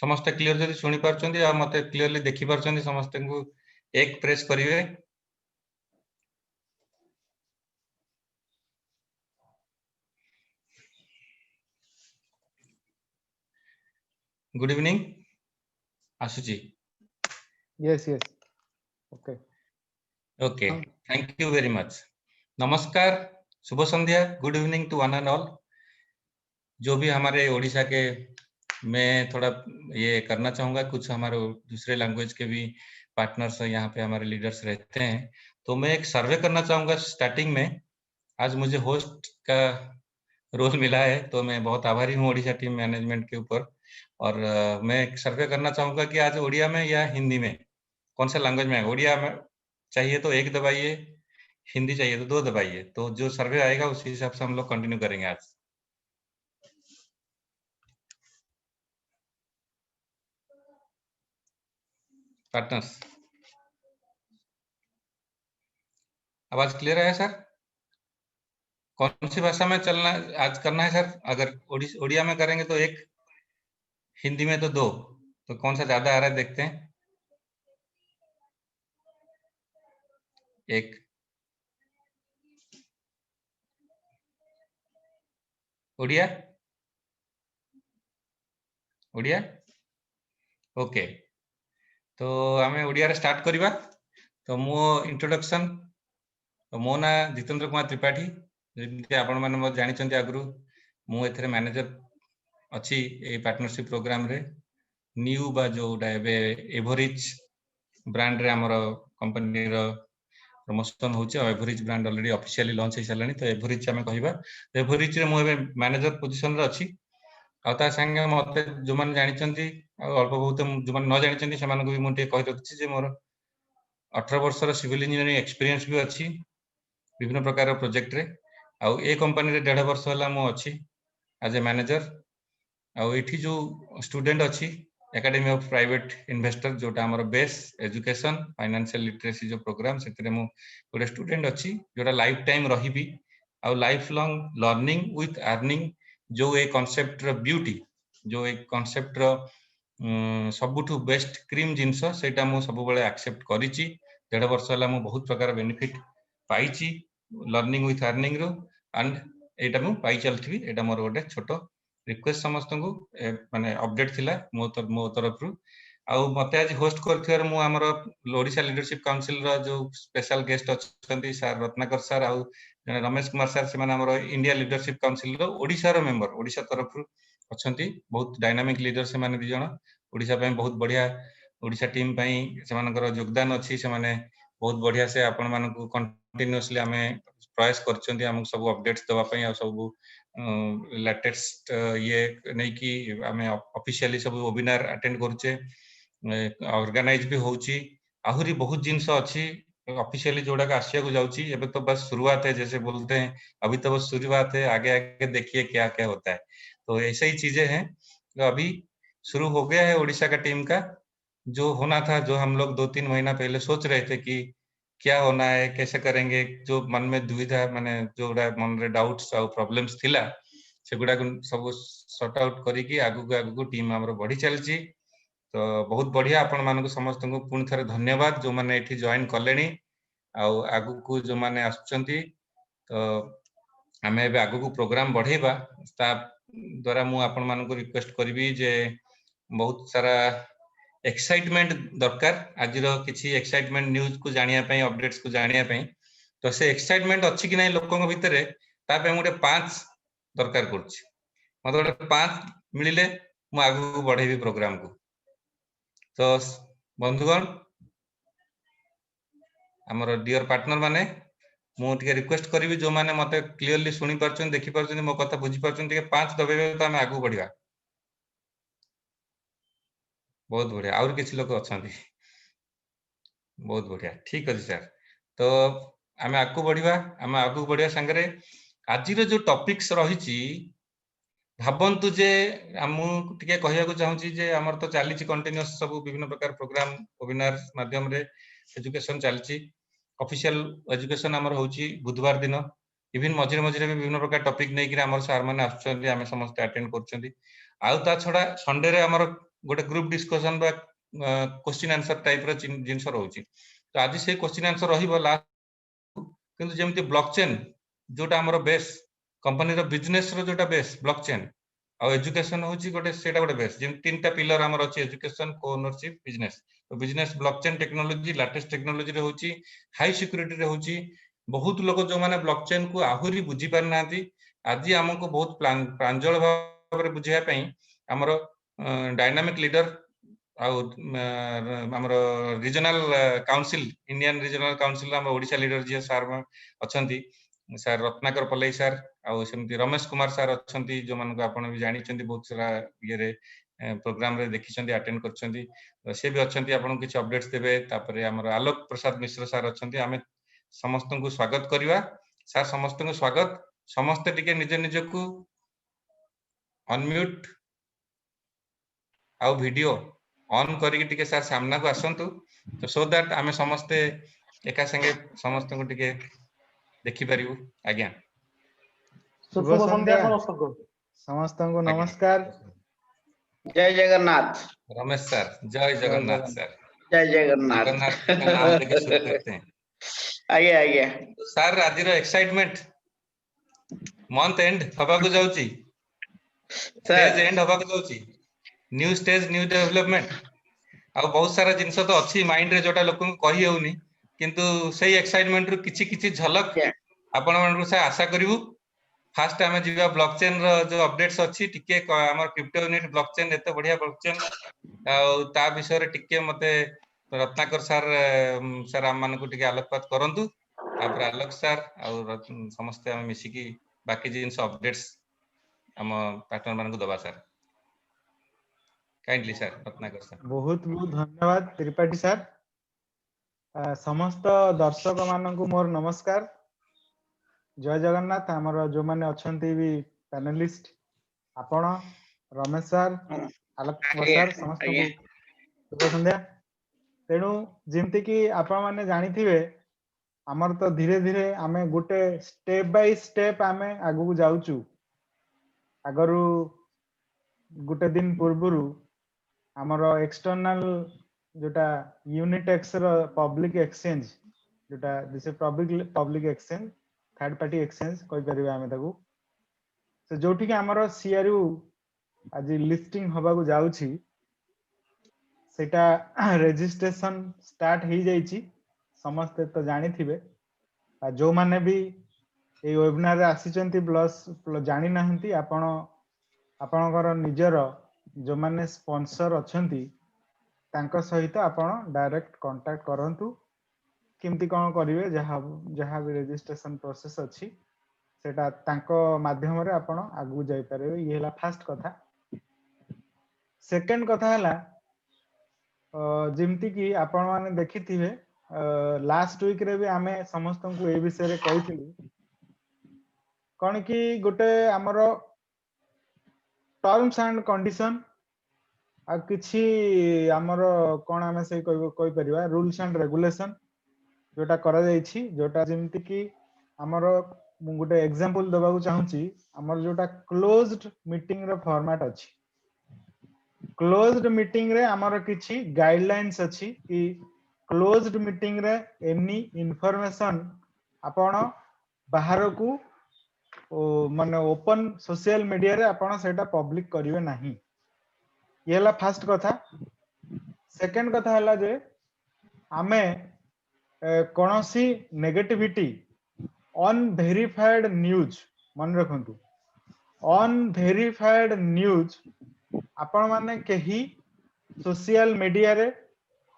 समस्त क्लियर जदि सुनी पारछंती आ मते क्लियरली देखि पारछंती समस्त को एक प्रेस करिवे। गुड इवनिंग आशुची। Yes, yes. Okay. Okay, thank you very much. नमस्कार, शुभ संध्या, good evening to one and all. जो भी हमारे ओडिशा के, मैं थोड़ा ये करना चाहूँगा, कुछ हमारे दूसरे लैंग्वेज के भी पार्टनर्स यहाँ पे हमारे लीडर्स रहते हैं, तो मैं एक सर्वे करना चाहूँगा स्टार्टिंग में। आज मुझे होस्ट का रोल मिला है, तो मैं बहुत आभारी हूँ ओडिशा टीम मैनेजमेंट के ऊपर। और मैं एक सर्वे करना चाहूँगा कि आज ओडिया में या हिंदी में, कौन सा लैंग्वेज में है। ओडिया में चाहिए तो 1 दबाइए, हिंदी चाहिए तो 2 दबाइए। तो जो सर्वे आएगा उसी हिसाब से हम लोग कंटिन्यू करेंगे आज। पार्टनर्स, आवाज क्लियर है सर? कौन सी भाषा में चलना आज करना है सर? अगर ओडिया में करेंगे तो 1, हिंदी में तो 2, तो कौन सा ज्यादा आ रहा है देखते हैं। 1 ओडिया, ओडिया ओके। तो आम ओडिया रे स्टार्ट करिबा। तो मो इंट्रोडक्शन, तो मो ना जितेंद्र कुमार त्रिपाठी। जमी आपण मैंने जानी आगु मु एथरे मैनेजर अच्छी ए पार्टनरशिप प्रोग्राम रे। न्यू बा जोटा एवरेज ब्रांड रे हमर कंपनी रो प्रमोशन होचे। Average brand already officially launch हो सारानी। तो एवरेज आम कहवा, एवरेज रे मु मैनेजर पोजीशन रे अच्छी। आ संगे मत जो मैंने जानते अल्प बहुत जो मैंने न जानते से भी मुझे कही रखी मोर 18 वर्षर सिविल इंजीनियरिंग एक्सपीरियंस भी अच्छी विभिन्न प्रकार प्रोजेक्ट रे। आउ ए कंपनी रे 1.5 वर्ष है मुझे एज ए मैनेजर। आठी जो स्टूडेंट अच्छी एकेडमी ऑफ प्राइवेट इन्वेस्टर, जोटा हमार बेस एजुकेशन फाइनेंशियल लिटरेसी जो प्रोग्राम से गोटे स्टूडेंट अच्छी जोटा लाइफ टाइम रही। आउ life long learning with earning जो एक कॉन्सेप्ट रो ब्यूटी, जो एक कॉन्सेप्ट रो सबुठु बेस्ट क्रीम जिनस सेटा मु सब बेले एक्सेप्ट करिछि। 1.5 वर्ष है मु बहुत प्रकार बेनिफिट पाइछि लर्निंग विथ अर्निंग रो। एंड एटा मु पाई चलथि। एटा मोर गोटे छोट रिक्वेस्ट समस्त को माने अपडेट थिला मो तरफ रु। आउ मते आज होस्ट करथिवार मु हमर ओडिशा लीडरशिप काउंसिल रो जो स्पेशल गेस्ट अछंती सर रत्नाकर सर आउ रमेश कुमार सर, से हमर इंडिया लीडरशिप काउंसिल रो ओडिशा रो मेंबर, ओडिशा तरफ रु अछंती। बहुत डायनामिक लीडर से माने 2 जण ओडिशा पे बहुत बढ़िया ओडिशा टीम पई से मानकर योगदान अछि। से माने बहुत बढ़िया से आपण मानन को कंटीन्यूअसली हमें प्रयास करछंती हमक सब अपडेट्स देबा पई आ सब लेटेस्ट ये नहीं कि हमें ऑफिशियली सब वेबिनार अटेंड करछे, ऑर्गेनाइज भी होची। आहुरी बहुत जिंस अच्छी ऑफिशियली जोड़ा का आसिया को जाउची। एबे तो बस शुरुआत है, जैसे बोलते हैं अभी तो बस शुरुआत है, आगे आगे देखिए क्या क्या होता है। तो ऐसे ही चीजें हैं। तो अभी शुरू हो गया है ओडिशा का टीम का। जो होना था, जो हम लोग 2-3 महीना पहले सोच रहे थे कि क्या होना है, कैसे करेंगे, जो मन में दुविधा माने जोड़ा मन रे डाउट्स और प्रॉब्लम्स थिला से गुडा सब सॉर्ट आउट करी आगु आगु टीम हमर बढ़ी चलची। तो बहुत बढ़िया आपण मानक समस्त को पुणी थे धन्यवाद जो मैंने ये जॉइन कले आगु को जो मैंने आसुचंती। तो आम ए आगु को प्रोग्राम बढ़ेबा द्वारा मु आपण मानक रिक्वेस्ट करी जे बहुत सारा एक्साइटमेंट दरकार। आज किसी एक्साइटमेंट न्यूज को जानिया पई, अपडेट्स को जानिया पई। तो से एक्साइटमेंट अच्छी कि नहीं लोकों भितर तापे गोटे 5 दरकार करछि। मत गोटे 5 मिले मु आगु को बढ़ेबी प्रोग्राम को। तो बंधुगण, हमर डियर पार्टनर माने, मु टिके रिक्वेस्ट करी जो माने मते क्लियरली सुनी पारछन, देखि पारछन, मो कथा बुझी पारछन, टिके 5 दबेबे तो हम आगु बढ़िबा। बहुत बढ़िया, और किछि लोक अछंती। बहुत बढ़िया, ठीक अछि सर। तो आमे आगु बढ़िबा। आमे आगु बढ़िया संगरे आज जो टॉपिक्स रहिछि भाबंतु जे हमु टिके कहिया को चाहूची जे हमर तो चलीछि कंटीन्यूअस सब विभिन्न प्रकार प्रोग्राम वेबिनार माध्यम रे एजुकेशन चलछि। ऑफिशियल एजुकेशन हमर होची बुधवार दिन। इवन मझिरे मझिरे भी विभिन्न प्रकार टॉपिक नै कि हमर सर माने आछुछन्ती, आमे समस्त अटेंड करछन्ती। आउ ता छडा संडे रे हमर गोटे ग्रुप डिस्कशन बा क्वेश्चन आंसर टाइप रो जिंस रहउची तो आज से क्वेश्चन आंसर रहिबो लास्ट किंतु जेमति ब्लॉकचेन जोटा हमर बेस कंपनी रो बिजनेस रो जोटा बेस ब्लॉकचेन आ एजुकेशन होची गोटे सेटा गोटे बेस जेम तीनटा पिलर हमर अछि एजुकेशन कोओनरशिप बिजनेस तो business blockchain technology latest technology रे होची हाई सिक्योरिटी रे होची बहुत लोग जो माने ब्लॉकचेन को आहुरी बुझी पार नांती आज हमको बहुत प्रांजल भाव रे बुझिया पई हमर डायनामिक लीडर आमर regional council Indian regional council हम ओडिशा लीडर जे sir अछंती sir Ratnakar Pallai sir आउ सेमती रमेश कुमार सर अछंती जो मन को आपण भी जानि चंदी बहुत सारा ये रे प्रोग्राम रे देखि चंदी अटेंड कर चंदी से भी अछंती आपण किछ अपडेट्स देबे तापरे हमर आलोक प्रसाद मिश्र सर अछंती हमें समस्त को स्वागत करिवा सर समस्त को स्वागत समस्त टिके निज निज को अनम्यूट आउ वीडियो ऑन करिक टिके सर सामना को आसंतु तो सो दैट आमे समस्ते एका संगे समस्त को टिके देखि परिबु आज्ञा शुभ संध्या समस्त को नमस्कार जय जगन्नाथ रमेश सर जय जगन्नाथ सर जय जगन्नाथ जगन्नाथ का नाम लेके शुरू करते हैं आगे आगे तो सर आज रो एक्साइटमेंट मंथ एंड हबा को जाउची स्टेज एंड हबा को जाउची न्यू स्टेज न्यू डेवलपमेंट आ बहुत सारा जिंस तो अच्छी माइंड रे जोटा लोक कही होउनी किंतु सही एक्साइटमेंट रो किछि किछि झलक आपण मन से आशा करिवु फास्ट आमे जीवा ब्लॉकचेन रो जो अपडेट्स अछि टिके हमर क्रिप्टो यूनिट ब्लॉकचेन एते बढ़िया ब्लॉकचेन आ ता विषय रे टिके मते रत्नाकर सर सर हम मन को टिके आलोकपात करंतु तापर आलोक सर आ समस्त हम मिसी की बाकी जिंस अपडेट्स हम पार्टनर मन को दबा sir kindly sir Ratnakar sir बहुत बहुत धन्यवाद त्रिपाठी सर समस्त दर्शक मान को मोर नमस्कार जय जगन्नाथ हमर जो माने अछंती भी पैनलिस्ट आपण रमेश सर आलोक सर समस्त को शुभ संध्या तेणु जेमति कि आपण माने जानिथिबे हमर तो धीरे धीरे आमे गुटे स्टेप बाय स्टेप आमे आगु को जाउचू अगरु गुटे दिन पूर्वरु हमर एक्सटर्नल जोटा यूनिटेक्स रो पब्लिक एक्सचेंज जोटा this public exchange third party exchange कोइ परिबे आमे ताकू से जोठी के हमर सीआरयू आज लिस्टिंग होबा को जाउची सेटा रजिस्ट्रेशन स्टार्ट ही जाइची समस्त तो जानि थिबे आ जो माने भी ए वेबिनार रे आसीचंती प्लस जानि नाहंती आपण आपणकर निजर जो माने स्पॉन्सर अछंती तांको सहित आपण डायरेक्ट कांटेक्ट करंतु किमती कोन करिवे जहा भी रजिस्ट्रेशन प्रोसेस अछि सेटा तांको माध्यम रे आपण आगु जाई पारे ये हला फर्स्ट कथा सेकंड कथा हला जिमती कि आपण माने देखिथिबे लास्ट वीक रे भी आमे समस्त को ए विषय रे कहिथिलु कोन कि गोटे हमरो टर्म्स एंड कंडीशन आ किछि हमरो कोन आमे से कोइ परिबा रूल्स एंड रेगुलेशन जोटा करा जाइछि जोटा जेमति कि हमरो गोटे एग्जांपल दबा को चाहूची हमर जोटा क्लोज्ड मीटिंग रो फॉर्मेट अछि क्लोज्ड मीटिंग रे हमर किछि गाइडलाइंस अछि कि क्लोज्ड मीटिंग रे एनी इंफॉर्मेशन आपण बाहर को माने ओपन सोशल मीडिया रे आपण सेटा पब्लिक करिवे नाही ये हला फर्स्ट कथा सेकंड कथा हला जे आमे कोनोसी नेगेटिविटी अनवेरिफाइड न्यूज मन रखंतु अनवेरिफाइड न्यूज आपण माने केही सोशल मीडिया रे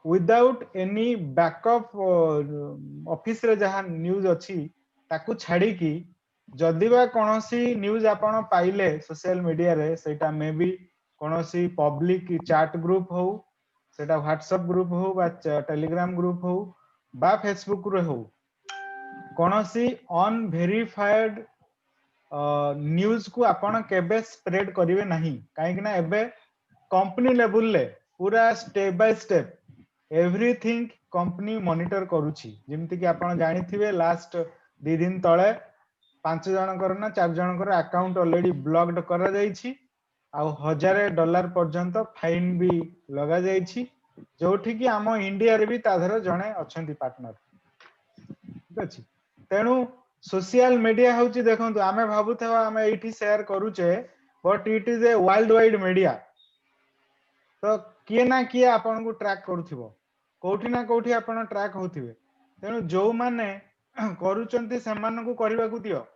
विदाउट एनी बैकअप ऑफिस रे जहां न्यूज अछि ताकू छाडी की जदि बा कोनोसी न्यूज आपण पाइले सोशल मीडिया रे सेटा मे बी कोनोसी पब्लिक चैट ग्रुप हो सेटा व्हाट्सएप ग्रुप हो बा टेलीग्राम ग्रुप हो बा फेसबुक रे हो कोनोसी अनवेरिफाइड न्यूज को आपण केबे स्प्रेड करिवे नाही काहे कि ना एबे कंपनी लेवल ले पूरा step by step everything company monitor करूची जेमति कि आपण जानिथिबे लास्ट 2 दिन तळे 5 जनकर ना 4 जनकर अकाउंट ऑलरेडी ब्लॉक्ड करा जाईछि आउ $1000 पर्यंत फाइन भी लगा जाइछि जोठी कि आम इंडिया रे भी ताधर जणे अछंती पार्टनर ठीक अछि तेनु सोशल मीडिया होची देखंतु आमे भाबुथवा आमे एठी शेयर करूचे but it is a world wide media तो किए ना किए आपन को ट्रैक करूथिबो कोठी ना कोठी आपन ट्रैक होथिबे तेनु जो माने करूचंती समान को करबा को दियो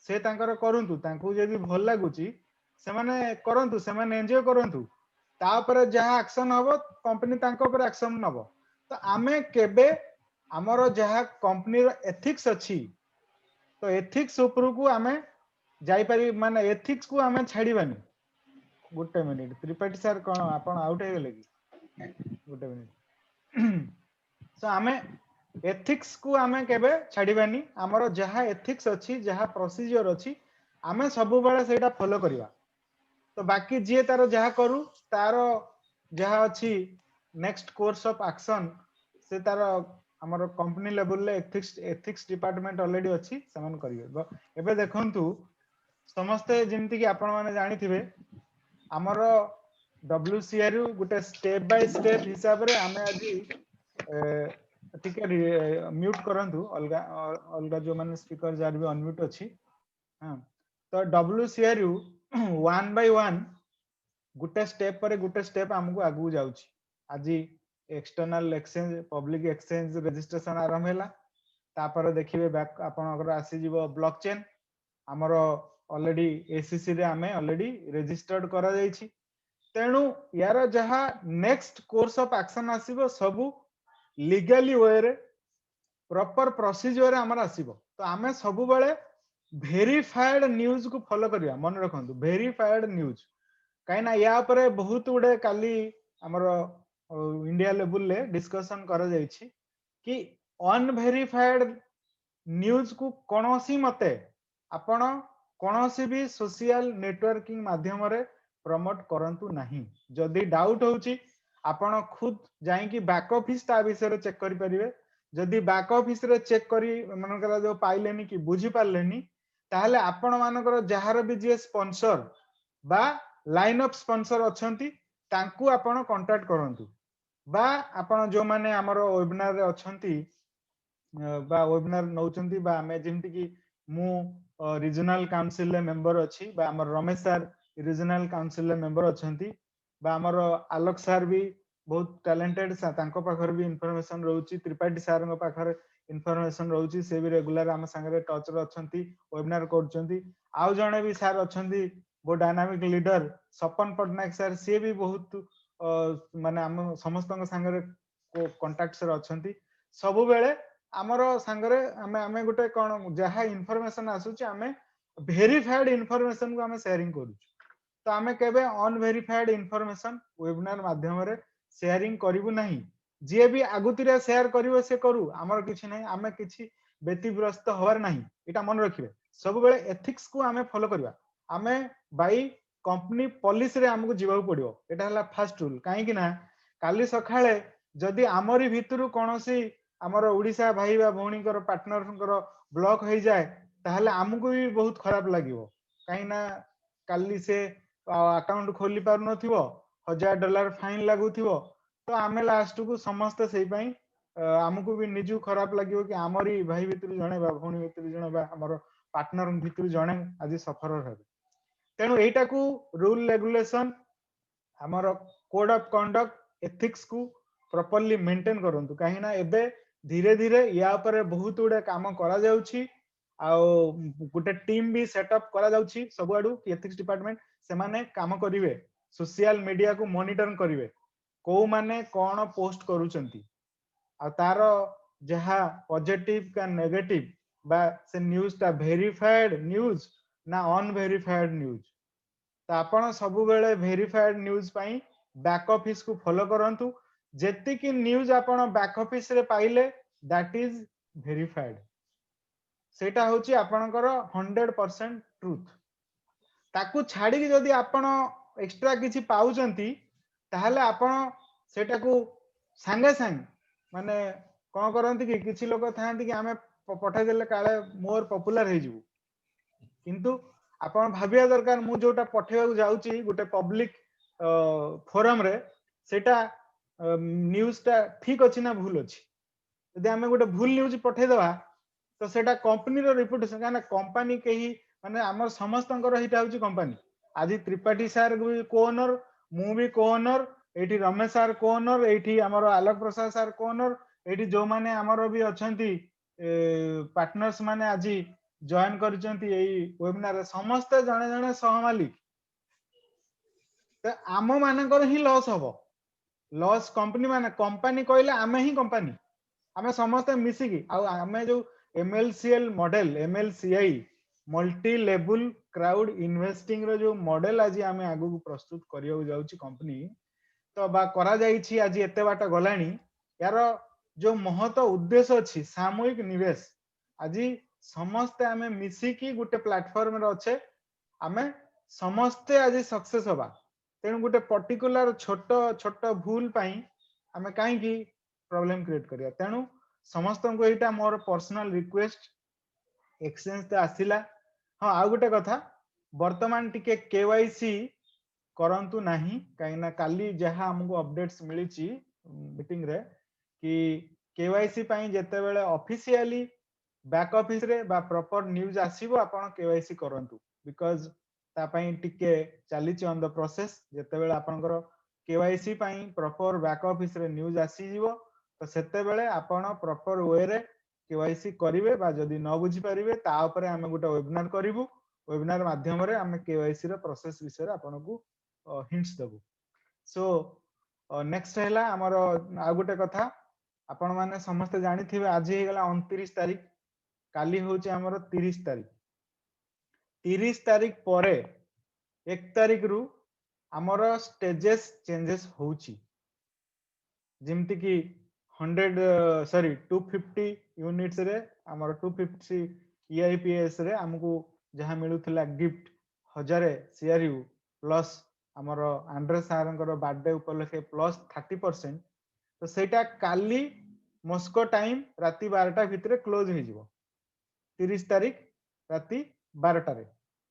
से तांकर करंतु तांको जदी भल लागुची से माने करंतु से माने एन्जॉय करंतु तापर जहा एक्शन हबो कंपनी तांको पर एक्शन नबो तो आमे केबे हमरो जहा कंपनी रो एथिक्स अछि तो एथिक्स ऊपर को आमे जाई पारी माने एथिक्स को आमे छाड़ीबानी गुटे मिनिट त्रिपाठी सर कोन आपण आउट हे गेले कि गुटे मिनिट सो आमे एथिक्स को आमे केबे छाड़ीबानी हमरो जहा एथिक्स अछि जहा प्रोसीजर अछि आमे सब बेले सेटा फॉलो करिवा तो बाकी जे तारो जहा करू तारो जहा अछि नेक्स्ट कोर्स ऑफ एक्शन से तारो हमरो कंपनी लेवल ले एथिक्स डिपार्टमेंट ऑलरेडी अछि समान करिवे एबे देखंतु समस्ते जेमति कि आपण माने जानिथिबे हमरो WCRU Gute step by step हिसाब रे आमे আজি टिके म्यूट करंतु अलगा अलगा जो माने स्पीकर जार भी अनम्यूट अछि हां तो WCRU 1 by 1 गुटे स्टेप पर गुटे स्टेप हमको आगु जाउची আজি external exchange public exchange registration आरंभ हैला तापर देखिबे बैक आपण अगर आसी जीवो ब्लॉकचेन हमरो ऑलरेडी एसीसी रे हमें ऑलरेडी रजिस्टर्ड करा जाईची तेणु यार जहा नेक्स्ट कोर्स ऑफ एक्शन आसीबो सबु लीगली वे रे प्रॉपर प्रोसीजर हमर आसीबो तो हमें सबु बेले वेरीफाइड न्यूज को फॉलो करिया मन रखंतु वेरीफाइड न्यूज काइना या परे बहुत उडे काली हमर इंडिया लेवल ले डिस्कशन करा जाईची कि अनवेरीफाइड न्यूज को कोनोसी मते आपण कोनोसी भी सोशल नेटवर्किंग माध्यम रे प्रमोट करंतु नहीं जदी डाउट होची आपण खुद जाई कि बैक ऑफिस ता विषय रे चेक करि परिबे जदी बैक ऑफिस रे चेक करी मनकर जो पाइलेनी कि बुझी पारलेनी ताहले आपण मानकर जहार भी जे स्पॉन्सर बा लाइन ऑफ स्पॉन्सर अछंती तांकू आपण कांटेक्ट करंतु बा आपण जो माने हमरो वेबिनार रे अछंती बा वेबिनार नौचंती बा हमें जेमति कि मु रीजनल काउंसिल ले मेंबर अछि बा हमर रमेश सर रीजनल काउंसिल ले मेंबर अछंती बा हमर आलोक सर भी बहुत टैलेंटेड तांको पाखर भी इंफॉर्मेशन रहउची त्रिपाठी सर को पाखर इंफॉर्मेशन रहउची से भी रेगुलर हम संगे टच रे अछंती वेबिनार करचंती आउ जणे भी सर अछंती वो डायनामिक लीडर सपन पटनायक सर से भी बहुत माने हम समस्त संगे कांटेक्ट सर अछंती सब बेले हमरो संगे हमें गोटे कोन जहा इंफॉर्मेशन आसुची हमें वेरीफाइड इंफॉर्मेशन को हमें शेयरिंग करू तो हमें केबे अनवेरीफाइड इंफॉर्मेशन वेबिनार माध्यम रे शेयरिंग करिवु नहीं जे भी आगुतिरे शेयर करिवो से करू हमर किछि नहीं हमें किछि व्यतिग्रस्त होवार नहीं एटा मन रखिबे सब बेले एथिक्स को हमें फॉलो करबा हमें बाई कंपनी पॉलिसी रे हमको जीवाउ पड़ियो एटा हला फर्स्ट रूल काहे कि ना काली सखाळे जदी हमरी भितरु कोनोसी हमर ओडिसा भाई बा भौणीकर पार्टनरकर ब्लॉक हो जाए ताहले हमको भी बहुत खराब लागिवो काहे ना काली से अकाउंट खोली पार नथिवो $1000 फाइन लागुथिवो तो आमे लास्ट को समस्त सेई पई हमको भी निजु खराब लागिवो कि हमरी भाई भितरु जणे बा भौणी भितरु जणे बा हमर पार्टनर भितरु जणे आज सफरर हेबे तेणु एटा को रूल रेगुलेशन हमर कोड ऑफ कंडक्ट एथिक्स को प्रॉपर्ली मेंटेन करंतु काहे ना एबे धीरे धीरे या पर बहुत उडे काम करा जाउची आउ गोटे टीम भी सेटअप करा जाउची सब आडू एथिक्स डिपार्टमेंट से माने काम करिवे सोशल मीडिया को मॉनिटर करिवे को माने कोन पोस्ट करूचंती आ तारो जहा पॉजिटिव का नेगेटिव बा से न्यूज़ ता वेरीफाइड न्यूज़ ना अनवेरीफाइड न्यूज़ तो आपण सब बेले वेरीफाइड न्यूज़ पई बैक ऑफिस को फॉलो करंतु जेति कि न्यूज़ आपण बैक ऑफिस रे पाइले दैट इज वेरीफाइड सेटा होची आपणकर 100% ट्रुथ ताकू छाड़ी कि जदी आपण एक्स्ट्रा किछि पाउचंती ताहले आपण सेटा को संगे संग माने कोन करंती कि किछि लोक थांती कि हमें पठाई देले काले मोर पॉपुलर हे जिवु किंतु आपण भाबिया दरकार मु जोटा पठेवा जाउची गोटे पब्लिक फोरम रे सेटा न्यूज टा ठीक अछि ना भूल अछि यदि आमे गोटे भूल न्यूज पठे देबा तो सेटा कंपनी रो रेपुटेशन काना कंपनी केही माने हमर समस्तंकर हिटा होची कंपनी आज त्रिपाठी सर भी को ओनर मु भी को ओनर एठी रमेश सर को ओनर एठी हमर आलोक प्रसाद सर को ओनर एठी जो माने हमर भी अछंती पार्टनर्स माने आज जॉइन करचंती एई वेबिनार समस्त जने जने सहमालिक तो आम मानकर ही लॉस हबो लॉस कंपनी माने कंपनी कहले आमे ही कंपनी आमे समस्त मिसिकी आमे जो MLCL model MLCI multi level crowd investing रो जो मॉडल आज आमे आगु प्रस्तुत करियो जाउची कंपनी तो बा करा जाईची आज एते बाटा गलानी यार जो महत उद्देश्य अछि सामूहिक निवेश आज समस्त आमे मिसिकी गुटे प्लेटफॉर्म रे अच्छे आमे समस्ते आज सक्सेस होबा तेणु गोटे पर्टिकुलर छोट छोट भूल पाई आमे काहे की प्रॉब्लम क्रिएट करिया तेणु समस्त को एटा मोर पर्सनल रिक्वेस्ट एक्सचेंज तो आसिला हाँ आ गोटे कथा वर्तमान टिके केवाईसी करंतु नाही काहे ना काली जहा हमको अपडेट्स मिलिची मीटिंग रे कि केवाईसी पाई जेते बेले ऑफिशियली बैक ऑफिस रे बा प्रॉपर न्यूज़ आसीबो आपण केवाईसी करंतु बिकॉज़ ता पाई टिके चलीची ऑन द प्रोसेस जेते बेले आपनकर केवाईसी पाई प्रॉपर बैक ऑफिस रे न्यूज़ आसी जीवो तो सेते बेले आपण प्रॉपर वे रे केवाईसी करिवे बा जदी न बुझी परिवे ता ऊपर हम गोटे वेबिनार करिवु वेबिनार माध्यम रे हम केवाईसी रो प्रोसेस विषय रे आपनको हिंट्स देबु सो नेक्स्ट हैला हमर आ गोटे कथा आपण माने समस्त जानि थिबे आज हे गेला 29 तारिख काली होचे हमर 30 तारिख 30 तारिख परे 1 तारिख रु हमर स्टेजेस चेंजेस होउची जेमति की 250 यूनिट्स रे हमर 250 EIPS रे हमको जहां मिलुथिला गिफ्ट 1000 CRU प्लस हमर आंड्रे सारंकर बर्थडे उपलक्षे प्लस 30% तो सेटा काली मस्को टाइम राति 12टा भितरे क्लोज हो जिवो 30 तारिख राति 12टा रे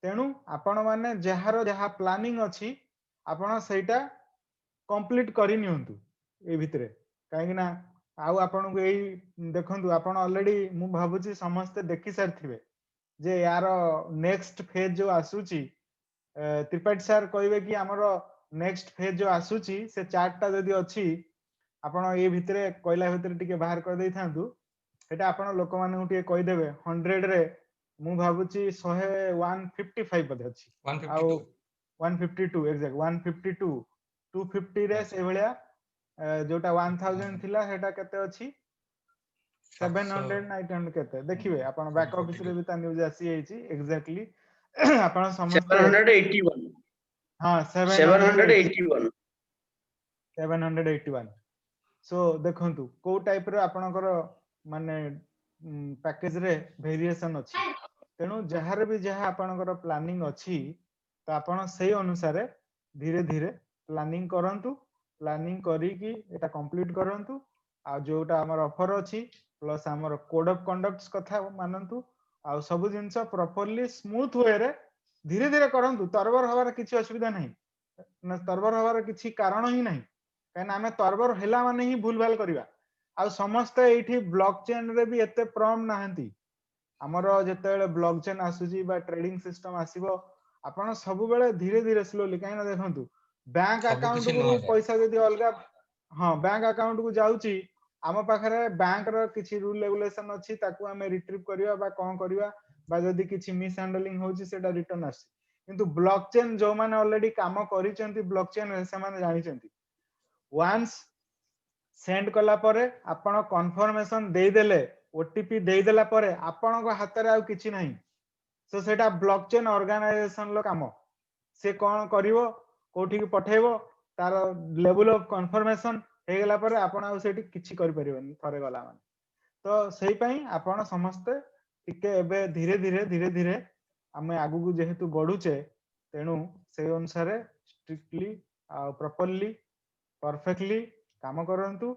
तेणु आपण माने जहार जहा प्लानिंग अछि आपण सेटा कंप्लीट करि नियंतु ए भितरे काहे ना आउ आपण को एई देखंतु आपण ऑलरेडी मु भाबुची समस्त देखि सारथिबे जे यार नेक्स्ट फेज जो आसुची त्रिपाठी सर कहबे कि हमर नेक्स्ट फेज जो आसुची से चार्ट टा जदी अछि आपण ए भितरे कोइला भितरे टिके बाहर कर देई थांतु एटा आपण लोक माने टिके कहि देबे 100 रे मु भाबुची 155 पदे अछि 152 152 एक्जेक्ट 152 250 रे से भलिया जोटा 1000 थिला हेटा केते अछि 700 900 केते देखिबे आपण बैक ऑफिस रे भी ता न्यूज़ आसी एची एग्जैक्टली आपण समस्त 781 हां 781 781 सो देखंतु को टाइप रो आपनकर माने पैकेज रे वेरिएशन अछि तेनु जहार भी जहा आपनकर प्लानिंग अछि तो आपण सेही अनुसार धीरे धीरे प्लानिंग करंतु प्लानिंग करी कि एटा कंप्लीट करंतु आ जोटा हमर ऑफर अछि प्लस हमर कोड ऑफ कंडक्ट्स कथा मानंतु आ सब जिंस प्रॉपर्ली स्मूथ वे रे धीरे धीरे करंतु तरबर हवार किछि असुविधा नहीं ना तरबर हवार किछि कारण ही नहीं काना हमें तरबर हेला माने ही भूल भाल करिवा आ समस्त एठी ब्लॉकचेन रे भी एते प्रॉम नाहंती हमर जते बेले ब्लॉकचेन आसुची बा ट्रेडिंग सिस्टम आसीबो आपण सब बेले धीरे धीरे स्लोली काइना देखंतु बैंक सब अकाउंट किछि को नुआ जाय पैसा यदि अलगा हाँ बैंक अकाउंट को जाउची आम पाखरे बैंक रो किछि रूल रेगुलेशन अछि ताकू हमें रिट्रीव करिवा बा कोन करिवा बा जदी किछि मिस हैंडलिंग होची सेटा रिटर्न आसी किंतु ब्लॉकचेन जो माने ऑलरेडी काम करिसेंती ब्लॉकचेन रे से माने जानिसेंती वंस सेंड कला परे आपण कन्फर्मेशन देई देले ओटीपी देई देला परे आपण को हाथ रे आ किछि नहीं सो सेटा ब्लॉकचेन ऑर्गेनाइजेशन लो काम से कोन करिवो कोठी की पठेबो तार लेवल ऑफ कन्फर्मेशन हे गेला परे आपण आ सेठी किछि करि परिबनी थरे गला माने तो सेही पई आपण समस्त टिके एबे धीरे धीरे धीरे धीरे हमें आगु को जेहेतु बढ़ुचे तेणु से अनुसार स्ट्रिक्टली आ प्रॉपर्ली परफेक्टली काम करंतु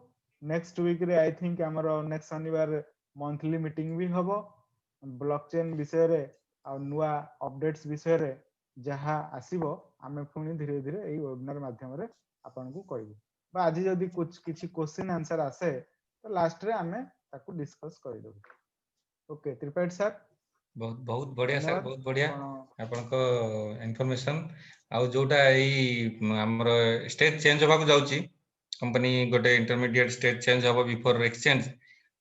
नेक्स्ट वीक रे आई थिंक हमर नेक्स्ट शनिवार मंथली मीटिंग भी हबो ब्लॉकचेन विषय रे आ नुआ अपडेट्स विषय रे जहा आसीबो आमे पुणी धीरे धीरे एई वेबिनार माध्यम रे आपन को कहबो बा आज जदी कुछ किछि क्वेश्चन आंसर आसे तो लास्ट रे आमे ताकू डिस्कस कर देबो। ओके त्रिपाठी सर बहुत बहुत बढ़िया सर, धन्यवाद बहुत बढ़िया आपण आपनको इन्फॉर्मेशन आउ जोटा एई हमर स्टेज चेंज होबाक जाउची कंपनी गोटे इंटरमीडिएट स्टेज चेंज होबो बिफोर एक्सचेंज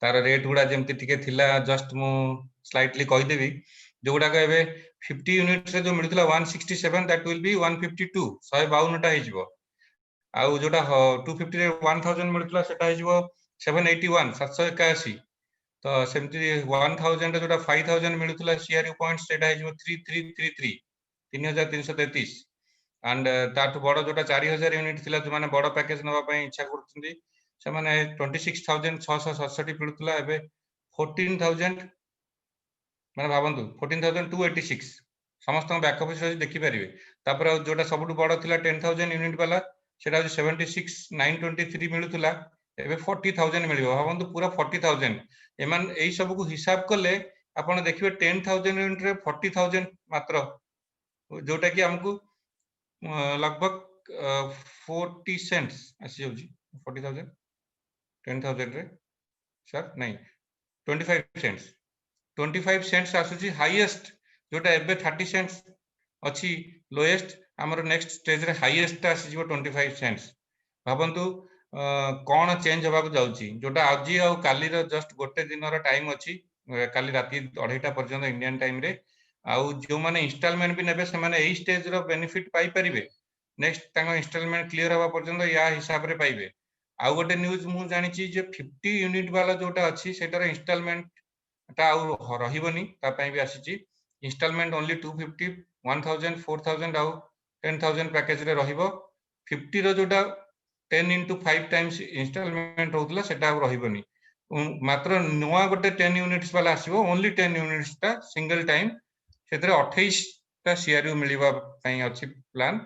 तार रेट गुडा जेमति टिके थिला जस्ट मु स्लाइटली कहि देबी जोगुडा के एबे 50 यूनिट्स रे जो मिलुतला 167 दैट विल बी 152 152 टा हेजिवो आउ जोटा 250 रे 1000 मिलुतला सेटा हेजिवो 781 781 तो सेमती 1000 जोटा 5000 मिलुतला सीआरयू पॉइंट्स सेटा हेजिवो 3333 3333 एंड ताठु बड़ जोटा 4000 यूनिट थिला जो माने बड़ पैकेज नवा पई इच्छा करथुंदी से माने 26667 मिलुतला एबे 14000 माने भाबंतु 14286 समस्त बैकअप से देखि परिबे तापर जोटा सबटु बड़ थिला 10000 यूनिट वाला सेटा 76923 मिलुतला एबे 40000 मिलिबो भाबंतु पूरा 40000 एमान एई सब को हिसाब करले आपण देखिबे 10000 यूनिट रे 40000 मात्र जोटा कि हमकु लगभग 40 सेंट्स आसी जाउची 40000 10000 रे सर नहीं 25 सेंट्स आसुची हाईएस्ट जोटा एबे 30 सेंट्स अछि लोएस्ट हमर नेक्स्ट स्टेज रे हाईएस्ट आसी जीवो 25 सेंट्स भाबंतु कोन चेंज होबाक जाउची जोटा आजी आ काली रो जस्ट गोटे दिन रो टाइम अछि काली राती 2:30 पर्यंत इंडियन टाइम रे आउ जो माने इंस्टॉलमेंट भी नेबे से माने एई स्टेज रो बेनिफिट पाई परिबे नेक्स्ट तांको इंस्टॉलमेंट क्लियर होबा पर्यंत या हिसाब रे पाइबे आउ गोटे न्यूज मु जानि छी जे 50 यूनिट वाला जोटा अछि सेटार इंस्टॉलमेंट ता आउ रहिबनी ता पई भी आसीची इंस्टॉलमेंट ओनली 250 1000 4000 आउ 10000 पैकेज रे रहिबो 50 रो जोटा 10 into 5 टाइम्स इंस्टॉलमेंट होतला सेटा आउ रहिबनी मात्र नुआ गोटे 10 यूनिट्स वाला आसीबो ओनली 10 यूनिट्स ता सिंगल टाइम सेतरे 28 ता सीआरयू मिलिबा पई अछि प्लान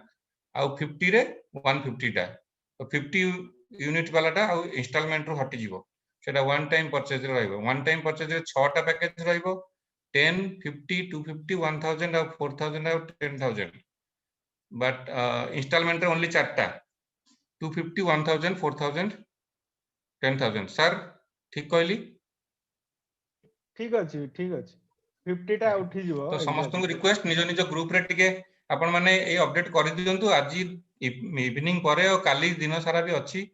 आउ 50 रे 150 टा तो 50 यूनिट वाला टा आउ इंस्टॉलमेंट रो हटि जीवो सेटा वन टाइम परचेज रे रहइबो वन टाइम परचेज रे 6 टा पैकेज रहइबो 10 50 250 1000 और 4000 और 10000 बट इंस्टॉलमेंट रे ओनली 4 टा 250 1000 4000 10000 सर ठीक कहली ठीक अछि 50 टा उठी जीवो तो समस्त को रिक्वेस्ट निज निज ग्रुप रे टिके आपण माने ए अपडेट कर दियंतु आज इवनिंग परे और काली दिन सारा भी अछि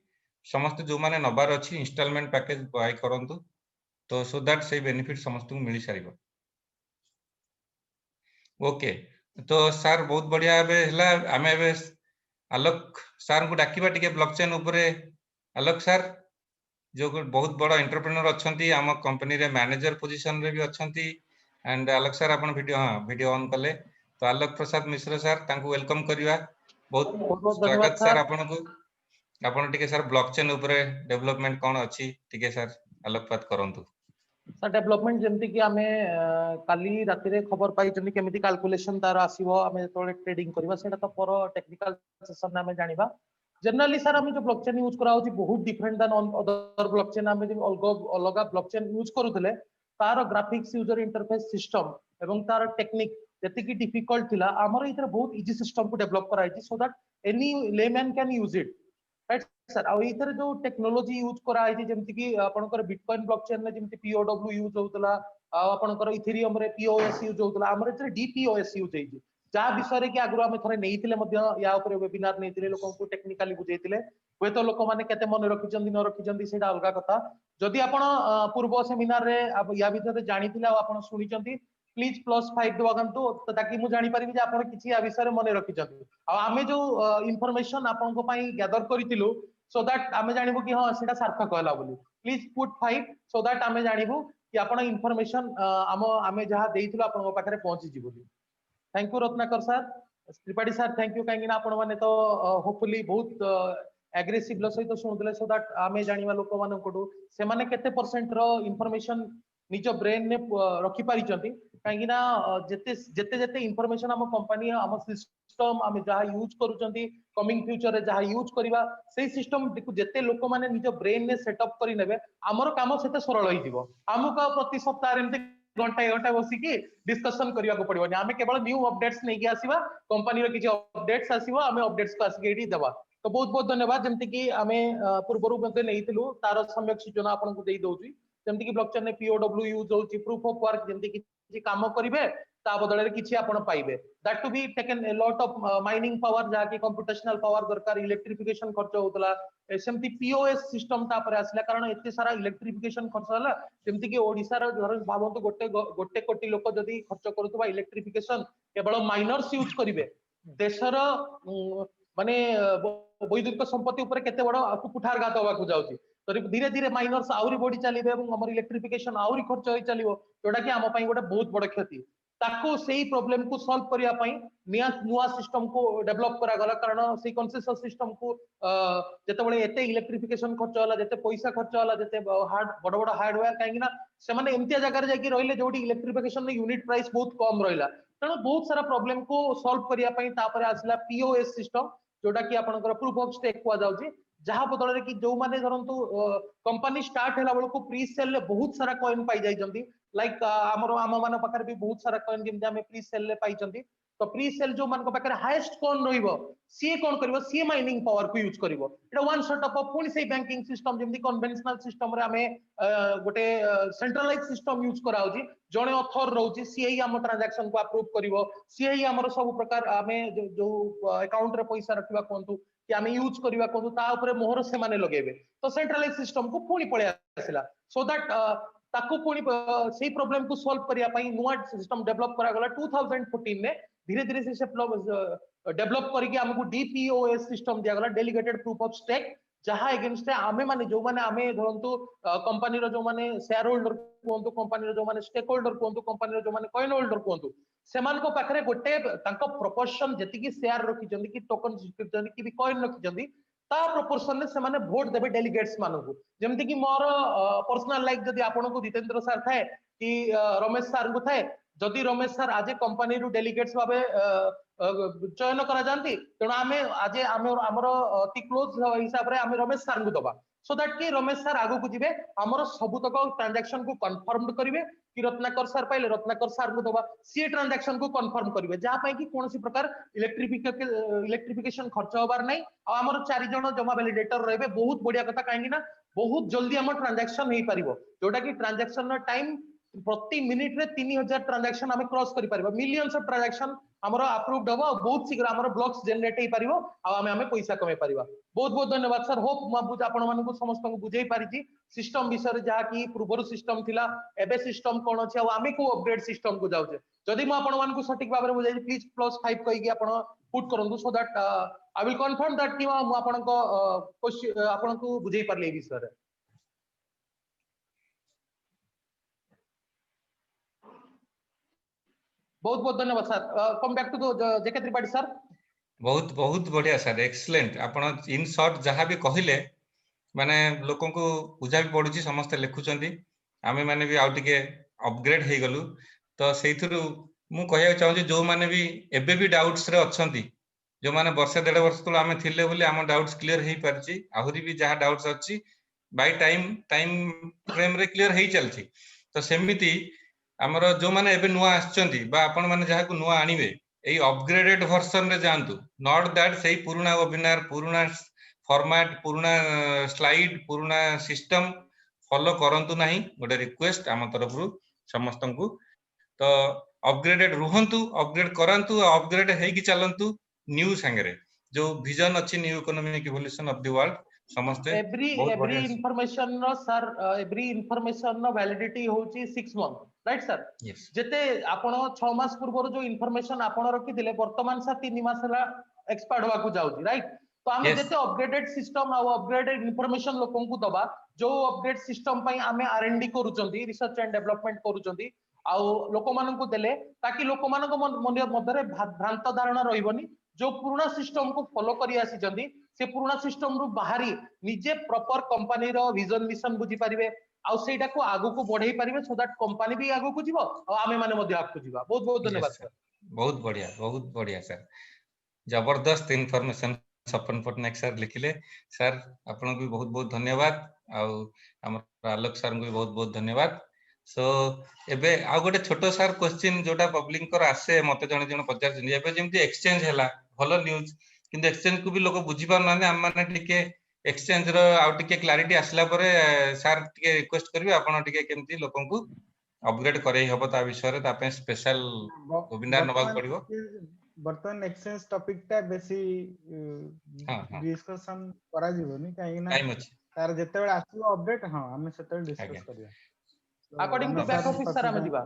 समस्त जो माने नबार अछि इंस्टॉलमेंट पैकेज बाय करंतु तो सो दैट से बेनिफिट समस्त को मिली सारिबो ओके तो सर बहुत बढ़िया बे हला आमे बे आलोक सर को डाकिबा टिके ब्लॉकचेन ऊपरे आलोक सर जो बहुत बड़ा एंटरप्रेन्योर अछंती हम कंपनी रे मैनेजर पोजीशन रे भी अछंती एंड आलोक सर अपन वीडियो ऑन कले तो आलोक प्रसाद मिश्र सर तांको वेलकम करिवा बहुत स्वागत सर आपन को आपन टिके सर ब्लॉकचेन ऊपरे डेवलपमेंट कोन अछि टिके सर आलोकपात करंतु सर डेवलपमेंट जेमति कि आमे काली राति रे खबर पाई जनि केमिति कैलकुलेशन तार आसीबो आमे तोले ट्रेडिंग करबा सेटा तो पर टेक्निकल सेशन में जानिबा जनरली सर आमे जो ब्लॉकचेन यूज करा होची बहुत डिफरेंट देन अदर ब्लॉकचेन आमे जो अलग ब्लॉकचेन यूज करूतले तार ग्राफिक्स यूजर इंटरफेस सिस्टम एवं तार टेक्निक जति कि डिफिकल्ट थिला हमर इधर बहुत इजी सिस्टम को डेवलप कराई so that any layman can use it right sir आ इधर जो टेक्नोलॉजी यूज करा है जेमति कि आपनकर बिटकॉइन ब्लॉकचेन में जेमति पीओडब्ल्यू यूज होतला आपनकर इथेरियम रे पीओएस यूज होतला हमर इधर डीपीओएस यूज होई जा विषय कि आगु आमे थरे नेइतिले मध्य या ऊपर वेबिनार नेइतिले लोकन को टेक्निकली बुझेइतिले होय तो लोक माने केते मन रखिचंदी न रखिचंदी सेटा अलगा कथा जदि आपण पूर्व सेमिनार रे या विषय जानितिले आ आपण सुनिचंदी प्लीज +5 दवागंतु ताकि मु जानि परिबि जे आपण किछि या विषय मन रखिचंदी आ आमे जो इंफॉर्मेशन आपण को पई गैदर करितिलु सो दैट आमे जानिबु कि हां सेटा सार्थक होला बोली प्लीज पुट 5 सो दैट आमे जानिबु कि आपण इंफॉर्मेशन आमे जहा देइतिलु आपण को पाखरे पहुंची जी बोली thank you Ratnakar sir Tripathi sir thank you कांगिना आपण माने तो होपफुली बहुत एग्रेसिव सहित शुणुले सो दैट आमे जानिबा लोक मानकटू से माने केते परसेंट रो इंफॉर्मेशन निज ब्रेन ने रखि पारि चंती कांगिना जेते जेते जेते इंफॉर्मेशन हम कंपनी हम सिस्टम हम जहा यूज करू चंती कमिंग फ्यूचर रे जहा यूज करिबा सेही सिस्टम जेते लोक माने निज ब्रेन ने सेटअप करि नेबे हमर काम सेते सरल होई दिबो हमका प्रति सप्ताह एमते घंटा घंटा बसिकी डिस्कशन करने को पड़ोनी आम केवल न्यू अपडेट्स नहीं आसवा कंपनी किसी अपडेट्स आसो आम अपडेट्स को आसिक देवा तो बहुत बहुत धन्यवाद जमती कि आम पूर्व नहीं तार सम्यक सूचना आपको दे दौची जमती कि ब्लॉकचेन में POW यूज होची प्रूफ ऑफ वर्क जमती कि काम करेंगे ता बदल किसी आपण पाइबे that to be taken a lot of mining power जहा कि कंप्यूटेशनल पावर दरकार इलेक्ट्रिफिकेशन खर्च होतला सेमती POS सिस्टम तापर आसला कारण एते सारा इलेक्ट्रिफिकेशन खर्च होला जेमती कि ओडिसा रो धर भाबंतु गोटे कोटी लोक जदी खर्च करूतबा इलेक्ट्रिफिकेशन केवल माइनर्स यूज करिवे देशर माने वैद्युतिक संपत्ति ऊपर केते बड़ कुठारघात होबा को जाउची तो धीरे धीरे माइनर्स आउरी बढ़ी चलिए और इलेक्ट्रिफिकेशन आउरी खर्च हो चलो जोटा कि आम गोटे बहुत बड़ क्षति ताको सेही प्रॉब्लम को सॉल्व करिया पई नुआ सिस्टम को डेवलप करा गला कारण से कंसेसर सिस्टम को जते बळे एते इलेक्ट्रिफिकेशन खर्च होला जते पैसा खर्च होला जते बड़ बड़ हार्डवेयर काहे ना से माने एमतिया जगह जाकी रहिले जोडी इलेक्ट्रिफिकेशन रे यूनिट प्राइस बहुत कम रहिला तण बहुत सारा प्रॉब्लम को सॉल्व करिया पई तापर आसला POS सिस्टम जोटा कि आपनकर प्रूफ ऑफ स्टेक को जाउची जहां बदल कि जो माने धरंतु कंपनी स्टार्ट हैला बेलको प्री सेल रे बहुत सारा कॉइन पाई जाई जंदी लाइक आम मान पाखर भी बहुत सारा कॉइन जेमति हमें प्री सेल रे पाई जंदी तो प्री सेल जो मान पाखर हाईएस्ट कॉइन रहिबो सी कोन करबो सी माइनिंग पावर को यूज करबो एटा वन शॉट ऑफ पुनी से बैंकिंग सिस्टम जेमति कन्वेंशनल सिस्टम रे हमें गोटे सेंट्रलाइज सिस्टम यूज करा होची जणे ऑथर रहउची सी ही हम ट्रांजैक्शन को अप्रूव करबो सी ही हमर सब प्रकार हमें जो अकाउंट रे पैसा रखिबा कोंतु कि आम यूज करवा कहूँ ता ऊपर मोहर से माने लगेबे तो सेंट्रलाइज सिस्टम को पुणी पळे आसिला सो दैट ताकू पुणी सेही प्रॉब्लम को सॉल्व करिया पई नुआ सिस्टम डेवलप करा गला 2014 में धीरे धीरे से डेवलप करके हमको DPoS सिस्टम दिया गला डेलीगेटेड प्रूफ ऑफ स्टेक जहां एगेंस्ट आमे माने जो माने आमे धरंतु कंपनी रो जो माने शेयर होल्डर कोंतु कंपनी रो जो माने स्टेक होल्डर कोंतु कंपनी रो जो माने कॉइन होल्डर कोंतु सेमान को पाखरे गोटे तांको प्रोपोर्शन जति कि शेयर रखि जंदी कि टोकन जंदी कि भी कॉइन रखि जंदी ता प्रोपोर्शन ने सेमाने वोट देबे डेलीगेट्स मानकु जेमति कि मोर पर्सनल लाइक जदी आपन को जितेंद्र सर थाए कि रमेश सर को थाए जदि रमेश सर आज कंपनी रु डेलीगेट्स भाबे चयन करा जानती तेणु आमे आज आमर अति क्लोज हिसाब रे आमे रमेश सर को दबा सो दैट कि रमेश सर आगु को जिवे हमर सबुतक ट्रांजैक्शन को कंफर्म करिवे कि रत्नाकर सर पाइले रत्नाकर सर को दबा सी ट्रांजैक्शन को कंफर्म करिवे जहा पई कि कोनोसी प्रकार इलेक्ट्रिफिकेशन खर्च होबार नै आ हमर 4 जण जमा वैलिडेटर रहबे बहुत बढ़िया कथा काहेकि ना बहुत जल्दी हमर ट्रांजैक्शन हेई परिबो जोटा कि ट्रांजैक्शन टाइम प्रति मिनिट रे 3000 ट्रांजैक्शन हमें क्रॉस करि परिबो मिलियंस ऑफ ट्रांजैक्शन हमरो अप्रूव्ड हबो बहुत शीघ्र हमरो ब्लॉक्स जनरेट हेई परिबो आ हमें पैसा कमे परिबा बहुत बहुत धन्यवाद सर होप म आपण मानन को समस्त को बुझेई पारिछि सिस्टम विषय जहा कि पूर्व सिस्टम थिला एबे सिस्टम कोन अछि आ आमे को अपग्रेड सिस्टम को जाउछे जदि म आपण मान को सटीक भाबरे बुझाइ प्लीज +5 कहि कि आपण पुट करंतु so that I will confirm that कि म आपण को क्वेश्चन आपण को बुझेई पारले ए विषय रे बहुत बहुत धन्यवाद sir come back to JK Tripathi sir बहुत बहुत बढ़िया सर एक्सीलेंट आपण इन शॉर्ट जहां भी कहिले माने लोकन को बुझा भी पडुची समस्त लिखुचंदी आमे माने भी आउ टिके अपग्रेड हे गलु तो सेइथुरु मु कहया चाहूची जो माने भी एबे भी डाउट्स रे अछंती जो माने वर्ष 1.5 वर्ष तो आमे थिले बोली आम डाउट्स क्लियर हेई परची आहुरी भी जहां डाउट्स अछि बाय टाइम फ्रेम रे क्लियर हेई चलची तो सेमिति हमर जो माने एबे नुआ आछंती बा आपण माने जहा को नुआ आनिबे एई अपग्रेडेड वर्जन रे जानतु नॉट दैट सेही पुराना वेबिनार पुराना फॉर्मेट पुराना स्लाइड पुराना सिस्टम फॉलो करंतु नाही गोटे रिक्वेस्ट आम तरफ रु समस्त को तो अपग्रेडेड रुहंतु अपग्रेड करंतु अपग्रेड हेई की चलंतु न्यू संगरे जो विजन अछि new economic evolution of the world समस्त every information no sir every information no validity होची 6 मंथ राइट सर जते आपण 6 मास पूर्व जो इंफॉर्मेशन आपण रखि दिले वर्तमान सर 3 मास हला एक्सपायर्ड होवा को जाउची राइट तो आमे जते अपग्रेडेड सिस्टम आ अपग्रेडेड इंफॉर्मेशन लोकन को दबा जो अपग्रेड सिस्टम पई आमे R&D करूचंती रिसर्च एंड डेवलपमेंट करूचंती आ लोक मान को देले ताकि लोक मान को मध्य भ्रांत धारणा रहिबनी जो पुराना सिस्टम को फॉलो करी आसी जंदी से पुराना सिस्टम रु बाहरी निजे प्रॉपर कंपनी रो विजन मिशन बुझी परिबे आ सेटा को आगु को बढ़ाई परिबे सो दैट कंपनी भी आगु को जीवो आ आमे माने मध्य आगु को जीवा बहुत बहुत धन्यवाद सर बहुत बढ़िया सर जबरदस्त इंफॉर्मेशन सपन पटनायक सर लिखिले सर आपन को बहुत बहुत धन्यवाद आ हमर आलोक सर को भी बहुत बहुत धन्यवाद सो एबे आ गोटे छोट सार क्वेश्चन जोटा पब्लिक कर आसे मते जने जने पचार जने एबे जेमति एक्सचेंज हैला भलो न्यूज किंतु एक्सचेंज को भी लोग बुझी पार ना हम माने टिके एक्सचेंज रो आउ टिके क्लैरिटी आसला परे सार टिके रिक्वेस्ट करबे आपण टिके केमति लोकन को अपग्रेड करे हबो ता विषय रे ता पे स्पेशल वेबिनार नबा पड़िबो। बर्तन एक्सचेंज टॉपिक टा बेसी हां हां डिस्कशन करा जीवनी काहे ना टाइम अछि तार जते बेला आसीबो अपडेट हां हमें सेते आज्ञा डिस्कस करिया according to back office sir हमें दिबा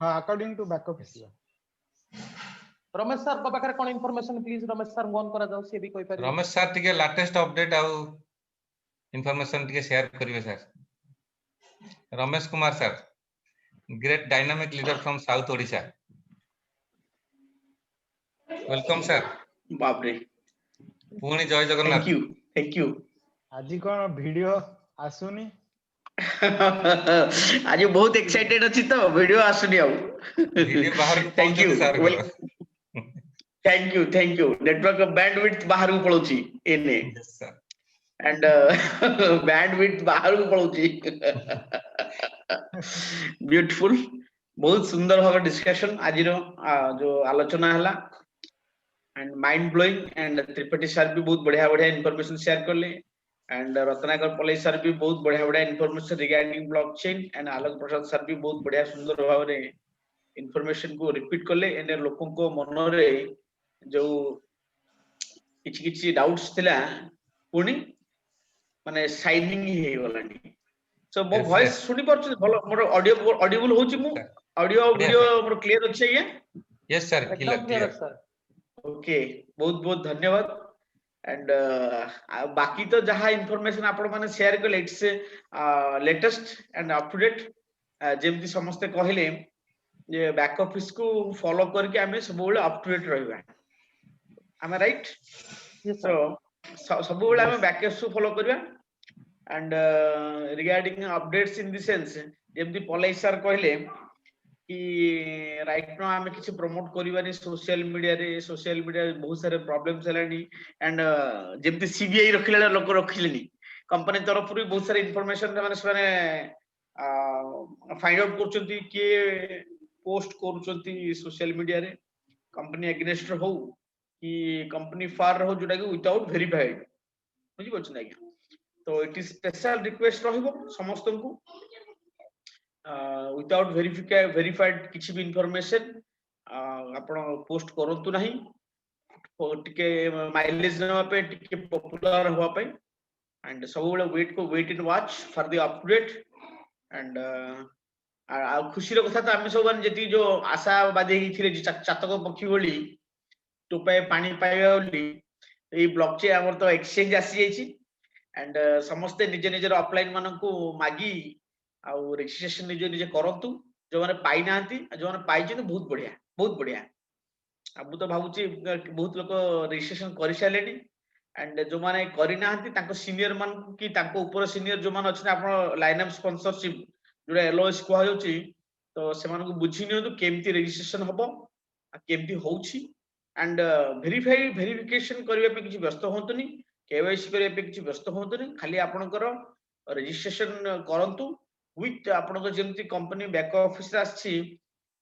हां according to back office Ramesh sir को पाखरे कोन information please Ramesh sir on करा जाउ से भी कोइ परिबे रमेश सर टिके लेटेस्ट अपडेट आउ इंफॉर्मेशन टिके शेयर करिवे sir. Ramesh Kumar sir great dynamic leader from south Odisha welcome sir. बाप रे पुणी जय जगन्नाथ। थैंक यू आज कोन वीडियो आसुनी आज बहुत एक्साइटेड अछि तो वीडियो आसुनी आउ वीडियो बाहर को थैंक यू पहुंचते sir thank you network bandwidth बाहर को पळौची एने यस सर एंड बैंडविड्थ बाहर को पळौची ब्यूटीफुल बहुत सुंदर भाव डिस्कशन आज जो आलोचना हला and mind blowing and Tripathi sir भी बहुत बढ़िया बढ़िया इंफॉर्मेशन शेयर करले एंड रत्नाकर पल्लई सर भी बहुत बढ़िया बढ़िया information regarding blockchain and Alok Prasad sir भी बहुत बढ़िया सुंदर भाव रे इंफॉर्मेशन को रिपीट करले एने लोकों को मन रे जो किछि किछि डाउट्स थिला पुनी माने शाइनिंग हे गलानी सो मो Yes, वॉइस yes. सुनि परछ भलो मोर ऑडियो ऑडिबल होची मु Sir. ऑडियो बढ़िया, वीडियो मोर क्लियर अछि ये यस सर एकदम clear clear clear sir okay बहुत बहुत धन्यवाद एंड बाकी तो जहां इंफॉर्मेशन आपण माने शेयर करले it's latest and up to date जेमति समस्त कहले जे बैक ऑफिस को फॉलो करके हमें सब बेले अप टू डेट रहबा am I right yes so sir सब बेले हमें बैक ऑफिस को फॉलो करबा and regarding updates in the sense जेमति पल्लई सर कहले कि राइट नो आमे किछि प्रमोट करिवानी सोशल मीडिया रे बहुत सारे प्रॉब्लम्स हलानी एंड जेमति सीबीआई रखिले लोक रखिलेनी कंपनी तरफ रु बहुत सारे इंफॉर्मेशन माने फाइंड आउट करचंती कि पोस्ट करचंती सोशल मीडिया रे कंपनी अगेंस्ट हो कि कंपनी फार हो जोटा कि विदाउट वेरीफाइड बुझि पछ नै तो इट इज स्पेशल रिक्वेस्ट रहिबो समस्त को विदाउट वेरीफाइड किछि भी इंफॉर्मेशन आपण पोस्ट करंतु नाही टिके माइलेज नवा पे टिके पॉपुलर होवा पे एंड सब बेले wait and watch for the update and खुशी रो कथा तो हम सब जति जो आशावादी हिथिले चातक पक्षी बोली टोपाए पानी पाइबा बोली ए ब्लॉकचेन हमर तो एक्सचेंज आसी जाईची एंड समस्त निजे निजे ऑफलाइन मानन को मागी आ रजिस्ट्रेशन निजे निजे करंतु जो माने पाई नांती जो माने पाई जे बहुत बढ़िया अब तो भाबुची बहुत लोग रजिस्ट्रेशन करि सालेनी एंड जो माने करि नांती ताको सीनियर मान की ताको ऊपर सीनियर जो मान अछि आपण लाइन अप स्पॉन्सरशिप जोडा एलओएस को होउची तो से मान को बुझी नियंतु केमती रजिस्ट्रेशन हबो केमती होउची एंड वेरिफिकेशन करिवे पे किछि व्यस्त होंतुनी केवाईसी करिवे पे किछि व्यस्त होंतुनी खाली आपनकर रजिस्ट्रेशन करंतु विथ आपनकर जेमती कंपनी बैक ऑफिस आछि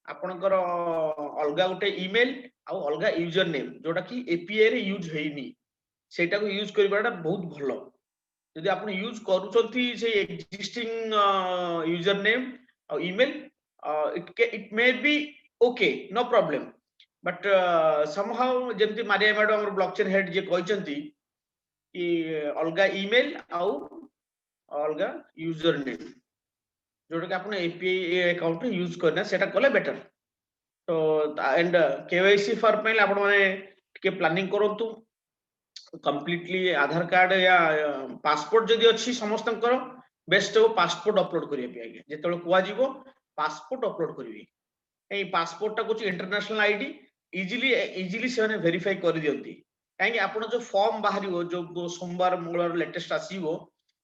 आपनकर अलगा गोटे ईमेल आ अलगा यूजर नेम जोटा कि एपीआई रे यूज हेइनी सेटा को यूज करबाटा बहुत भलो यदि आपण यूज करूचंती से एक्जिस्टिंग यूजर नेम और email it may be okay no problem but somehow जेमती मारिया मैडम हमर ब्लॉकचेन हेड जे कहचंती कि अलगा ईमेल आ अलगा यूजर नेम जोटा कि आपण एपीआई अकाउंट यूज करना सेटा कले बेटर तो एंड केवाईसी फॉर पे आपण माने के प्लानिंग करंतु कंप्लीटली आधार कार्ड या पासपोर्ट जदी अछि समस्तंकर बेस्ट हो पासपोर्ट अपलोड करिए पे आगे जेतले कुआ जीवो पासपोर्ट अपलोड करिवे ए पासपोर्ट ता कुछ इंटरनेशनल आईडी इजीली से माने वेरीफाई कर दियंती काहे कि आपण जो फॉर्म बाहरिवो जो सोमवार मंगलवार लेटेस्ट आसीवो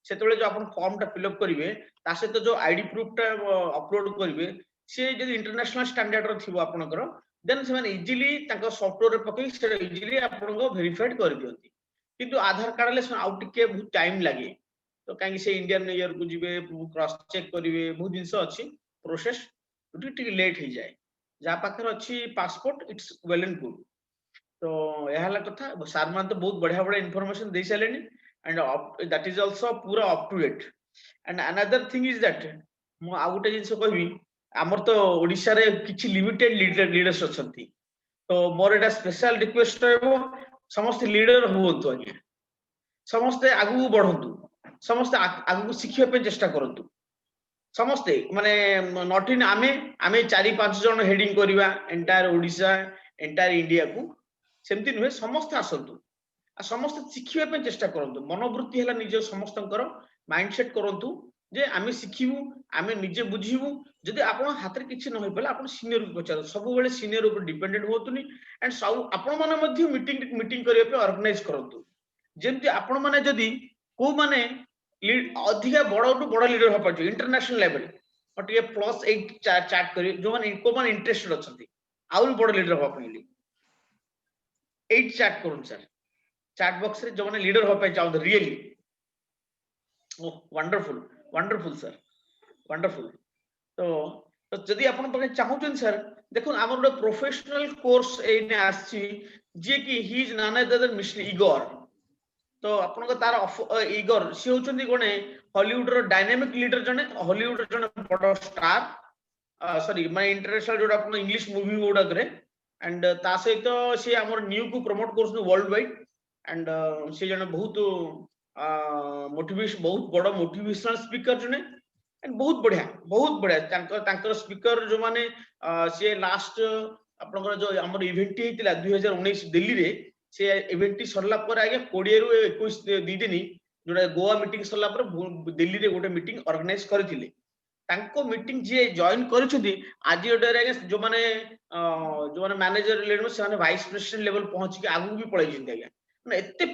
सेतले जो आपण फॉर्म ता फिल अप करिवे ता से तो जो आईडी प्रूफ ता अपलोड करिवे से जदी इंटरनेशनल स्टैंडर्ड रो थिबो आपनकर देन से माने इजीली ताको सॉफ्टवेयर रे पकई से इजीली आपनको वेरीफाइड कर दियंती किंतु आधार कार्ड ले आउट के बहुत टाइम लागे तो कहीं से इंडियन ईयर को जीवे क्रॉस चेक करिवे बहुत जिंस अछि प्रोसेस टिक लेट ही जाए जा पाखर अछि passport it's well and good तो यह कथा सार मान तो बहुत बढ़िया बढ़िया इनफॉरमेशन दे सारे एंड दैट इज आल्सो पूरा up to date and another thing is that मु आ गोटे जिंस कहबी हमर तो ओडिसा रे किछि लिमिटेड लीडर्स अछंती तो मोर एटा स्पेशल रिक्वेस्ट रहबो समस्त लीडर होवंतु आगे समस्त आगु बढ़ंतु समस्त आगु शिखिया पे चेष्टा करंतु समस्त माने नॉट इन आमे 4-5 जन हेडिंग करिवा एंटायर ओडिसा एंटायर इंडिया को सेमति नुहे समस्त आसंतु आ समस्त शिखिया पे चेष्टा करंतु मनोवृत्ति हला निज समस्तंकर माइंडसेट करंतु जे आमे शिखिबु आमे निजे बुझिबु जदि आपण हाथ रे किछि न होय पले आपण सीनियर को पचार सब बेले सीनियर ऊपर डिपेंडेंट होतुनी एंड सब आपण माने मध्ये मीटिंग करिया पे ऑर्गेनाइज करंतु जेमति आपण माने जदि को माने अधिका बड़ टू बड़ लीडर हो पाछो इंटरनेशनल लेवल और ये +8 चार्ट करी जो माने को माने इंटरेस्टेड अछंती आउर बड़ लीडर हो पइली 8 चार्ट करूं सर चैट बॉक्स रे जो माने लीडर हो पाए चाहते रियली ओह वंडरफुल सर वंडरफुल तो जदि आपण पके चाहउछन सर देखो हमर ଗୋଟେ प्रोफेशनल कोर्स एने आछि जे कि he is none other mister Igor तो आपण को तार इगोर सी होचंदी कोने हॉलीवुड रो डायनामिक लीडर जने हॉलीवुड रो जने बड़ स्टार सॉरी माय इंटरनेशनल जोडा आपण इंग्लिश मूवी गोडा करे एंड ता सहित से हमर न्यू को प्रमोट करछ वर्ल्ड वाइड एंड से जने बहुत मोटिवेशन बहुत बड़ मोटिवेशनल स्पीकर जने एंड बहुत बढ़िया तांकर स्पीकर जो माने से लास्ट आपनकर जो हमर इवेंट हेतिला 2019 दिल्ली रे से इवेंट सरला पर आगे 20 रु 21 दी दिन जोडा गोवा मीटिंग सरला पर दिल्ली रे गोटे मीटिंग ऑर्गेनाइज करथिले तांको मीटिंग जे जॉइन करछथि आज ओडरे आगे जो माने मैनेजर लेवल से माने वाइस प्रेसिडेंट लेवल पहुंच के आगु भी पळै जिंदे आगे माने एत्ते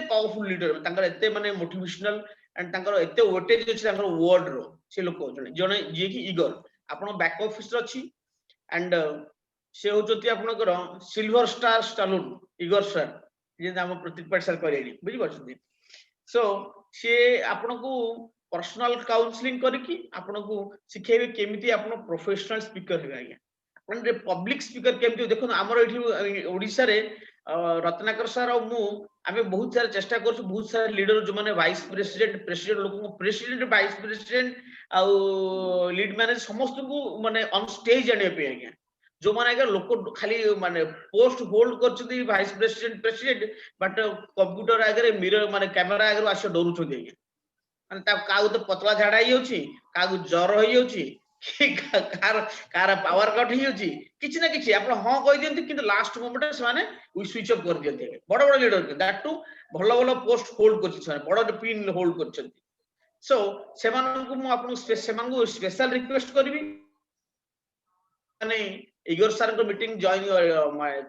पावरफुल लीडर तांकर एत्ते माने मोटिवेशनल एंड तांकर एत्ते वेटेज अछि तांकर वर्ड रो से लोक जने जे कि इगोर आपण बैक ऑफिस रो अछि एंड से होचोती आपनकर सिल्वर स्टार स्टालून इगोर सर जे हम प्रतीक पाट सर करेनी बुझि परछथि सो से आपन को पर्सनल काउंसलिंग करकी आपन को सिखेबे केमिति आपन प्रोफेशनल स्पीकर हेबे आज्ञा अपन रे पब्लिक स्पीकर केमिति देखो हमर एठी ओडिसा रे रत्नाकर सर और मु आमे बहुत सारा चेष्टा करछु बहुत सारा लीडर जो माने वाइस प्रेसिडेंट लोक को प्रेसिडेंट वाइस प्रेसिडेंट आ लीड मैनेजर समस्त को माने ऑन स्टेज आने पे आज्ञा जो माने अगर लोक खाली माने पोस्ट होल्ड करछथि वाइस प्रेसिडेंट बट कंप्यूटर आगे मिरर माने कैमरा आगे आसे डरू छथि आज्ञा माने ता काउ तो पतला झाड़ा ही होछि काउ जर होई होछि कार पावर कट ही होछि किछि ना किछि आपण हां कहि दियंती किंतु लास्ट मोमेंट से माने वी स्विच ऑफ कर दियंती बड़ लीडर दैट टू भलो पोस्ट होल्ड करछि से बड़ पिन होल्ड करछथि सो सेमान को मु आपण सेमान को स्पेशल रिक्वेस्ट करबी माने इगोर सर को मीटिंग जॉइन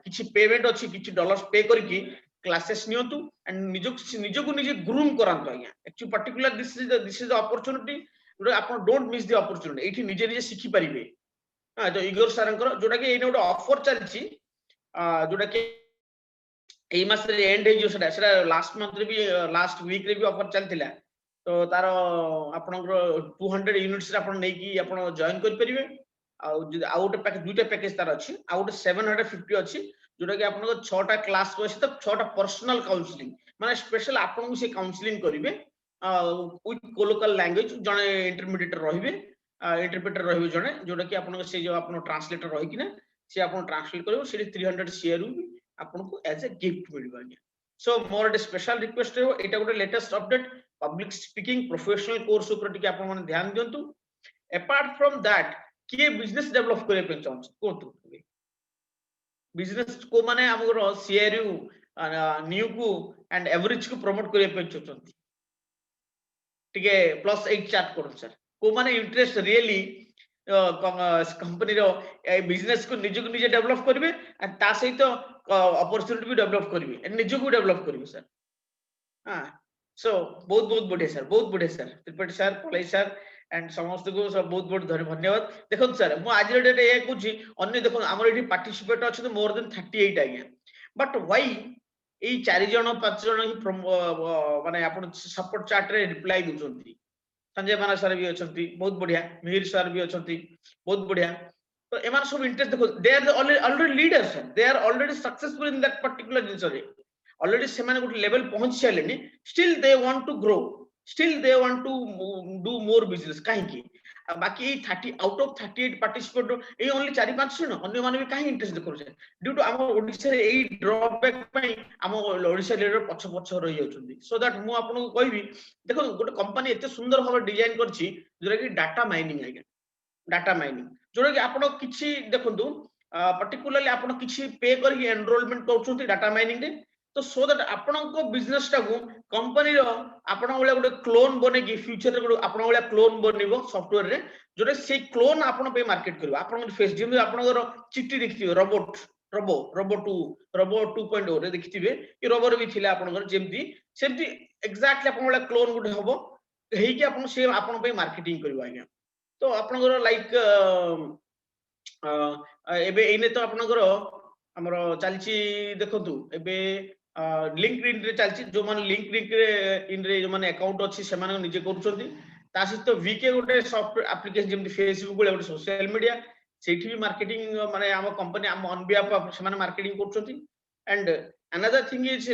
किछि पेमेंट अछि किछि डॉलर्स पे करकी क्लासेस नियंतु एंड निजो को निजे ग्रूम करांतु आज्ञा actually particular this is the opportunity आपण डोंट मिस द अपॉर्चुनिटी एठी निजे सिखि परिबे हां तो इगोर सरंकर जोटा कि एने गोटे ऑफर चलछि जोटा कि एई मास रे एंड हे जो सेटा लास्ट मंथ रे भी लास्ट वीक रे भी ऑफर चलतिला तो तार आपनकर 200 यूनिट्स रे आपण नै कि आपण जॉइन कर परिबे आ गोटे पैकेज दुईटा पैकेज तार अछि आ गोटे 750 अछि जोटा कि आपन 6टा क्लास को तो 6टा पर्सनल काउंसलिंग माने स्पेशल आपन को से काउंसलिंग करिवे विथ कोलोकल लैंग्वेज जने इंटरमीडिएट रहिबे इंटरप्रेटर रहिबे जने जोटा कि आपन से जो आपन ट्रांसलेटर रहि किना से आपन ट्रांसलेट करिवो से 300 शेयर भी आपन को एज ए गिफ्ट मिलबा गया सो मोर ए स्पेशल रिक्वेस्ट है एटा गोटे latest update public speaking professional course ऊपर टिके आपन माने ध्यान दियंतु अपार्ट फ्रॉम दैट कि बिजनेस डेवलप करे पे चाहछ कोतु बिजनेस को माने हमरो सीआरयू न्यू को एंड एवरेज को प्रमोट करे पे चाहछंती टिके +8 चार्ट करू सर को माने इंटरेस्ट रियली कंपनी रो बिजनेस को निजे डेवलप करबे एंड ता सहित अपॉर्चुनिटी भी डेवलप करबे एंड निजे को डेवलप करबे सर हां सो बहुत बढ़िया सर त्रिपाठी सर पलाई सर एंड समस्त को बहुत धन्यवाद देखो सर मु आज डेट ए कुछ अन्य देखो हमर एठी पार्टिसिपेट अछि मोर देन 38 आज्ञा बट व्हाई एई 4 जण 5 जण ही माने आपण सपोर्ट चैट रे रिप्लाई दउचंती संजय माना सर भी अछंती बहुत बढ़िया मिहिर सर भी अछंती बहुत बढ़िया तो एमान सब इंटरेस्ट देखो they are already leaders they are already successful in that particular जिंस रे ऑलरेडी से माने गुट लेवल पहुंच छलेनी still they want to grow still they want to do more business काहे की बाकी 30 आउट ऑफ 38 पार्टिसिपेंट ए ओनली 4 5 जण अन्य माने भी काहे इंटरेस्ट देखो ड्यू टू हम ओडिसा रे एई ड्रॉबैक पई हम ओडिसा लीडर पछ पछ रही जाउछंती सो दैट मु आपन को कहबी देखो गोटे कंपनी एते सुंदर भाव डिजाइन करछि जोरा कि डाटा माइनिंग आगे डाटा माइनिंग जोरा कि आपन किछि देखंतु पर्टिकुलरली आपन किछि पे करके एनरोलमेंट करछंती डाटा माइनिंग रे तो सो दैट आपन को बिजनेस टा को कंपनी रो आपन वाला गोटे क्लोन बने कि फ्यूचर रे आपन वाला क्लोन बनिबो सॉफ्टवेयर रे जोरे से क्लोन आपन पे मार्केट करबो आपन फेस जिम आपन चिट्ठी देखथिबे रोबो 2.0 रे देखथिबे कि रोबो भी थिला आपन जेमती सेमती एग्जैक्टली आपन वाला क्लोन गुड हबो हेई कि आपन से आपन पे मार्केटिंग करबो आज्ञा तो आपन लाइक एबे एने तो आपन हमरो चलची देखंतु एबे लिंक्डइन रे चलची जो माने लिंक्डइन रे जो माने अकाउंट अछि से माने निजे करूछंती ता सहित वीके गोटे सॉफ्टवेयर एप्लीकेशन जेमति फेसबुक गोटे सोशल मीडिया सेठी भी मार्केटिंग माने हम कंपनी हम ऑन बिहाफ ऑफ से माने मार्केटिंग करूछंती एंड अनदर थिंग इज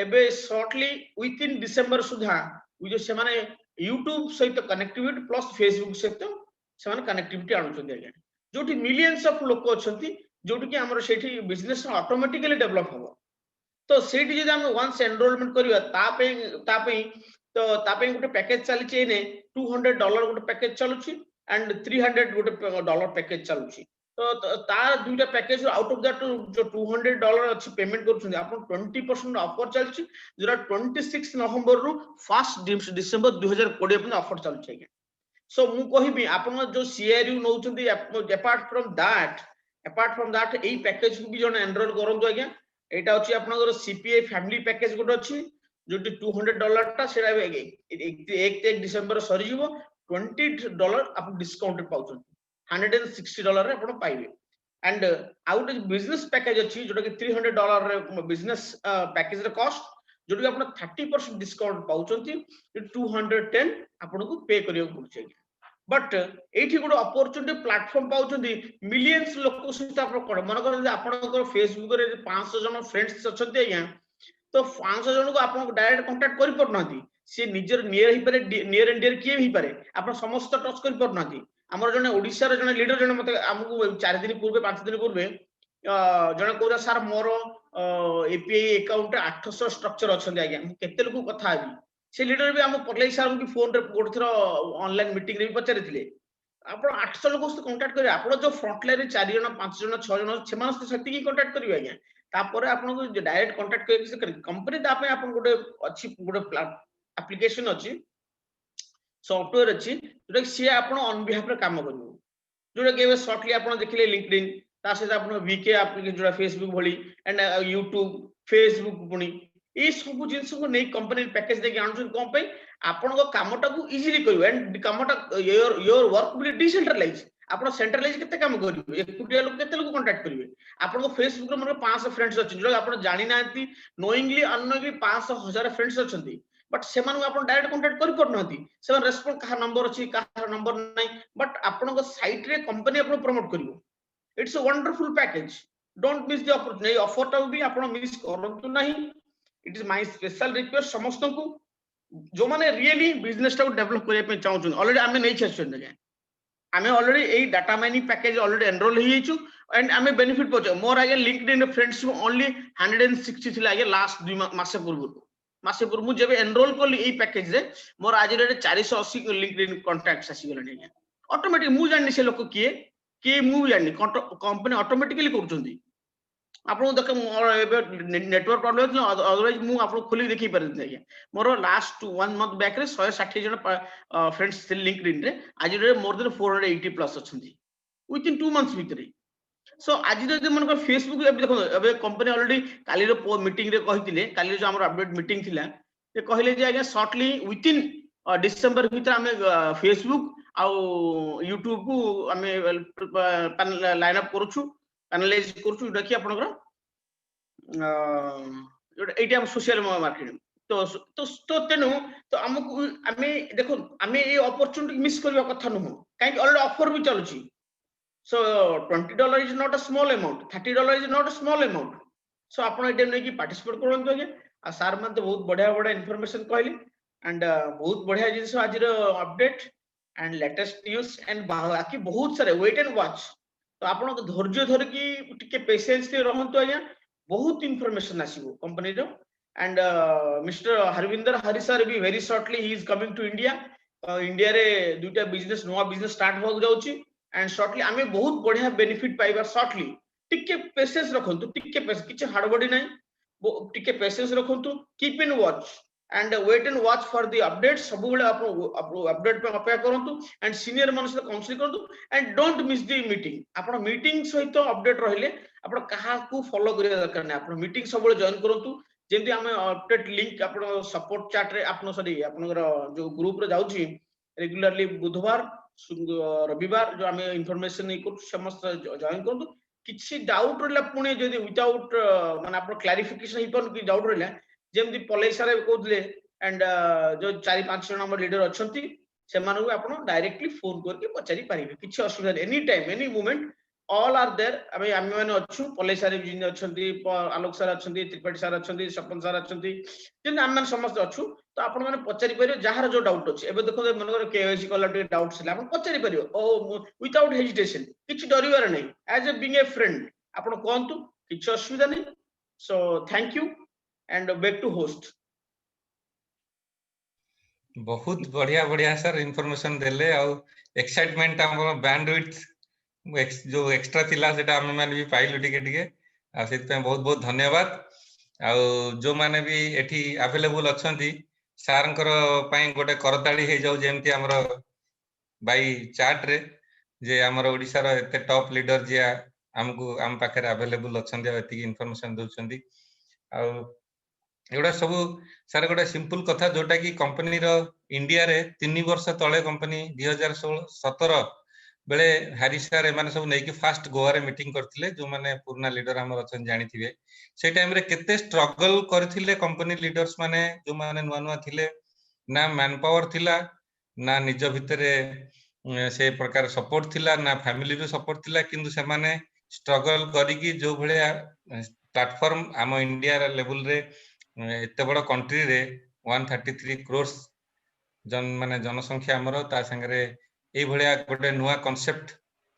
एबे शॉर्टली विथ इन डिसेंबर सुधा जो से माने YouTube सहित कनेक्टिविटी प्लस फेसबुक सहित से माने कनेक्टिविटी आनुछंती आगे जोठी मिलियंस ऑफ लोक अछंती जोठी कि हमर सेठी बिजनेस ऑटोमेटिकली डेवलप हो तो सेठी जे हम वंस एनरोलमेंट करिवा तापई तो तापई गोटे पैकेज चली चे ने $200 गोटे पैकेज चलुची एंड $300 गोटे डॉलर पैकेज चलुची तो ता दुईटा पैकेज आउट ऑफ दैट जो $200 अछि पेमेंट करछन आपण 20% ऑफर चलची जरा 26 नवंबर रु 1 डिसेंबर 2020 पे ऑफर चलची आगे सो मु कहिबी आपण जो सीआरयू नउचंती अपार्ट फ्रॉम दैट एई पैकेज को भी जण एनरोल करंतु आगे एटा अछि आपनकर सीपीए फैमिली पैकेज गोटे अछि जोटी $200 टा सेरा 1 डिसेंबर सरी जीवो $20 आप डिस्काउंटेड पाउछन $160 रे आपण पाइबे एंड आउट बिजनेस पैकेज अछि जोटा कि $300 रे बिजनेस पैकेज रे कॉस्ट जोटी आपण 30% डिस्काउंट पाउछंती 210 आपण को पे करियो पड़छे बट एठी गोटे अपॉर्चुनिटी प्लेटफॉर्म पाउछंती मिलियंस लोक सहित आपण कोन मन कर आपण फेसबुक रे 500 जन फ्रेंड्स अछंती आज्ञा तो 500 जन को आपण डायरेक्ट कांटेक्ट करि परनाती से निजर नियर ही पारे नियर एंड डियर किए ही पारे आपण समस्त टच करि परनाती हमर जने ओडिसा रे जने लीडर जने मते हमकु 4 दिन पूर्वे 5 दिन पूर्वे जने कहला सर मोर एपीआई अकाउंट 800 स्ट्रक्चर अछंती आज्ञा केते लोक कथा आबी से लीडर भी हम पटलाई सर की फोन रे गोटे थरो ऑनलाइन मीटिंग रे भी पचारिथिले आपण 800 लोक से कांटेक्ट करिवे आपण जो फ्रंट लाइन रे 4 जन 5 जन 6 जन सेमान से सेति की कांटेक्ट करिवे आज्ञा तापर आपण को डायरेक्ट कांटेक्ट करि कंपनी ता पे आपण गोटे अछि गोटे एप्लीकेशन अछि सॉफ्टवेयर अछि जोटा से आपण ऑन बिहाफ रे काम करिवो जोटा के शॉर्टली आपण देखिले लिंक्डइन ता से आपण वीके एप्लीकेशन जोटा फेसबुक भली एंड यूट्यूब फेसबुक पुनी ए सब जिंस को नै कंपनी पैकेज दे आनुछन कोन पे आपण को कामटा को इजीली करिवो एंड कामटा योर वर्क विल डिसेंट्रलाइज आपण सेंट्रलाइज केते काम करिवो एकुटिया लोक केते लोक कांटेक्ट करिवे आपण को फेसबुक रे मन 500 फ्रेंड्स अछि जो आपण जानि नांती नोइंगली अननोइंगली 500 1000 फ्रेंड्स अछंती बट सेमान को आपण डायरेक्ट कांटेक्ट करि परनथि सेमान रेस्पॉन्ड कहा नंबर अछि कहा नंबर नै बट आपण को साइट रे कंपनी आपण प्रमोट करिवो it's a wonderful package don't miss the opportunity offer टा भी आपण मिस करंतु नाही it is my special request समस्त को जो माने रियली बिजनेस टा डेवलप करे पे चाहू छन ऑलरेडी आमे नै छछन जे आमे ऑलरेडी एई data mining package already enroll ही छु एंड आमे बेनिफिट पहुंचे मोर आगे लिंक्डइन फ्रेंड्स ओनली 160 थिला आगे लास्ट 2 मासे पूर्व जब एनरोल करली एई पैकेज रे मोर आज रे 480 लिंक्डइन कांटेक्ट्स आसी गलनी ऑटोमेटिक मु जानि से लोक किए मु जानि कंपनी ऑटोमेटिकली करछंती आपन देख नेटवर्क प्रॉब्लम थियो अदरवाइज मु आपन खोली देखि परथि आज्ञा मोर लास्ट 1 मंथ बैक रे 160 जन फ्रेंड्स थे लिंक्डइन रे आज रे मोर देन 480 प्लस अछंती विथ इन 2 मंथ्स भीतर सो आज जो मन को फेसबुक देखो अबे कंपनी ऑलरेडी काली रो मीटिंग रे कहितिले काली जो हमर अपडेट मीटिंग थिला ते कहले जे आज्ञा शॉर्टली विथ इन डिसेंबर भीतर हमें फेसबुक आ यूट्यूब को हमें लाइन अप करूछु एनालाइज करूछु देखि आपनकर एटा हम सोशल मार्केटिंग तो तो तो तेनु तो हमको आमे देखो आमे ए अपॉर्चुनिटी मिस करबा कथा नुह काई ऑलरेडी ऑफर भी चलुची सो $20 is not a small amount $30 is not a small amount so आपण एटा नै कि पार्टिसिपेट करंतु आगे आ सर मन तो बहुत बढ़िया बढ़िया इंफॉर्मेशन कहली एंड बहुत बढ़िया जिंस आज update and latest news and बाकी बहुत सारे वेट एंड वॉच तो आपण धैर्य धर की टिके पेशेंस रहंतु आज्ञा बहुत इंफॉर्मेशन आसीबो कंपनी रो and mister Harvinder Hari sir भी very shortly he is coming to India India रे दुटा बिजनेस नवा बिजनेस स्टार्ट हो जाउची एंड शॉर्टली आमे बहुत बढ़िया बेनिफिट पाइबा शॉर्टली टिके पेशेंस रखंतु टिके पेशेंस किछ हार्डबॉडी नै टिके पेशेंस रखंतु keep in watch and wait and watch for the update सब बेले अपडेट पे अपेक्षा करंतु एंड सीनियर मन से काउंसिल करंतु and don't miss the meeting आपण मीटिंग सहित अपडेट रहिले आपण कहा को फॉलो करिया दरकार नै आपण मीटिंग सब बेले जॉइन करंतु जेंति हमें अपडेट लिंक आपण सपोर्ट चैट रे आपण सॉरी आपण जो ग्रुप रे जाउची रेगुलरली बुधवार रविवार जो हमें इंफॉर्मेशन नै कर समस्त जॉइन करंतु किछि डाउट रहला पुणे जदी विदाउट माने आपण क्लैरिफिकेशन ही पर कि डाउट रहला जेमति पलेई सारे कहउतले एंड जो 4-5 जन हमर लीडर अछंती से मानू आपण डायरेक्टली फोन करके पचारि पारिबे किछि असुविधा any time any moment all are there अबे आमे माने अछु पलेई सारे जिन अछंती आलोक सर अछंती त्रिपाठी सर अछंती सपन सर अछंती जिन आमे माने समस्त अछु तो आपण माने पचारि परियो जहार जो डाउट अछि एबे देखो मन कर केवाईसी कला टे डाउट सिला आपण पचारि परियो ओ विदाउट हेजिटेशन किछि डरिवार नै as a being a friend आपण कोंतु किछि असुविधा नै so thank you and back to host बहुत बढ़िया बढ़िया सर इंफॉर्मेशन देले आउ एक्साइटमेंट हमर बैंडविड्थ जो एक्स्ट्रा थिला सेटा हम माने भी पाइलु टिके टिके आ सेत पे बहुत बहुत धन्यवाद आ जो माने भी एठी अवेलेबल अछंती सारंकर पई गोटे करताली हे जाउ जेमति हमर बाई चार्ट रे जे हमर ओडिसा रो एते टॉप लीडर जे हमकु हम पाखरे अवेलेबल अछंती आ एति इंफॉर्मेशन दउछंती आ एडा सब सर गोटे सिंपल कथा जोटा कि कंपनी रो इंडिया रे 3 वर्ष तळे कंपनी 2016-17 बेले हरि सर एमाने सब नै कि फास्ट गोवा रे मीटिंग करथिले जो माने पुराना लीडर हमर अछन जानि थिबे से टाइम रे केते स्ट्रगल करथिले कंपनी लीडर्स माने जो माने नुवा नुवा थिले ना मैन पावर थिला ना निज भितरे से प्रकार सपोर्ट थिला ना फैमिली रो सपोर्ट थिला किंतु से माने स्ट्रगल करी कि जो भले प्लेटफॉर्म हम इंडिया रे लेवल रे एते बड़ कंट्री रे 133 करोड़ जन माने जनसंख्या हमर ता संगे ए भलिया गोटे नुवा कांसेप्ट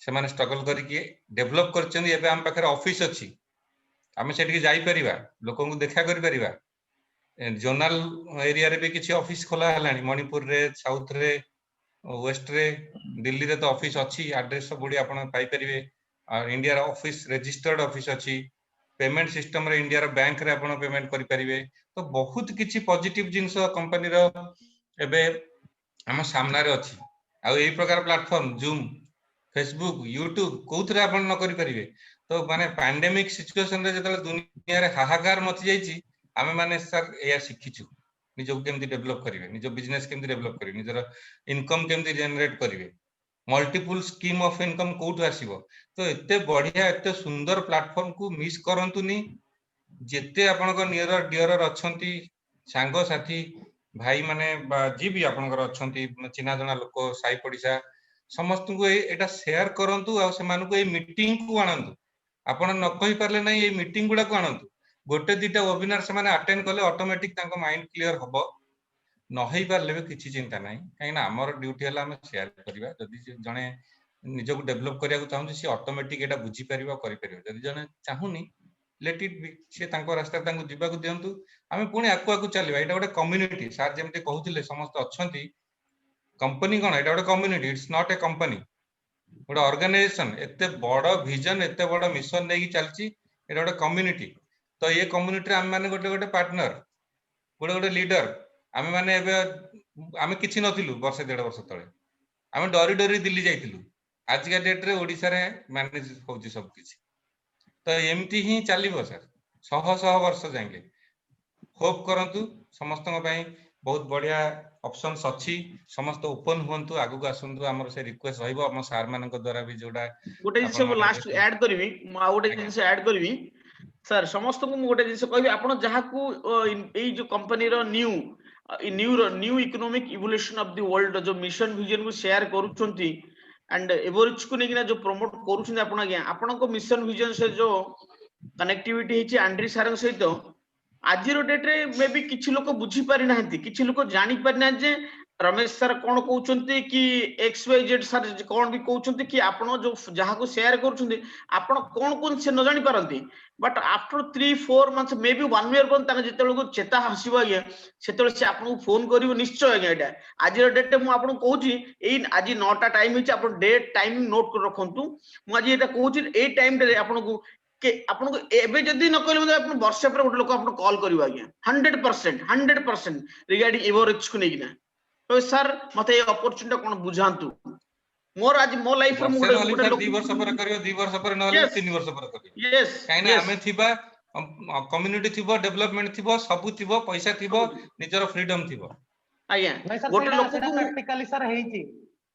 से माने स्ट्रगल करी कि डेवलप करचंदी एबे हम पाखरे ऑफिस अछि हमें सेठी जाई परिबा लोकन को देखा करि परिबा जोनल एरिया रे भी किछि ऑफिस खोला हलानी मणिपुर रे साउथ रे वेस्ट रे दिल्ली रे तो ऑफिस अछि एड्रेस सब बुडी आपण पाई परिबे और इंडिया रो ऑफिस रजिस्टर्ड ऑफिस अछि पेमेंट सिस्टम रे इंडिया रो बैंक रे आपण पेमेंट करि परिबे तो बहुत किछि पॉजिटिव जिंस कंपनी रो एबे हम सामना रे अछि आ एई प्रकार प्लेटफॉर्म जूम फेसबुक यूट्यूब कोथरे आपण न करि परिबे तो माने पैंडेमिक सिचुएशन रे जतले दुनिया रे हाहाकार मथि जाईची आमे माने सर एया शिखिछु निजो केमति डेवलप करिवे निजो बिजनेस केमति डेवलप करिवे निजर इनकम केमति जनरेट करिवे मल्टीपल स्कीम ऑफ इनकम कोठु आसीबो तो एते बढ़िया एते सुंदर प्लेटफॉर्म को मिस करंतुनी जेते आपनकर नियर डियर अछंती सांग साथी भाई माने जी भी आपनकर अछंती चिना जना लोक साई पडिसा समस्त को एटा शेयर करंतु आ से मानको ए मीटिंग को आनंतु आपण न कहि परले नै ए मीटिंग गुडा को आनंतु गोटे दिटा वेबिनार से माने अटेंड करले ऑटोमेटिक तांको माइंड क्लियर हबो न होई परले किछि चिंता नै काइना हमर ड्यूटी हला हम शेयर करबा जदी जने निजो को डेवलप करिया को चाहू से ऑटोमेटिक एटा बुझी परिबा करि परिबा जदी जने चाहूनी लेट इट बी से तांको रास्ता तांको जिबा को दियंतु आमे पुणी आकु आकु चलिबा एटा गोटे कम्युनिटी सार जेमते कहउतिले समस्त अछंती कंपनी कोन एटा गोटे community it's not a company गोटे ऑर्गेनाइजेशन एते बड़ विजन एते बड़ मिशन नै कि चलची एटा गोटे कम्युनिटी तो ये कम्युनिटी रे हम माने गोटे गोटे पार्टनर गोटे गोटे लीडर आमे माने एबे आमे किछि नथिलु वर्ष 1.5 वर्ष तळे आमे डरी डरी दिल्ली जाइतिलु आज का डेट रे ओडिसा रे मैनेज होउची सब किछि तो एमती ही चलिबो सर सह सह वर्ष जांगे होप करंतु समस्त पई बहुत बढ़िया ऑप्शंस अछि समस्त ओपन होंतु आगु को आसंतु हमर से रिक्वेस्ट रहइबो हम सर मानक द्वारा भी जोडा गोटे जिंस लास्ट ऐड करबी आ गोटे जिंस ऐड करबी सर समस्त को गोटे जिन कहबी आपण जहाँ को एई जो कंपनी रो new economic evolution of the world जो मिशन विजन को शेयर करूछंती एंड एवरेज को नेकिना जो प्रमोट करूछंती आपण आज्ञा आपण को मिशन विजन से जो कनेक्टिविटी हिची आंड्री सारंग सहित आज डेट रे मे बी किछि लोक बुझी पारि नाहंती किछि लोक जानि पारि ना जे रमेश सर कोन कहउछंती कि एक्स वाई जेड सर कोन भी कहउछंती कि आपण जो जहाँ को शेयर करूछंती आपण कोन कोन से न जानि पारंती but after 3-4 months may be 1 year पण ताके जेतेल को चेता हसिबो आगे सेतेल से आपन फोन करिवो निश्चय आगे एटा आज डेट मु आपन कहउची एई आज 9टा टाइम हिची आपन डेट टाइम नोट कर रखंतु मु आज एटा कहउची ए टाइम रे आपन को के आपन को एबे जदी न कहले मतलब आपन वर्ष पर गोटे लोक आपन कॉल करिवो आगे 100% रिगार्डिंग एवरेज को नेकिना तो सर मते अपॉर्चुनिटी कोन बुझांतु मोर आज मो लाइफ रे वर्षे गोटे नहले लोक 2 वर्ष पर करियो 2 वर्ष पर नहले Yes. 3 वर्ष पर करियो यस काइना हमें थिबा कम्युनिटी थिबो डेवलपमेंट थिबो सब थिबो पैसा थिबो निजर फ्रीडम थिबो आज्ञा नहीं सर गोटे लोक सेटा को प्रैक्टिकली सर हेची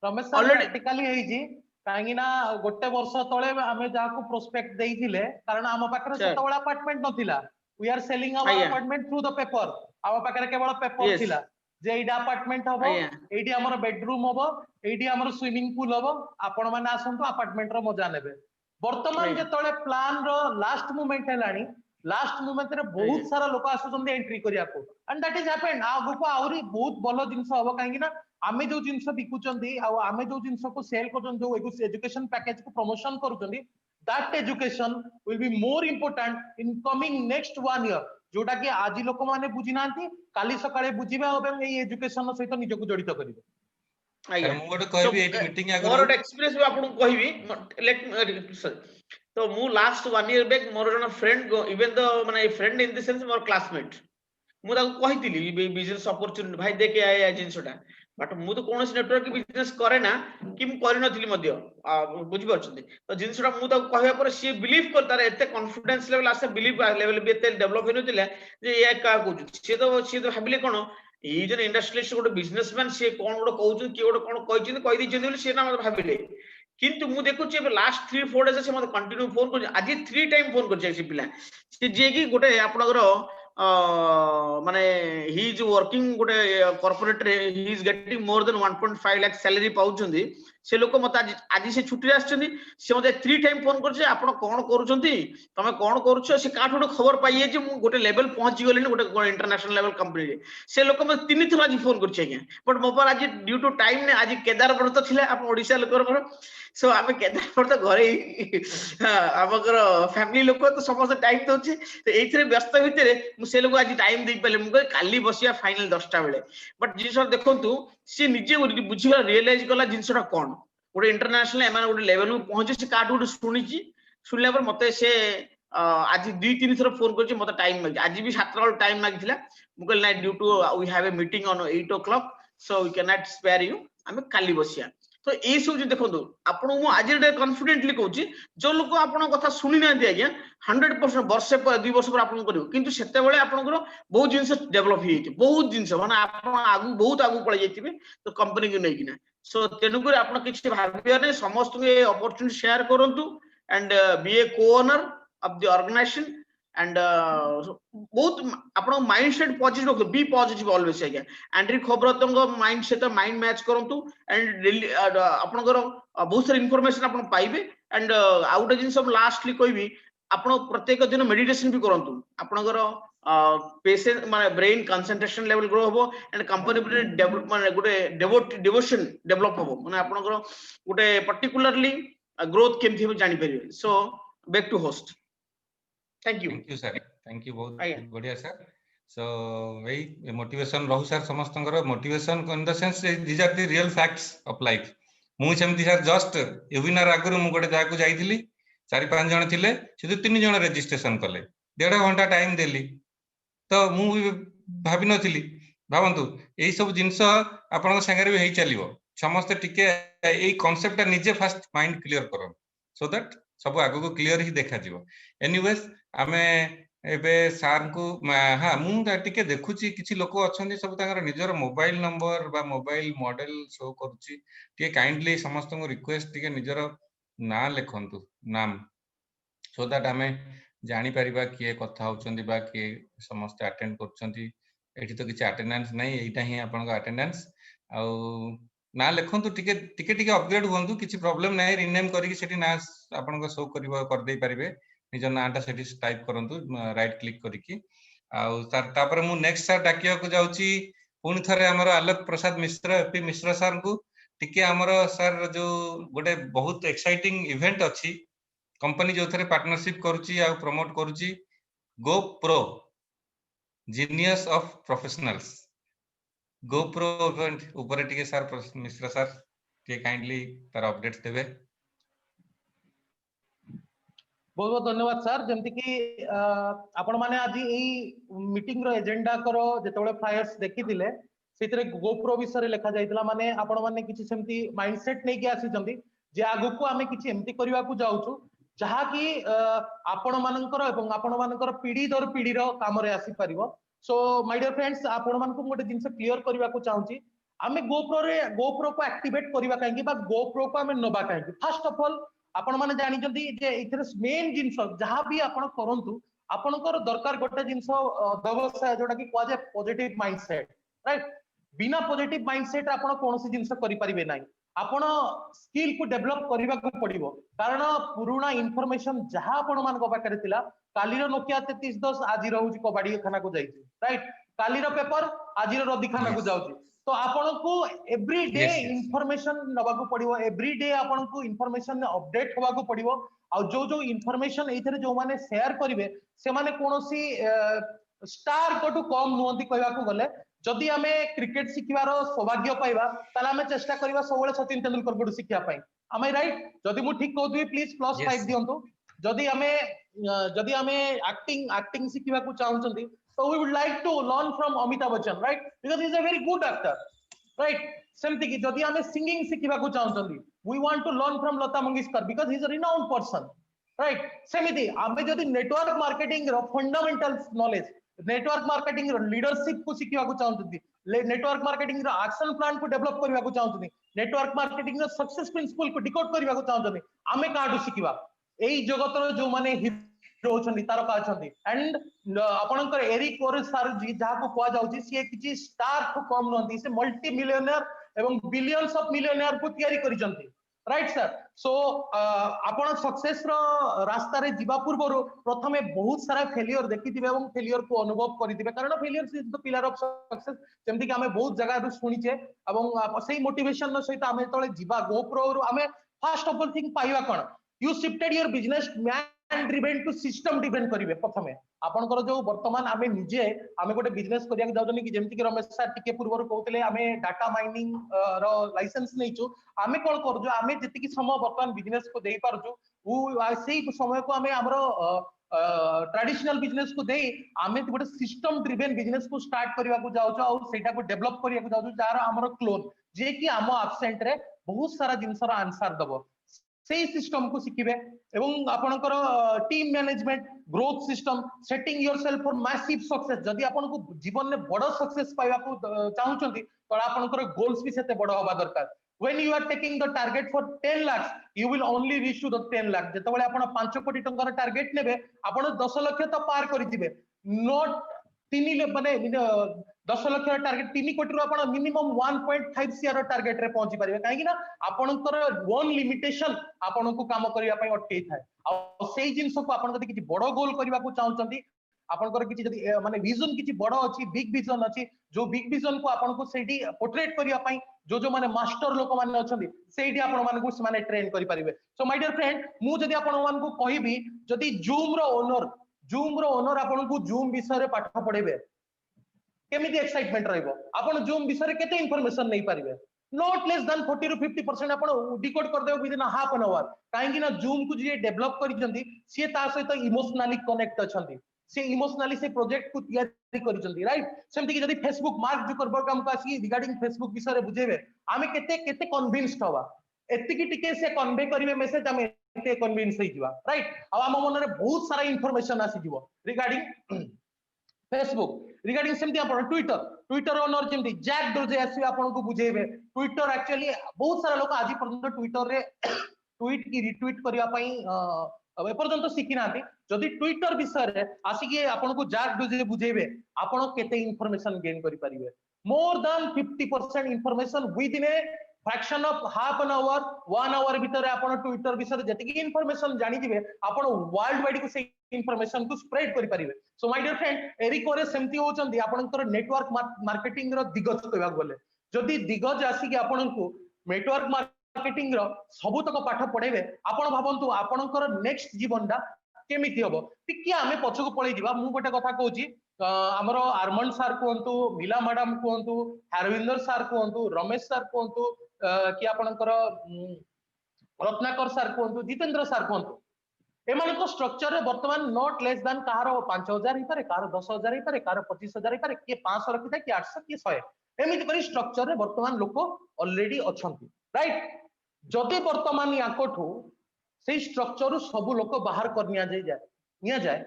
रमेश सर Already- प्रैक्टिकली हेची काहेकि ना गोटे वर्ष तळे आमे जाको प्रोस्पेक्ट देइथिले कारण आम पाखरे Sir. सेतबेला अपार्टमेंट नथिला वी आर सेलिंग आवर आज्ञा। अपार्टमेंट थ्रू द पेपर आम पाखरे केवल पेपर Yes. थिला जे एइडा अपार्टमेंट हबो आज्ञा। एइडी हमर बेडरूम हबो एइडी हमर स्विमिंग पूल हबो आपण माने आसंतु अपार्टमेंट रो मजा नेबे वर्तमान आज्ञा। जेतळे प्लान रो लास्ट मोमेंट हेलानी लास्ट मोमेंट रे बहुत आज्ञा। सारा लोक आसुचंदी एंट्री करिया को एंड दैट इज हैपेंड आगु आउरी बहुत भलो जिंस हबो काहेकि ना आमे जो जिंस बिकुचंदी आ आमे जो जिंस को सेल करचंदी जो एजुकेशन पैकेज को प्रमोशन करूचंदी that education will be more important in coming next 1 year जोटा कि आज लोक माने बुझी नांती काली सकाळे बुझिबे और ए एजुकेशन सहित निजको जडित करिवे आज्ञा मु गोटे कहबी eighty meeting Agar more experience भी आपन कहबी लेट तो मु लास्ट 1 ईयर बैक मोर जन फ्रेंड इवन द माने friend in the sense more classmate मु ताको कहितली बिजनेस अपॉर्चुनिटी भाई देखे आया जिंसटा बट मु तो कोनोस नेटवर्क बिजनेस करे ना कि मु करि नथिली मध्य बुझि परछथि तो जिंसटा मु ताको कहया पर सी बिलीव कर तार एते कॉन्फिडेंस लेवल आसे बिलीव लेवल भी एते डेवलप होई नथिला जे या का कहू सी तो भाबिले कोन एई जन इंडस्ट्रियलिस्ट गोटे बिजनेसमैन सी कोन गोटे कहउछ कि गोटे कोन कहिछन कहि दिछन बोली सी ना मत भाबिले किंतु मु देखुछि ए लास्ट 3-4 डेज से मत कंटिन्यू फोन कर आज 3 टाइम फोन कर से पिला से जे कि गोटे आपनकर माने ही इज वर्किंग गोटे कॉर्पोरेट रे he is getting more than 1.5 lakh salary पाउछंदी से लोक मत आज से छुट्टी आछंदी से मते 3 टाइम फोन करछे आपण कोन करूछंती तमे कोन करूछो से काठोड खबर पाइए जे मु गोटे लेवल पहुंची गेलिन गोटे इंटरनेशनल लेवल कंपनी रे से लोक मते 3 थरा आज फोन करछे आज्ञा बट मो पर आज ड्यू टू टाइम ने आज केदार व्रत थिले आप ओडिसा लोकर सो आमे केदार व्रत घरे हमकर फैमिली लोक तो समस्त टाइम दोछे तो एथरे व्यस्त भितरे मु से लोक आज टाइम दे पले मु काली बसिया फाइनल 10टा बेले बट जिसर देखंतु से निजे बुझिबा रियलाइज कला जिंसटा कोन गोटे इंटरनेशनल एमान गोटे लेवल में पहुंचे से काट गोटे सुनिची सुनला पर मते से आज 2-3 थर फोन करछि मते टाइम मागि आज भी 7 टा टाइम मागिथिला मु कहल ना due to we have a meeting on 8 o'clock so we can not spare you हमें काली बसिया तो ए सब जे देखंतु आपण मु आज डे कॉन्फिडेंटली कहउछि जो लोक आपण कथा सुनि ना दि आज्ञा 100% वर्ष पर 2 वर्ष पर आपण करियो किंतु सेते बेले आपनकर बहुत जिंस डेवलप हि हिति बहुत जिंस माने आपण आगु बहुत आगु पळै जैतिबे तो कंपनी को नै किना सो तेनु कर आपण किछि भाबिया नै समस्त के अपॉर्चुनिटी शेयर करंतु and be a co-owner of the organisation and बहुत आपण माइंडसेट पॉजिटिव रखो बी पॉजिटिव ऑलवेज आज्ञा एंड्री खबरतंग माइंडसेट माइंड मैच करंतु एंड आपनकर बहुत सारी इंफॉर्मेशन आपण पाइबे एंड आउट जिन सब लास्टली कहबी आपण प्रत्येक दिन मेडिटेशन भी करंतु आपनकर पेशेंस माने ब्रेन कंसंट्रेशन लेवल ग्रो होबो एंड कंपनी डेवलप माने गोटे डिवोशन डेवलप होबो माने आपनकर गोटे पर्टिकुलरली ग्रोथ केमथि हम जानि परिबे so back to host thank you sir thank you बहुत आज्ञा। बढ़िया सर सो वेई मोटिवेशन रहू सर समस्तंकर motivation in the sense these are the real facts of life मु सेमती सर जस्ट वेबिनार आगुर मु गोटे जाकू जाईथिली 4-5 जण थिले से 3 जण रजिस्ट्रेशन कले 1.5 घंटा टाइम देली तो मु भाबी नथिली भाबंतु एई सब जिंस आपन संगे भी हेई चलिवो समस्त टिके एई कांसेप्ट निजे फर्स्ट माइंड क्लियर करो सो दैट सब आगु को क्लियर ही देखा जिवो एनीवेज आमे एबे सार को हां मु टिके देखुची किछि लोक अछंदी सब तांगर निजर मोबाइल नंबर बा मोबाइल मॉडल शो करूची टिके काइंडली समस्त को रिक्वेस्ट टिके निजर ना लेखंतु नाम सो दैट आमे जानी परिबा किए कथा होचंदी बा किए समस्त अटेंड करचंदी एठी तो किछि अटेंडेंस नै एटा ही आपन को अटेंडेंस आ ना लिखंतु टिके टिके टिके अपग्रेड होंतु किछि प्रॉब्लम नै रिनेम करी सेठी ना आपन को शो करिवो कर दे परिबे निज नाटा सेठी टाइप करंतु राइट क्लिक करिकि आ तापर मु नेक्स्ट सर डाकिया को जाउची पुनी थरे हमर आलोक प्रसाद मिश्र एपी मिश्र सर को टिके हमर सर जो गोटे बहुत एक्साइटिंग इवेंट अछि कंपनी जो थरे पार्टनरशिप करूची आ प्रमोट करूची go pro genius of professionals go pro event ऊपर टिके सर मिश्र सर टिके काइंडली तार अपडेट्स देबे बहुत बहुत धन्यवाद सर जमती कि आपण माने आज एई मीटिंग रो एजेंडा करो जेतबेले फ्लायर्स देखिथिले सेतरे गोप्रो विषय लेखा जाइतला माने आपण माने किछि सेमती माइंडसेट नै कि आसी जंदी जे आगु को आमे किछि एमती करिवा को जाउछु जहा कि आपण मानकर एवं आपण मानकर पीढ़ी दर पीढ़ी रो काम रे आसी परिबो सो माय डियर फ्रेंड्स आपण मानकु गोटे जिंस क्लियर करिवा को चाहूची आमे गोप्रो को एक्टिवेट करिवा काहेकि बा गोप्रो को आमे नबा काहेकि फर्स्ट ऑफ ऑल आपण माने जानि जंदी जे इथरे मेन जिंस जहा भी आपण करंतु आपणकर दरकार गोटे जिंस व्यवसाय जोटा कि कोजे पॉजिटिव माइंडसेट राइट बिना पॉजिटिव माइंडसेट आपण कोनोसी जिंस करि परिबे नाही आपण स्किल को डेवलप करबा को पड़िबो कारण पुराना इंफॉर्मेशन जहा आपण मान को पाकरे थिला कालीर नोकिया 3310 आज रहउची कबाडी खाना को जाईची राइट कालीर पेपर आज रदी खाना को जाउची तो आपण को एवरी डे इंफॉर्मेशन नबा को पड़िबो एवरी डे आपण को इंफॉर्मेशन अपडेट होबा को पड़िबो आ जो जो इंफॉर्मेशन एथरे जो माने शेयर करिवे से माने कोनोसी स्टार कोटू कम नुहंती कहबा को गले जदि आमे क्रिकेट शिखिबार सौभाग्य पाइबा ताला आमे चेष्टा करिबा सबले सचिन तेंदुलकर कोटू शिखिया पाई am I right जदि मु ठीक कहउथि प्लीज +5 दियंतु जदि आमे एक्टिंग शिखिबा को चाहउचंती so we would like to learn from Amitabh Bachchan right because he is a very good actor right सेमति कि जदि आमे सिंगिंग शिखिबा को चाहउचंती we want to learn from Lata Mangeshkar because he is a renowned person right सेमिति आमे जदि network marketing रो fundamentals knowledge network marketing रो leadership को शिखिबा को चाहउचंती network marketing रो action plan को develop करबा को चाहउचंती नेटवर्क मार्केटिंग रो सक्सेस प्रिंसिपल को decode करबा को चाहउचंती आमे काटू शिखिबा एई जगत रो जो माने हीरो होचंती तारका होचंती एंड आपनकर एरिक कोर सर जी जहा को कोआ जाउची सी किछि स्टार को कम नंती से मल्टी मिलियनर एवं बिलियंस ऑफ मिलियनर को तयारी करिसंती राइट सर सो आपण सक्सेस रो रास्ता रे जीवा पूर्व प्रथमे बहुत सारा फेलियर देखिथिबे एवं फेलियर को अनुभव करिथिबे कारण failure is the pillar of success जेमति कि हमें बहुत जगह रु सुनिचे एवं सेही मोटिवेशन नो सहित हमें तळे जीवा गोप्रो रु हमें फर्स्ट ऑफ ऑल थिंग पाइबा कोन you shifted your business man driven to system driven करिवे प्रथमे आपनकर जो वर्तमान आमे निजे आमे गोटे बिजनेस करिया जाउतनी कि जेमति कि रमेश सर टिके पूर्व कहतले आमे डाटा माइनिंग रो लाइसेंस नैचु आमे कोन करजु आमे जति कि समय वर्तमान बिजनेस को देई पारजु उ सेही समय को आमे हमरो ट्रेडिशनल बिजनेस को देई आमे गोटे सिस्टम ड्रिवेन बिजनेस को स्टार्ट करिया को जाउछु और सेटा को डेवलप करिया को जाउछु जार हमरो क्लोन जे कि आम एब्सेंट रे बहुत सारा जिंसर आंसर दबो सेही सिस्टम को सिखिबे एवं आपनकर team management growth system setting yourself for massive success जदि आपन को जीवन में बड़ सक्सेस पाइबा को चाहउचंती तो आपनकर गोल्स भी सेते बड़ होबा दरकार when you are taking the target for 10 lakhs you will only reach to the 10 lakh जेतबेले आपण 5 कोटी टंकार टार्गेट नेबे आपण 10 लाख तो पार करि दिबे नॉट 3 माने 10 लाख टार्गेट 3 कोटी रो आपण मिनिमम 1.5 सीआर टार्गेट रे पहुंची परिबे काहे कि ना आपनकर वन लिमिटेशन आपण को काम करिया पय अटकै थाए आ सेही जिंस को आपण जदि किछि बड़ गोल करिवा को चाहउचंती आपनकर किछि जदि माने विजन किछि बड़ अछि बिग विजन अछि जो बिग विजन को आपण को सेठी पोर्ट्रेट करिया पय जो माने मास्टर लोक माने अछंती सेठी आपण मान को माने ट्रेन करि परिबे सो माय डियर फ्रेंड मु जदि आपण मान को कहिबी जदि जूम रो ओनर आपण को जूम विषय रे पाठ पढेबे केमिति एक्साइटमेंट रहइबो आपण जूम विषय रे केते इंफॉर्मेशन नै परिबे नॉट लेस देन 40 to 50% आपण डिकोड कर देबो विदिन हाफ एन आवर काहे कि ना जूम को जे डेवलप करिसंती से ता सहित इमोशनली कनेक्ट अछंती से इमोशनली से प्रोजेक्ट को तयारी करिसंती राइट सेमति कि जदि फेसबुक मार्क जुकरबर्ग हमका आसी रिगार्डिंग फेसबुक विषय रे बुझेबे आमे केते कन्विंस्ड होबा एतिकी टिके से कन्वे करिवे मेसेज आमे एते कन्विंस होई जिवा राइट आ हम मन रे बहुत सारा इंफॉर्मेशन आसी जिवो रिगार्डिंग फेसबुक रिगार्डिंग सेमति आपण ट्विटर ओनर जेमति जैक डोजे आसी आपण को बुझेबे ट्विटर एक्चुअली बहुत सारा लोक आज पर्यंत ट्विटर रे ट्वीट की रिट्वीट करिया पई एपर्यंत शिखी ना जदि ट्विटर विषय रे आसिकी आपन को जाक डुजे बुझेबे आपन केते इंफॉर्मेशन गेन करि परिबे more than 50% information within a fraction of half an hour 1 hour भीतर आपन ट्विटर विषय जति इंफॉर्मेशन जानि दिबे आपन वर्ल्ड वाइड को से इंफॉर्मेशन को स्प्रेड करि परिबे सो माय डियर फ्रेंड एरी कोरे सेमती होचंदी आपनकर नेटवर्क मार्केटिंग रो दिगज कहबा बोले जदि दिगज आसिकी आपन को नेटवर्क मार्केटिंग रो सबु तक पाठ पढेबे आपन भाबंतु आपनकर नेक्स्ट जीवनडा केमिति हबो टिके आमे पछको पळै दिबा मु गोटे कथा कहूची हमरो आर्मन सर कोंतु मिला मैडम कोंतु हरविंदर सर कोंतु रमेश सर कोंतु कि आपनकर रत्नाकर सर कोंतु जितेंद्र सर कोंतु एमानको स्ट्रक्चर रे वर्तमान नॉट लेस देन कहारो 5000 ही पारे कहारो 10000 ही पारे कहारो 25000 ही पारे के 500 रखिता कि 800 कि 100 एमिति करी स्ट्रक्चर रे वर्तमान लोक ऑलरेडी अछंती राइट जदि वर्तमान याकोठू से स्ट्रक्चर सब लोक बाहर कर निया जाए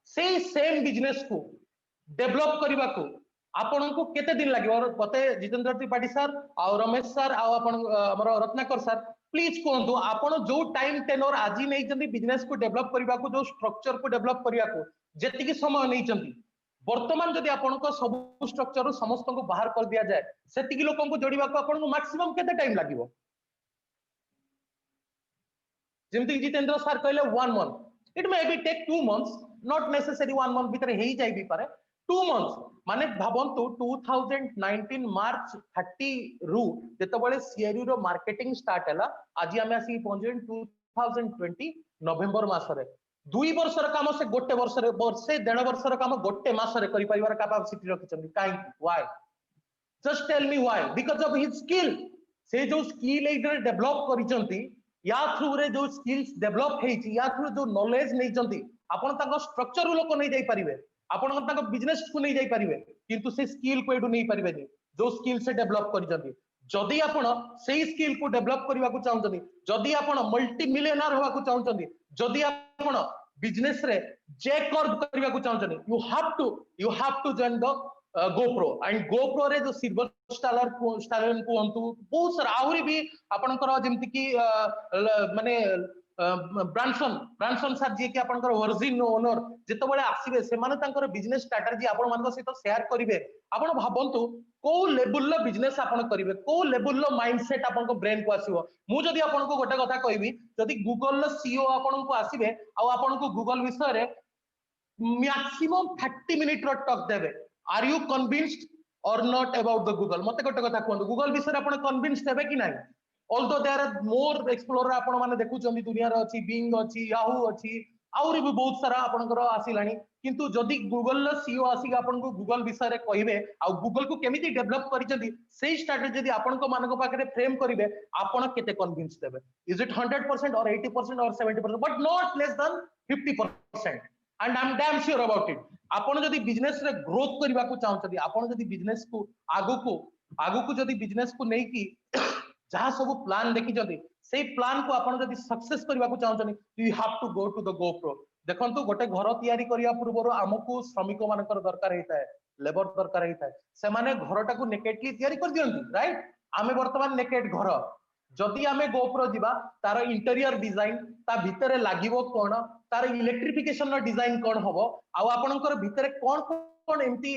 से सेम बिजनेस को डेवलप करने को आपन को केते दिन लगे मते जितेंद्र त्रिपाठी सर आ रमेश सर आ हमर रत्नाकर सर प्लीज कहतु आपन जो टाइम टेनर आज नहीं बिजनेस को डेवलप करने को जो स्ट्रक्चर को डेवलप करने को जेतिकी समय नहीं वर्तमान जदि आपन को सब स्ट्रक्चर समस्त को बाहर कर दिया जाए सेतिकी लोक को जोड़िबा को आपन को मैक्सिमम केते टाइम लागिवो जेमति जितेंद्र सर कहले 1 month it may be take 2 months not necessary 1 month भीतर हेई जाई भी पारे 2 मंथ्स माने भाबंतु 2019 मार्च 30 रु जेतबळे सीआरयू रो मार्केटिंग स्टार्ट हला आज हमें आसी पहुंचे 2020 नवंबर मासरे 2 वर्षर काम से गोटे वर्षरे 1.5 वर्षर काम गोटे मासरे करि परिवार कैपेसिटी रखिछन काई why just tell me why because of his skill से जो स्किल एडर डेवलप करिसंती या थ्रू रे जो स्किल्स डेवलप हेची या थ्रू जो नॉलेज नै जंती आपण ताको स्ट्रक्चर लोक नै जाई परिबे आपण ताको बिजनेस को नै जाई परिबे किंतु से स्किल को एडू नै परिबे जो स्किल से डेवलप करि जंती जदि आपण सेही स्किल को डेवलप करबा को चाहउछनी जदि आपण मल्टी मिलियनर होबा को चाहउछनी जदि आपण बिजनेस रे जे कर्व करबा को चाहउछनी you have to join the GoPro and GoPro रे जो सिल्वर स्टारन को अंतु बहुत सारा आहुरी भी आपनकर जेमति कि माने ब्रांसन सर जे कि आपनकर वर्जिन ओनर जेतबळे आसीबे से माने तांकर बिजनेस स्ट्रेटजी आपन मानक सहित शेयर करिवे आपन भाबंतु को लेवल लो बिजनेस आपन करिवे को लेवल लो माइंडसेट आपन को ब्रेन को आसीबो मु जदी आपन को गोटे कथा कहबी जदी गूगल लो सीईओ आपन को आसीबे आ आपन को गूगल विषय रे मैक्सिमम 30 मिनिट रो टॉक देबे आर यू कन्विंस्ड और नॉट अबाउट द गूगल मते गोटे कथा कहंतु गूगल विषय रे आपन कन्विंस्ड हेबे कि नाही although there are more explorer आपन माने देखु चंदी दुनिया रे अछि बिंग अछि याहू अछि आउरी भी बहुत सारा आपनकर आसिलानी किंतु जदि गूगल लो सीईओ आसी आपन को गूगल विषय रे कहिबे आ गूगल को केमिति डेवलप करिसंदी सेही स्ट्रेटजी जदि आपन को मानक पाखरे फ्रेम करिवे आपन केते कन्विंस्ड हेबे इज इट 100% और 80% और 70% but not less than 50% and I'm damn sure about it आपण जदि बिजनेस रे ग्रोथ करबा को चाहउछथि आपण जदि बिजनेस को आगु को जदि बिजनेस को नै कि जहा सब प्लान देखि जदि सेही प्लान को आपण जदि सक्सेस करबा को चाहउछथि you have to go to the GoPro देखंतु गोटे घर तयारी करिया पूर्वरो हमकु श्रमिक मानकर दरकार हेताय लेबर दरकार हेताय से माने घरटा को नेकेटली तयारी कर दियंती राइट आमे वर्तमान नेकेट घर जदि आमे GoPro जिबा तार इंटीरियर डिजाइन ता भितरे लागिवो कोन तार इलेक्ट्रिफिकेशन नो डिजाइन कोन हबो आ आपनकर भितरे कोन कोन एमती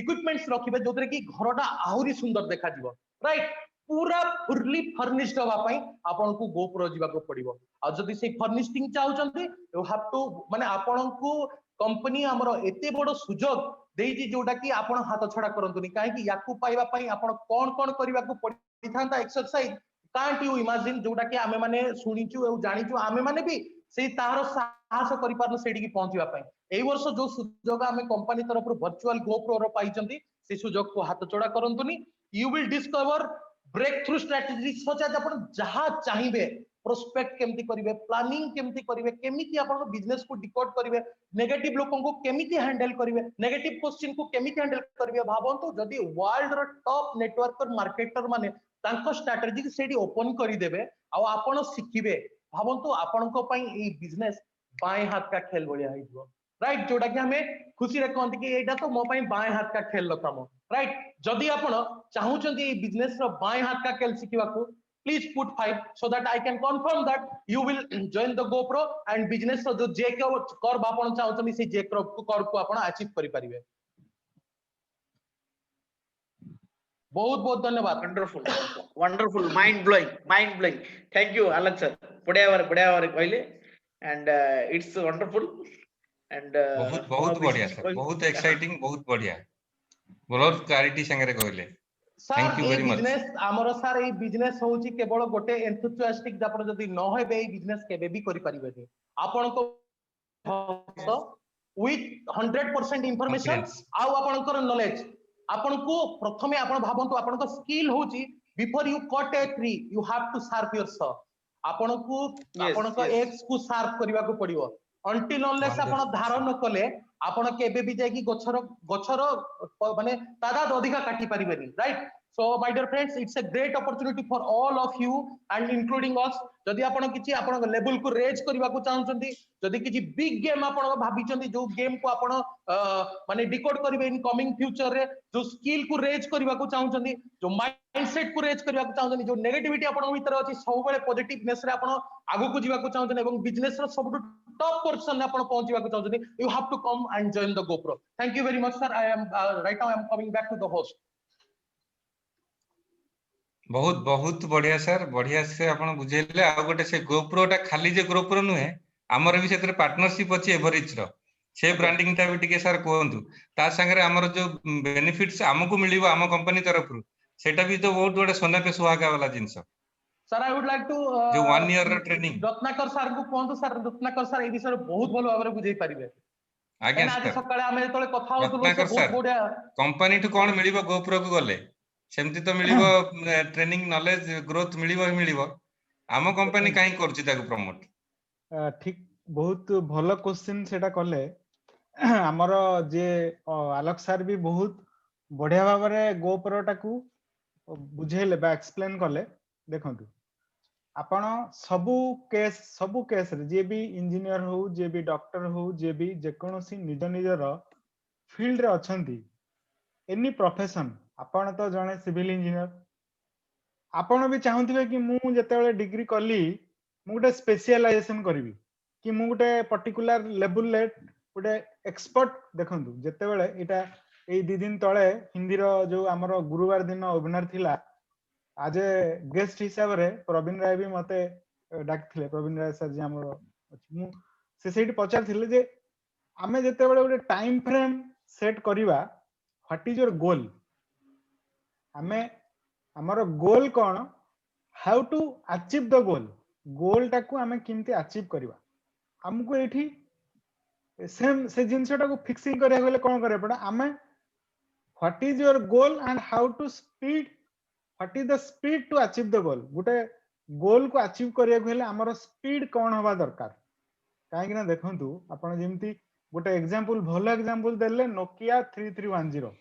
इक्विपमेंट्स रखिबे जोतरे कि घरटा आहुरी सुंदर देखा जिवो राइट पूरा फुल्ली फर्निश्ड होबा पई आपन को GoPro जिबा को पड़िबो आ जदि से फर्निशिंग चाहउचंती यू हैव टू माने आपन को कंपनी हमरो एते बडो सुजोग देइजी जोटा कि आपन हाथ छडा करंतुनी काहे कि याकू पाइबा पई आपन कोन करबा को पड़ी थांता एक्सरसाइज कांट यू इमेजिन जोटा कि आमे माने सुनिचु ए जानिचु आमे माने भी से तार साहस करि पारन सेडी की पहुंचबा पई एई वर्ष जो सुजोग आमे कंपनी तरफ वर्चुअल GoPro रो पाइचंती से सुजोग को हाथ चोड़ा करंतुनी you will discover breakthrough strategy such आज आपण जहा चाहिबे प्रोस्पेक्ट केमती करिवे प्लानिंग केमती करिवे केमिति आपण बिजनेस को डिकोड करिवे नेगेटिव लोकन को केमिति हैंडल करिवे नेगेटिव क्वेश्चन को केमिति हैंडल करिवे भाबंतु जदी वर्ल्ड रो टॉप नेटवर्कर मार्केटर माने तांको स्ट्रेटजी सेडी ओपन करि देबे आ आपण सिखिबे भाबंतु आपण को पई ए बिजनेस बाएं हाथ का खेल बलिया हिजो राइट जोटा कि हमें खुशी रे कहंती कि एटा तो मो पई बाएं हाथ का खेल लकामो राइट जदी आपण चाहउचंती ए बिजनेस रो बाएं हाथ का खेल सिखिबा को please put 5 so that I can confirm that you will join the GoPro and business रो जो जे कर्व आपण चाहउछनी से जे कर्व को आपण अचीव करि परिबे। बहुत बहुत धन्यवाद। wonderful mind blowing thank you Alok sir बढ़िया बारे कहले and it's wonderful and बहुत बहुत बढ़िया सर, बहुत एक्साइटिंग, बहुत बढ़िया, बहुत क्लैरिटी संगे कहले। Sir thank U a very much. Business हमरो सर ए बिजनेस होउची केवल गोटे एंथुसियास्टिक आपण जदी न हेबे ए बिजनेस केबे भी करि परिबेनी। आपण को विथ 100% इंफॉर्मेशन आउ आपनकर नॉलेज आपण को प्रथमे आपण भाबंतु आपण को स्किल होउची before you cut a tree you have to sharp your saw. आपण को एक्स को शार्प करबा को पड़िबो अंटिल अनलेस आपण धारण कले आपण केबे भी जाई गछर माने तादाद अधिका काटी परिबेनी right. So my dear friends, it's a great opportunity for all of you and including us जदि आपण किछि आपण लेवल को रेज करबा को चाहउछंती जदि किछि बिग गेम आपण भाबिचंती जो गेम को आपण माने डिकोड करिवे इन कमिंग फ्यूचर रे जो स्किल को रेज करबा को चाहउछंती जो माइंडसेट को रेज करबा को चाहउछंती जो नेगेटिविटी आपण भीतर अछि सब बेले पॉजिटिवनेस रे आपण आगु को जीवा को चाहउछंती एवं बिजनेस रो सब टॉप पोजीशन रे आपण पहुंचीबा को चाहउछंती you have to come and join the GoPro। Thank you very much sir. I am right now I am coming back to the host. बहुत बहुत बढ़िया सर, बढ़िया से आपण बुझेले। आ गोटे से GoPro टा खाली जे GoPro नुहे हमर भी सेतरे पार्टनरशिप अछि एवरेज रो से ब्रांडिंग ता भी टिके सर कोहंतु ता संगे हमर जो बेनिफिट्स हमकु मिलिबो हम कंपनी तरफ रु सेटा भी तो बहुत बड़े सोना पे सुहागा वाला जिंस। Sir I would like to जो 1 ईयर रो ट्रेनिंग रत्नाकर सर को कोहंतु सर रत्नाकर सर ए विषय बहुत भलो भाबरे बुझेई परिबे। आज्ञा आज सर सकाळे आमे तळे कथा होतलो से रत्नाकर बहुत सर बढ़िया कंपनी टू कोन मिलिबो GoPro को गले सेमति तो मिलिबो ट्रेनिंग नॉलेज ग्रोथ मिलिबो ही मिलिबो आम कंपनी काई करछि ताको प्रमोट। ठीक बहुत भलो क्वेश्चन सेटा कले हमर जे आलोक सर भी बहुत बढ़िया भाबरे GoPro टाकू बुझेले बा एक्सप्लेन कले। देखंतु आपण सबु केस रे जे भी इंजीनियर हो जे भी डॉक्टर हो जे भी जे कोनोसी निज निजर फील्ड रे अछंती एनी प्रोफेशन आपण तो जने सिविल इंजीनियर आपण भी चाहूथिबे कि मु जेतेबेले डिग्री कली मु गोटे स्पेशलाइजेशन करबी कि मु गोटे पर्टिकुलर लेवल ले गोटे एक्सपर्ट। देखंतु जेतेबेले एटा ए 2 दिन तळे हिंदी रो जो हमर गुरुवार दिन वेबिनार थिला आज गेस्ट हिसाब रे प्रवीण राय भी मते डाकथिले। प्रवीण राय सर जे हमर मु से सेठी पचार थिले जे आमे जेतेबेले गोटे टाइम फ्रेम सेट करिवा व्हाट इज योर गोल आमे हमर गोल कोन how to achieve the goal टाकू आमे किमती अचीव करिवा हमको एठी सेम से जिंसटा को फिक्सिंग करिया गेले कोन करे पडा आमे what is your goal and how to speed what is the speed to achieve the goal. गुटे गोल को अचीव करिया गेले हमर स्पीड कोन होबा दरकार काहे कि ना देखंतु आपण जेमती गोटे एग्जांपल भलो एग्जांपल देले नोकिया 3310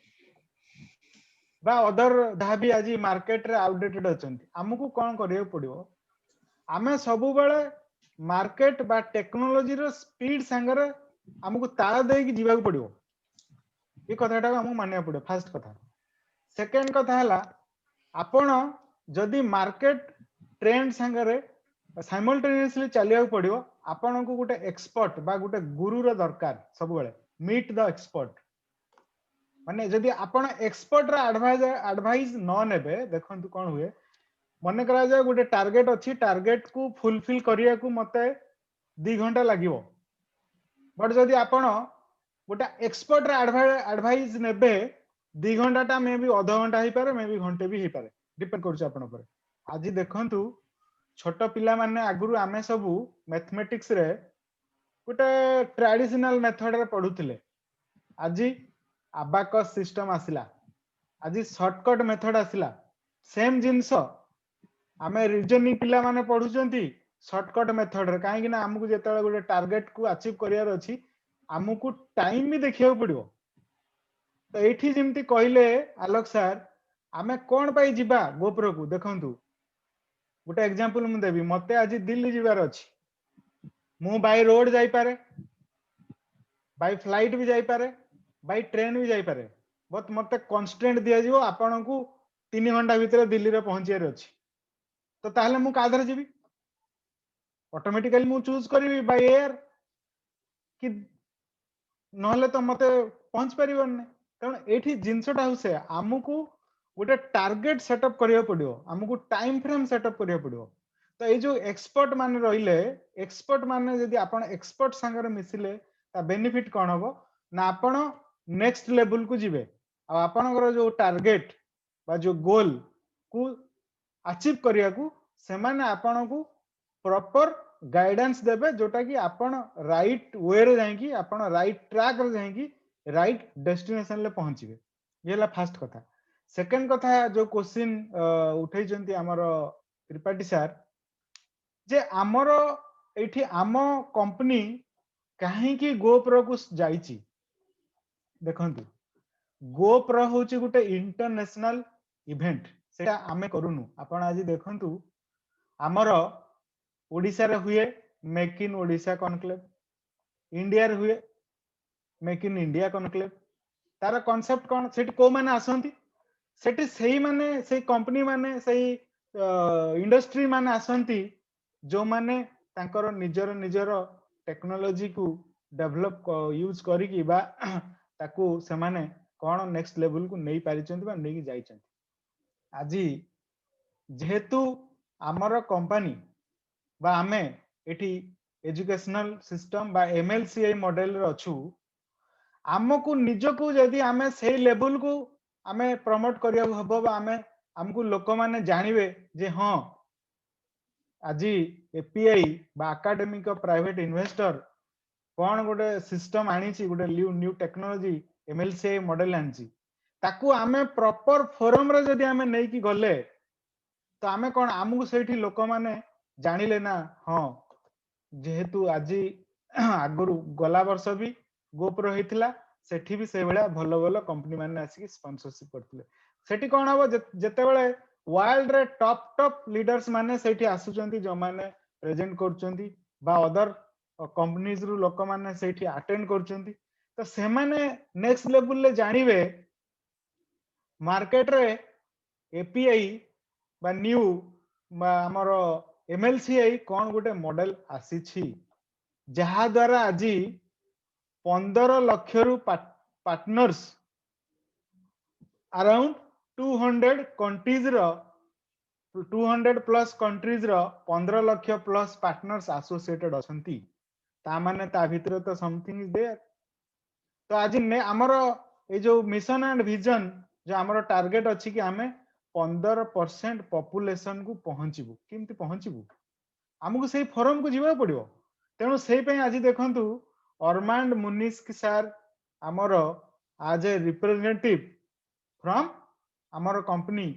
बा अदर जहाँ भी आज मार्केट रे आउटडेटेड अछंती हमकु कोन करियो पड़ियो आमे सबु बेले मार्केट बा टेक्नोलॉजी रो स्पीड संगरे हमकु ताळ देई कि जीवा को पड़ियो ए कथाटा हमकु मानिया पड़ियो फर्स्ट कथा। सेकंड कथा हला आपण जदी मार्केट ट्रेंड संगरे साइमल्टेनियसली चलिया को पड़ियो आपण को गोटे एक्सपर्ट बा गोटे गुरु रो दरकार सब बेले मीट द एक्सपर्ट माने जदि आपण एक्सपर्ट रा एडवाइस न नेबे देखंतु कोन हुए मने करा जाय गोटे टार्गेट अछि टार्गेट को फुलफिल करिया को मते 2 घंटा लागिवो बट जदि आपण गोटे एक्सपर्ट रा एडवाइस नेबे 2 घंटा ता मे भी आधा घंटा ही पारे मे भी घंटे भी ही पारे डिपेंड करछ आपण पर। आज देखंतु छोट पिला माने आगुरु आमे सबु मैथमेटिक्स रे गोटे ट्रेडिशनल मेथड रे पढुथिले आज अबाकस सिस्टम आसिला आज शॉर्टकट मेथड आसिला सेम जिंस आमे रीजनिंग पिला माने पढुचंती शॉर्टकट मेथड रे काहे कि ना हमकु जेतले गोटे टारगेट को अचीव करियार अछि हमकु टाइम भी देखियो पड़ियो। तो एठी जेमती कहिले आलोक सर आमे कोन पाई जिबा GoPro को देखंतु गोटे एग्जांपल मु देबी मते आज दिल्ली जिबार अछि मु बाय रोड जाई पारे बाय फ्लाइट भी जाई पारे बाय ट्रेन भी जाई पारे बट मते कांस्टेंट दिया जिवो आपन को 3 घंटा भीतर दिल्ली रे पहुंचियार अछि तो ताहले मु काधर जीवी ऑटोमेटिकली मु चूज करी बाय एयर कि नहले तो मते पहुंच परिबन कारण एठी जिंसटा हुसे हमकु गोटे टार्गेट सेटअप करियो पड़ियो हमकु टाइम फ्रेम सेटअप करियो पड़ियो तो ये जो एक्सपर्ट माने रहिले एक्सपर्ट माने यदि आपण एक्सपर्ट संगे मिसिले ता बेनिफिट कोन हबो ना आपण नेक्स्ट लेवल को जिवे आ आपणकर जो टार्गेट बा जो गोल को अचीव करिया को से माने आपण को प्रॉपर गाइडेंस देबे जोटा कि आपण राइट वे रे जाईकी आपण राइट ट्रैक रे जाईकी राइट डेस्टिनेशन ले पहुंचीबे ये हला फर्स्ट कथा सेकंड कथा जो क्वेश्चन उठै जंती हमर त्रिपाठी सर जे हमर एठी आम कंपनी काहे कि गोप्रो को जाईची देखंतु गोप्रो होची गुटे इंटरनेशनल इवेंट सेटा आमे करूनु आपण आज देखंतु हमर ओडिसा रे हुए make in Odisha conclave India रे हुए मेक इन इंडिया कॉन्क्लेव तार कांसेप्ट कोन सेठी को माने आसंती सेठी सेही माने सेही कंपनी माने सेही इंडस्ट्री माने आसंती जो माने तांकर निजर निजर टेक्नोलॉजी को डेवलप यूज करी की बा ताकू से माने कोन नेक्स्ट लेवल को नै पारिचंती बा नै की जाइचंती आजी जेहेतु हमर कंपनी बा आमे एठी एजुकेशनल सिस्टम बा एमएलसीआई मॉडल रे अछु हमकु निजकू यदि आमे सेही लेवल को आमे प्रमोट करिया हबो बा आमे हमकु लोक माने जानिबे जे हां आजी एपीआई बा एकेडमिक प्राइवेट इन्वेस्टर कोन गोटे सिस्टम आनी ची गोटे न्यू टेक्नोलॉजी एमएलसीआई मॉडल आनी ताकू आमे प्रॉपर फोरम रे जदि आमे नै की गले तो आमे कोन हमकु सेठी लोक माने जानिले ना हां जेहेतु आजी आगरु गला वर्ष भी गोप्रो हेतिला सेठी भी से बेला भलो भलो कंपनी माने आसी स्पॉन्सरशिप करथिले सेठी कोन हबो जते बेले वर्ल्ड रे टॉप लीडर्स माने सेठी आसुचंती जो माने प्रेजेंट करचंती बा अदर कंपनीज रु लोक माने सेठी अटेंड करचंती तो से माने नेक्स्ट लेवल ले जानिबे मार्केट रे एपीआई बा न्यू बा हमरो एमएलसीआई कोन गोटे मॉडल आसी छी जहा द्वारा आजी 15 लाख रु पार्टनर्स अराउंड 200 कंट्रीज रो 200 प्लस कंट्रीज रो 15 लाख प्लस पार्टनर्स एसोसिएटेड असंती ता माने ता भीतर तो समथिंग इज देयर तो आज ने हमरो ए जो मिशन एंड विजन जो हमरो टारगेट अछि कि हमें 15% पॉपुलेशन को पहुंचीबु किमती पहुंचीबु हमकु सेही फोरम को जीवा पड़ियो तेनु सेही पे आज देखंतु अरमांड मुनिस की सर हमरो आज ए रिप्रेजेंटेटिव फ्रॉम हमरो कंपनी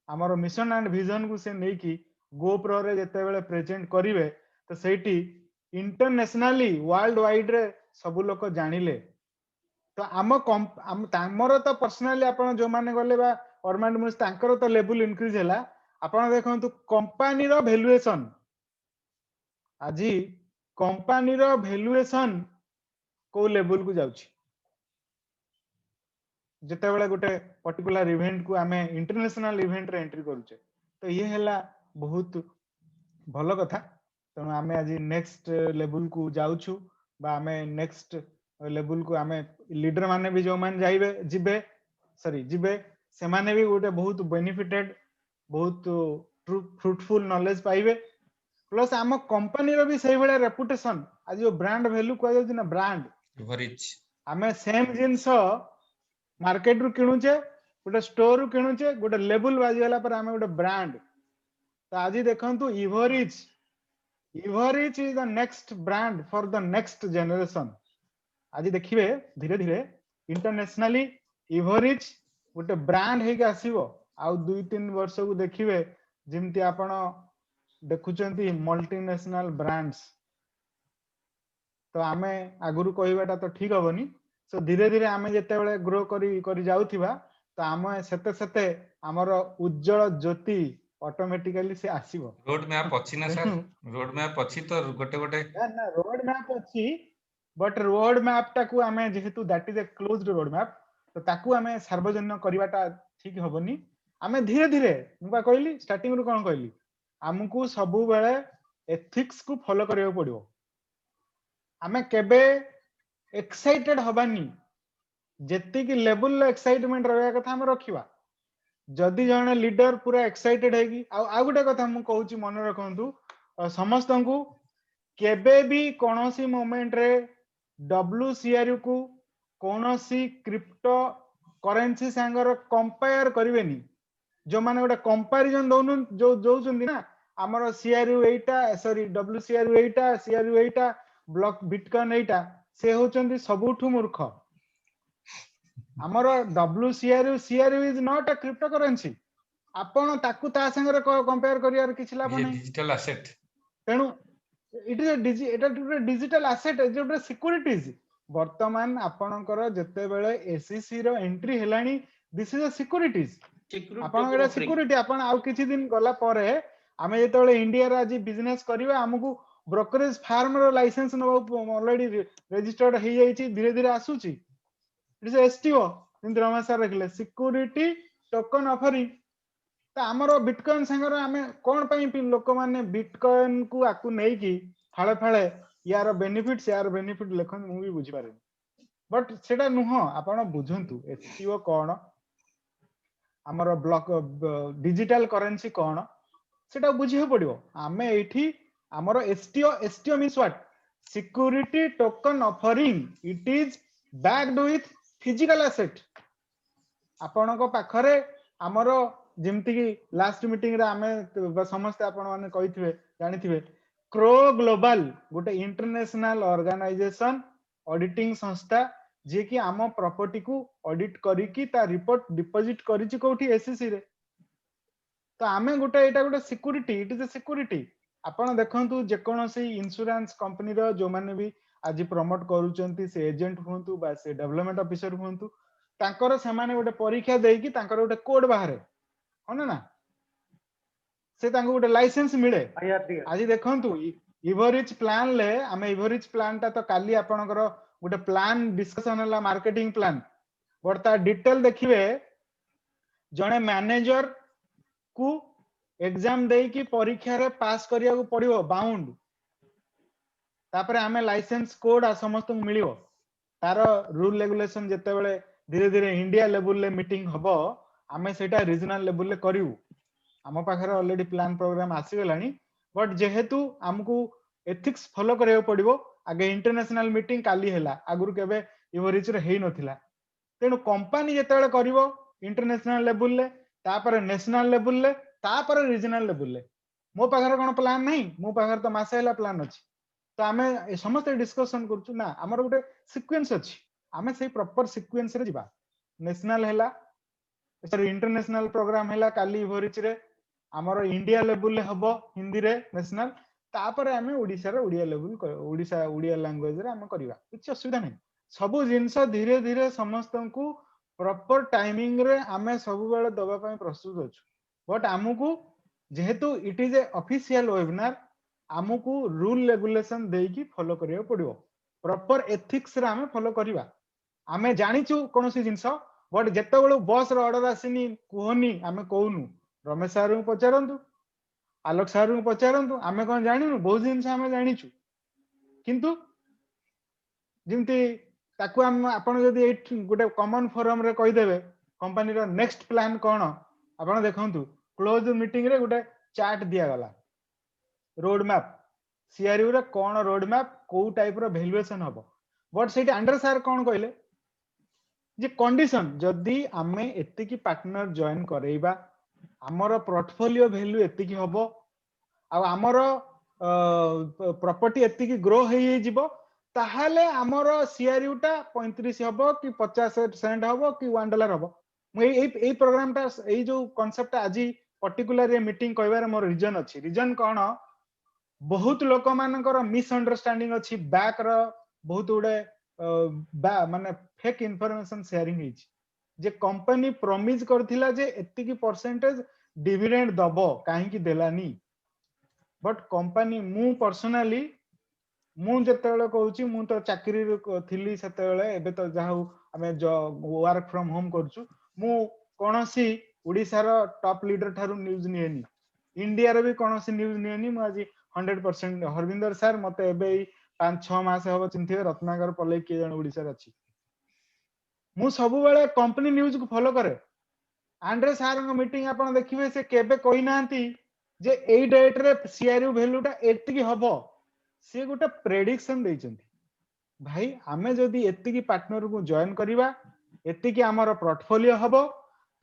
हमरो मिशन एंड विजन को से नै की गोप्रो रे जते बेले प्रेजेंट करिवे तो सेठी इंटरनेशनली वर्ल्ड वाइड रे सब लोक जानिले तो आम तामर तो पर्सनली आपण जो माने गले बा अरमांड मुनिस तांकर तो लेवल इंक्रीज हैला आपण देखंतु कंपनी रो वैल्यूएशन आजी कंपनी रो वैल्यूएशन को लेवल को जाउची जते बेले गोटे पर्टिकुलर इवेंट को आमे इंटरनेशनल इवेंट रे एंट्री करूचे तो ये हैला बहुत भलो कथा तो आमे आज नेक्स्ट लेवल को जाउछु बा आमे नेक्स्ट लेवल को आमे लीडर माने भी जो मान जाइबे जिबे सॉरी जिबे से माने भी गोटे बहुत बेनिफिटेड बहुत फ्रूटफुल नॉलेज पाइबे प्लस आम कंपनी रो भी सही बडा रेपुटेशन आज जो ब्रांड वैल्यू को जाउची ना ब्रांड एवरेज आमे सेम जिंस मार्केट रु किणुचे गोटे स्टोर रु किणुचे गोटे लेवल बाजी वाला पर आमे गोटे ब्रांड तो आज देखंतु इवरिज is the next brand for the next generation आज देखिबे धीरे धीरे इंटरनेशनली इवरिज गोटे ब्रांड हे के आसीबो आ 2-3 वर्ष को देखिबे जिमती आपण देखुचंती मल्टीनेशनल ब्रांड्स तो आमे आगुरु कहिबाटा तो ठीक होबनी सो धीरे धीरे आमे जते बेले ग्रो करी जाउथिबा तो आमे सेते सेते हमर उज्जवल ज्योति ऑटोमेटिकली से आसीबो रोड मैप अछि ना सर रोड मैप अछि तो गोटे गोटे ना रोड मैप अछि बट रोड मैप टाकू आमे जेहेतु that is a closed road map तो ताकू आमे सार्वजनिक करबाटा ठीक होबनी आमे धीरे धीरे मुबा कहली स्टार्टिंग रु कोन कहली आमको सबु बेले एथिक्स को फॉलो करियो पड़ियो आमे केबे एक्साइटेड हबानी जेति की लेवल एक्साइटमेंट रहया कथा हम रखिबा जदि जने लीडर पूरा एक्साइटेड हेगी आ गुटे कथा मु कहूची मन रखंतु समस्त को केबे भी कोनोसी मोमेंट रे WCRU को कोनोसी क्रिप्टो करेंसी सांगर कंपेयर करिवेनी जो माने गोटे कंपैरिजन दोनु जो जोचंदी ना हमर CRU एटा सॉरी WCRU एटा CRU एटा ब्लॉक बिटकॉइन एटा से होचंदी सबुठु मूर्ख हमर CRU is not a crypto currency आपण ताकू ता संगे कंपेयर करियार किछ लाभ ये नै डिजिटल एसेट तेणु इट इज डिजिटल एसेट जो सिक्योरिटीज वर्तमान आपणकर जेते बेले एससीसी रो एंट्री हेलानी दिस इज अ सिक्योरिटीज आपण एटा सिक्योरिटी आपण आउ किछि दिन गला परे आमे जेते बेले इंडिया रा जी बिजनेस करिवे हमकु ब्रोकरेज फार्म रो लाइसेंस न ऑलरेडी रजिस्टर्ड हे जाईची धीरे धीरे आसुची इट इज एसटीओ इंद्रमा सर रखले सिक्योरिटी टोकन ऑफरिंग तो आमर बिटकॉइन संगे आमे कोन पई लोक माने बिटकॉइन को आकु नै की फाळे फाळे यार बेनिफिट्स यार बेनिफिट लेखन मु भी बुझी पारे बट सेटा नुह आपण बुझंतु एसटीओ कोन आमर ब्लॉक डिजिटल करेंसी कोन सेटा बुझियो पड़ियो आमे एठी आमर STO means what security token offering it is backed with physical asset आपण को पाखरे आमर जेमति की लास्ट मीटिंग रे आमे समस्त आपण माने कहिथिबे जानिथिबे क्रो ग्लोबल गोटे इंटरनेशनल ऑर्गेनाइजेशन ऑडिटिंग संस्था जे कि आम प्रॉपर्टी को ऑडिट करी की ता रिपोर्ट डिपॉजिट करिछि कोठी एससीसी रे तो आमे गोटे एटा गोटे security it is a security आपण देखंतु जे कोनोसी इंश्योरेंस कंपनी रो जो माने भी आज प्रमोट करूचंती से एजेंट होंतु बा से डेवलपमेंट ऑफिसर होंतु तांकर से माने गोटे परीक्षा देकी तांकर गोटे कोड बाहरे होना ना से तांको गोटे लाइसेंस मिले आज देखंतु इवरिज प्लान ले आमे इवरिज प्लान ता तो काली आपनकर गोटे प्लान डिस्कशन हला मार्केटिंग प्लान बर्ता डिटेल देखिबे जणे मैनेजर को एग्जाम देई की परीक्षा रे पास करिया को पड़ियो बाउंड तापरे आमे लाइसेंस कोड आ समस्त मिलियो तार रूल रेगुलेशन जते बेले धीरे धीरे इंडिया लेवल ले मीटिंग हबो आमे सेटा रीजनल लेवल ले करिवु आम पाखरे ऑलरेडी प्लान प्रोग्राम आसी गलानी बट जेहेतु हमकु एथिक्स फॉलो करियो पड़िबो आगे इंटरनेशनल मीटिंग काली हैला आगुरु केबे इवरिच रे हेई नथिला तेनु कंपनी जते बेले करिवो इंटरनेशनल लेवल ले तापर नेशनल लेवल ले तापर रीजनल लेवल ले मो पाखरे कोन प्लान नहीं मो पाखरे तो मासे हैला प्लान अछि तो आमे समस्त डिस्कशन करछु ना हमर गोटे सीक्वेंस अछि आमे सेही प्रॉपर सीक्वेंस रे जिबा नेशनल हैला सॉरी इंटरनेशनल प्रोग्राम हैला काली इवरिच रे हमर इंडिया लेवल ले हबो हिंदी रे नेशनल तापर आमे ओडिसा रे ओडिया लेवल ओडिसा ओडिया लैंग्वेज रे आमे करबा किछ असुविधा नहीं सब जिंस धीरे धीरे समस्त को प्रॉपर टाइमिंग रे आमे सब बेले दबा पई प्रस्तुत अछु बट हमकु जेहेतु it is a official webinar हमकु रूल रेगुलेशन देई की फॉलो करियो पड़ियो प्रॉपर एथिक्स रे आमे फॉलो करबा आमे जानिचु कोनोसी जिंस बट जेते बेले बॉस रो ऑर्डर आसीनी कोहनी आमे कहूनु रमेश सारू को पचारंतु आलोक सारू को पचारंतु आमे कोन जानिनु बहुत जिंस आमे जानिचु किंतु जिमती ताकू हम आपण जदी एट गोटे कॉमन फोरम रे कहि देबे कंपनी रो नेक्स्ट प्लान कोन आपण देखंतु क्लोज मीटिंग रे गोटे चार्ट दिया गला रोड मैप सीआरयू रे कोन रोड मैप को टाइप रो वैल्यूएशन हबो बट सेठी अंडर सर कोन कहले जे कंडीशन जदी आमे एति की पार्टनर जॉइन करेइबा हमर पोर्टफोलियो वैल्यू एति की हबो आ हमर प्रॉपर्टी एति की ग्रो हेई जिवो ताहाले हमर सीआरयू टा 35 हबो कि 50% हबो कि $1 हबो मैं ए प्रोग्राम टा ए जो कांसेप्ट आज पर्टिकुलर ये मीटिंग कहबार मोर रीजन अछि रीजन कोन बहुत लोक मानकर मिसअंडरस्टैंडिंग अछि बैक रो बहुत उडे माने फेक इंफॉर्मेशन शेयरिंग हिच जे कंपनी प्रॉमिस करथिला जे एति की परसेंटेज डिविडेंड दबो काहे की देलानी बट कंपनी मु पर्सनली मु जेतेबेले कहूची मु तो चाकरी थिली सेतेबेले एबे तो जाहु हमें वर्क फ्रॉम होम करछु मु कोनोसी ओडिसा रो टॉप लीडर थारु न्यूज निएनी इंडिया रे भी कौन सी न्यूज नियनी मु आज 100% हरविंदर सर मते एबे 5-6 मास हबो चिंथिबे रत्नाकर पल्ले के जण ओडिसा रे अछि मु सब बेले कंपनी न्यूज को फॉलो करे आंड्रे सर को मीटिंग आपण देखिबे से केबे कहि नांती जे एई डेट रे सीआरयू वैल्यूटा एतिकी हबो से गोटे प्रेडिक्शन दैचंती भाई आमे जदी एतिकी पार्टनर को जॉइन करिवा एतिकी हमर पोर्टफोलियो हबो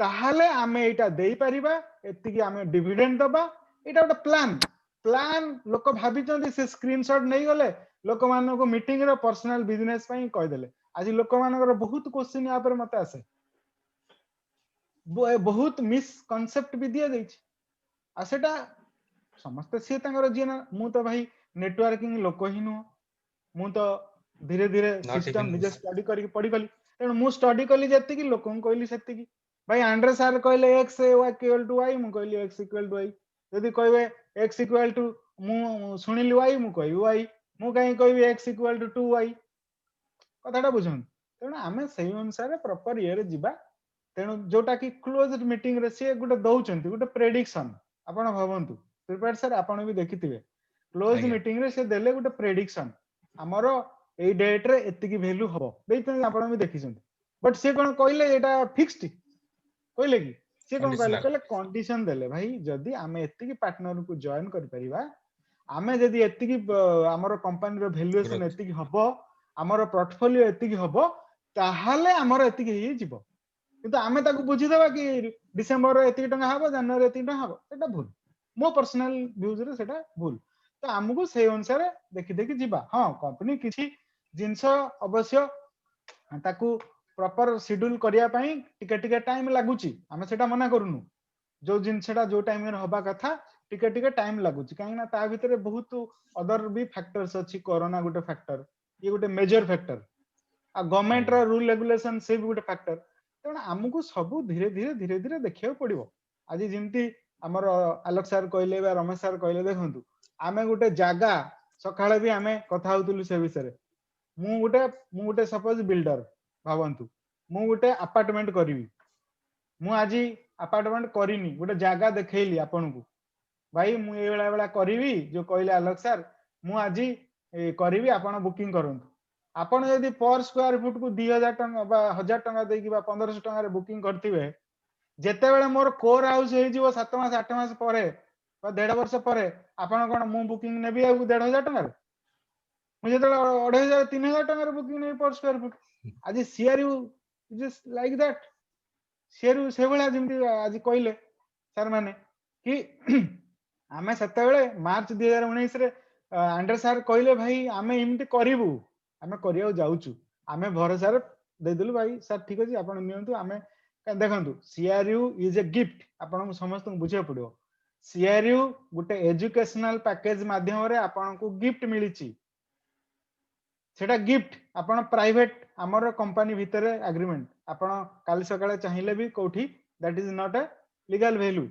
ताहाले आमे एटा देई परिबा एतिकी आमे डिविडेंड दबा एटा गोटे प्लान लोक भाबिचंती से स्क्रीनशॉट नहीं गले लोक मानको को मीटिंग रो पर्सनल बिजनेस पई कहि देले आज लोक मानकर बहुत क्वेश्चन या पर मते आसे बहुत मिसकनसेप्ट भी दिया जाइछ आ सेटा समस्त से तांगर जीना मु तो भाई नेटवर्किंग लोक ही नु मु तो धीरे धीरे Not सिस्टम even- निजे स्टडी करी पड़ी गली तेणु मु स्टडी कली जति कि लोक कहली सेति कि भाई आंड्रे सर कहले x इक्वल टू y मु कहली x इक्वल टू y यदि कहबे x इक्वल टू मु सुनिली y मु कहबी y मु कहीं कहबी x इक्वल टू 2y कथाटा बुझन तेणु आमे सही अनुसार प्रॉपर ये रे जिबा तेणु जोटा कि क्लोज मीटिंग रे से गुटे दउचंती गुटे प्रेडिक्शन आपण भाबंतु प्रिपेयर सर आपण भी देखिथिबे क्लोज आज्ञा। मीटिंग रे से देले गुटे प्रेडिक्शन हमरो एई डेट रे एतिकी वैल्यू हबो देइतन आपण भी देखिसंती बट से कोन कहले एटा फिक्स्ड कहले कि से कोन कहले Conditional. कहले कंडीशन देले भाई जदी आमे एतिकी पार्टनर को जॉइन करि परिबा आमे जदी एतिकी हमरो कंपनी रो वैल्यूएशन Growth. एतिकी हबो हमरो पोर्टफोलियो एतिकी हबो ताहाले हमरो एतिकी ही जिवो किंतु आमे ताको बुझी देबा कि डिसेंबर रे एतिकी टंका हबो जनवरी एतिकी टंका हबो सेटा भूल मो पर्सनल व्यूज रे सेटा भूल तो हमको से अनुसार देखि देखि जिबा हां कंपनी किछि जिंस अवश्य ताकू प्रॉपर शेड्यूल करिया पई टिके टिके टाइम लागुची आमे सेटा मना करूनु जो जिनसटा जो टाइम रे होबा कथा टिके टिके टाइम लागुची काहे ना ता भितरे बहुत अदर भी फैक्टर्स अछि कोरोना गुटे फैक्टर ये गुटे मेजर फैक्टर आ गवर्नमेंट रो रूल रेगुलेशन से भी गुटे फैक्टर तेणु आमको सब धीरे धीरे धीरे धीरे देखिया पड़िबो आज जिमती हमर आलोक सर कहले बा रमेश सर कहले देखंतु आमे गुटे जागा सकाळे भी आमे कथा होतुलु से विषय मु गुटे सपोज बिल्डर भावंतु मु गुटे अपार्टमेंट करिवि मु आज अपार्टमेंट करिनी गुटे जागा देखैली आपन को भाई मु ए बेला बेला करिवि जो कहले आलोक सर मु आज करिवि आपण बुकिंग करंतु आपण यदि पर स्क्वायर फुट को 2000 टका बा 1000 टका देकी बा 1500 टका रे बुकिंग करथिबे जेते बेले मोर कोर हाउस हे जीवो 7 मास 8 मास परे बा 1.5 वर्ष परे आपण कोन मु बुकिंग नेबी आ 1500 टका रे मु जेते 2500 3000 टका रे बुकिंग नै पर स्क्वायर फुट आज CRU just like that CRU से बेला जिमती आज कहले सर माने कि आमे सेते बेले मार्च 2019 रे आंड्रे सर कहले भाई आमे इमती करिवु आमे करिया जाउचु आमे भरोसा रे दे देलु भाई सर ठीक अछि आपण नियंतु आमे देखंतु सीआरयू इज ए गिफ्ट आपण समस्त बुझे पड़ो सीआरयू गुटे एजुकेशनल पैकेज माध्यम रे आपण को गिफ्ट मिलिछि सेटा गिफ्ट आपण प्राइवेट हमर कंपनी भितर एग्रीमेंट आपण काल सकाळे चाहिले भी कोठी that is not a legal value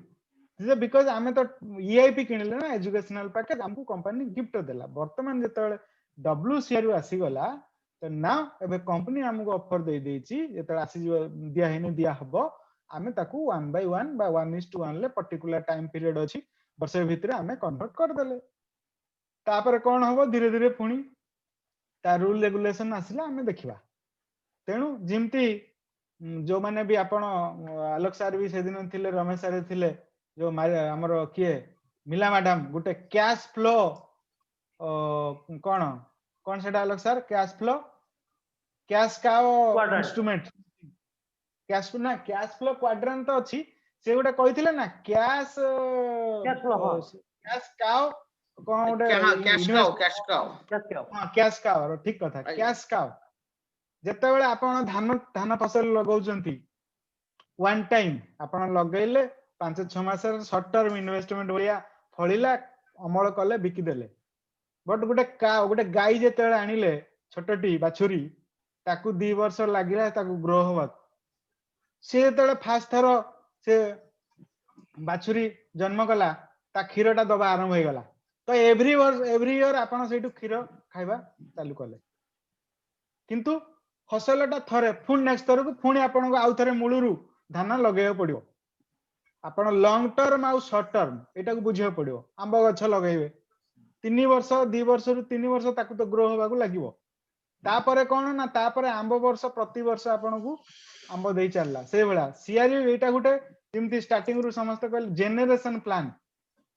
this because आमे तो ईआईपी किनले ना एजुकेशनल पैकेज हमको कंपनी गिफ्ट देला वर्तमान जेतले डब्ल्यूसीआरयू आसी गला तो ना एबे कंपनी हमको ऑफर दे देछि जेतले आसी दिया हेने दिया हबो आमे ताकू 1 by 1 बा 1:1 ले पर्टिकुलर टाइम पीरियड अछि वर्ष भितर आमे कन्वर्ट कर देले तापर कोन हबो धीरे धीरे पुनी ता रूल रेगुलेशन आसिला आमे देखिबा तेनु जिमती जो माने भी आपण आलोक सर भी से दिन थिले रमेश सर थिले जो हमर किए मिला मैडम गुटे कैश फ्लो कोन कोन सेटा आलोक सर कैश फ्लो कैश काओ Quadrant. Instrument cash flow quadrant तो अछि से गुटे कहिथिले ना कैश Cash flow, हाँ। कैश काओ कोन गुटे कैश काउ क्या क्या हां कैश काओ ठीक कथा आज्ञा। कैश काओ जेते बेले आपण धान फसल लगाउचंती वन टाइम आपण लगैले 5-6 मास शॉर्ट टर्म इन्वेस्टमेंट भलिया फळिला अमल कले बिकी देले बट गुटे गाई जेते बेले आनिले छोटटी बाछुरी ताकू 2 वर्ष लागिला ताकू ग्रो होबा से जेते फास्ट थरो से बाछुरी जन्म कला ता क्षीरटा दबा आरंभ हो गला तो एवरी ईयर आपण सेटू क्षीर खाइबा चालू कले किंतु फसलटा थरे पुणी नेक्स्ट थर को पुणी आपन आउ थरे मूलरू धान लगेय पड़ियो आपण लॉन्ग टर्म आउ शॉर्ट टर्म एटा को बुझियो पड़ियो आंब गछ लगेबे 3 वर्ष 2 वर्ष रु 3 वर्ष ताकू तो ग्रो होबाकू लागिवो तापरे कोन ना तापरे आंब वर्ष प्रति वर्ष आपण को आंब देई चलला से भला सीआरयू एटा गुटे जेमती स्टार्टिंग रु समस्त कहल generation plan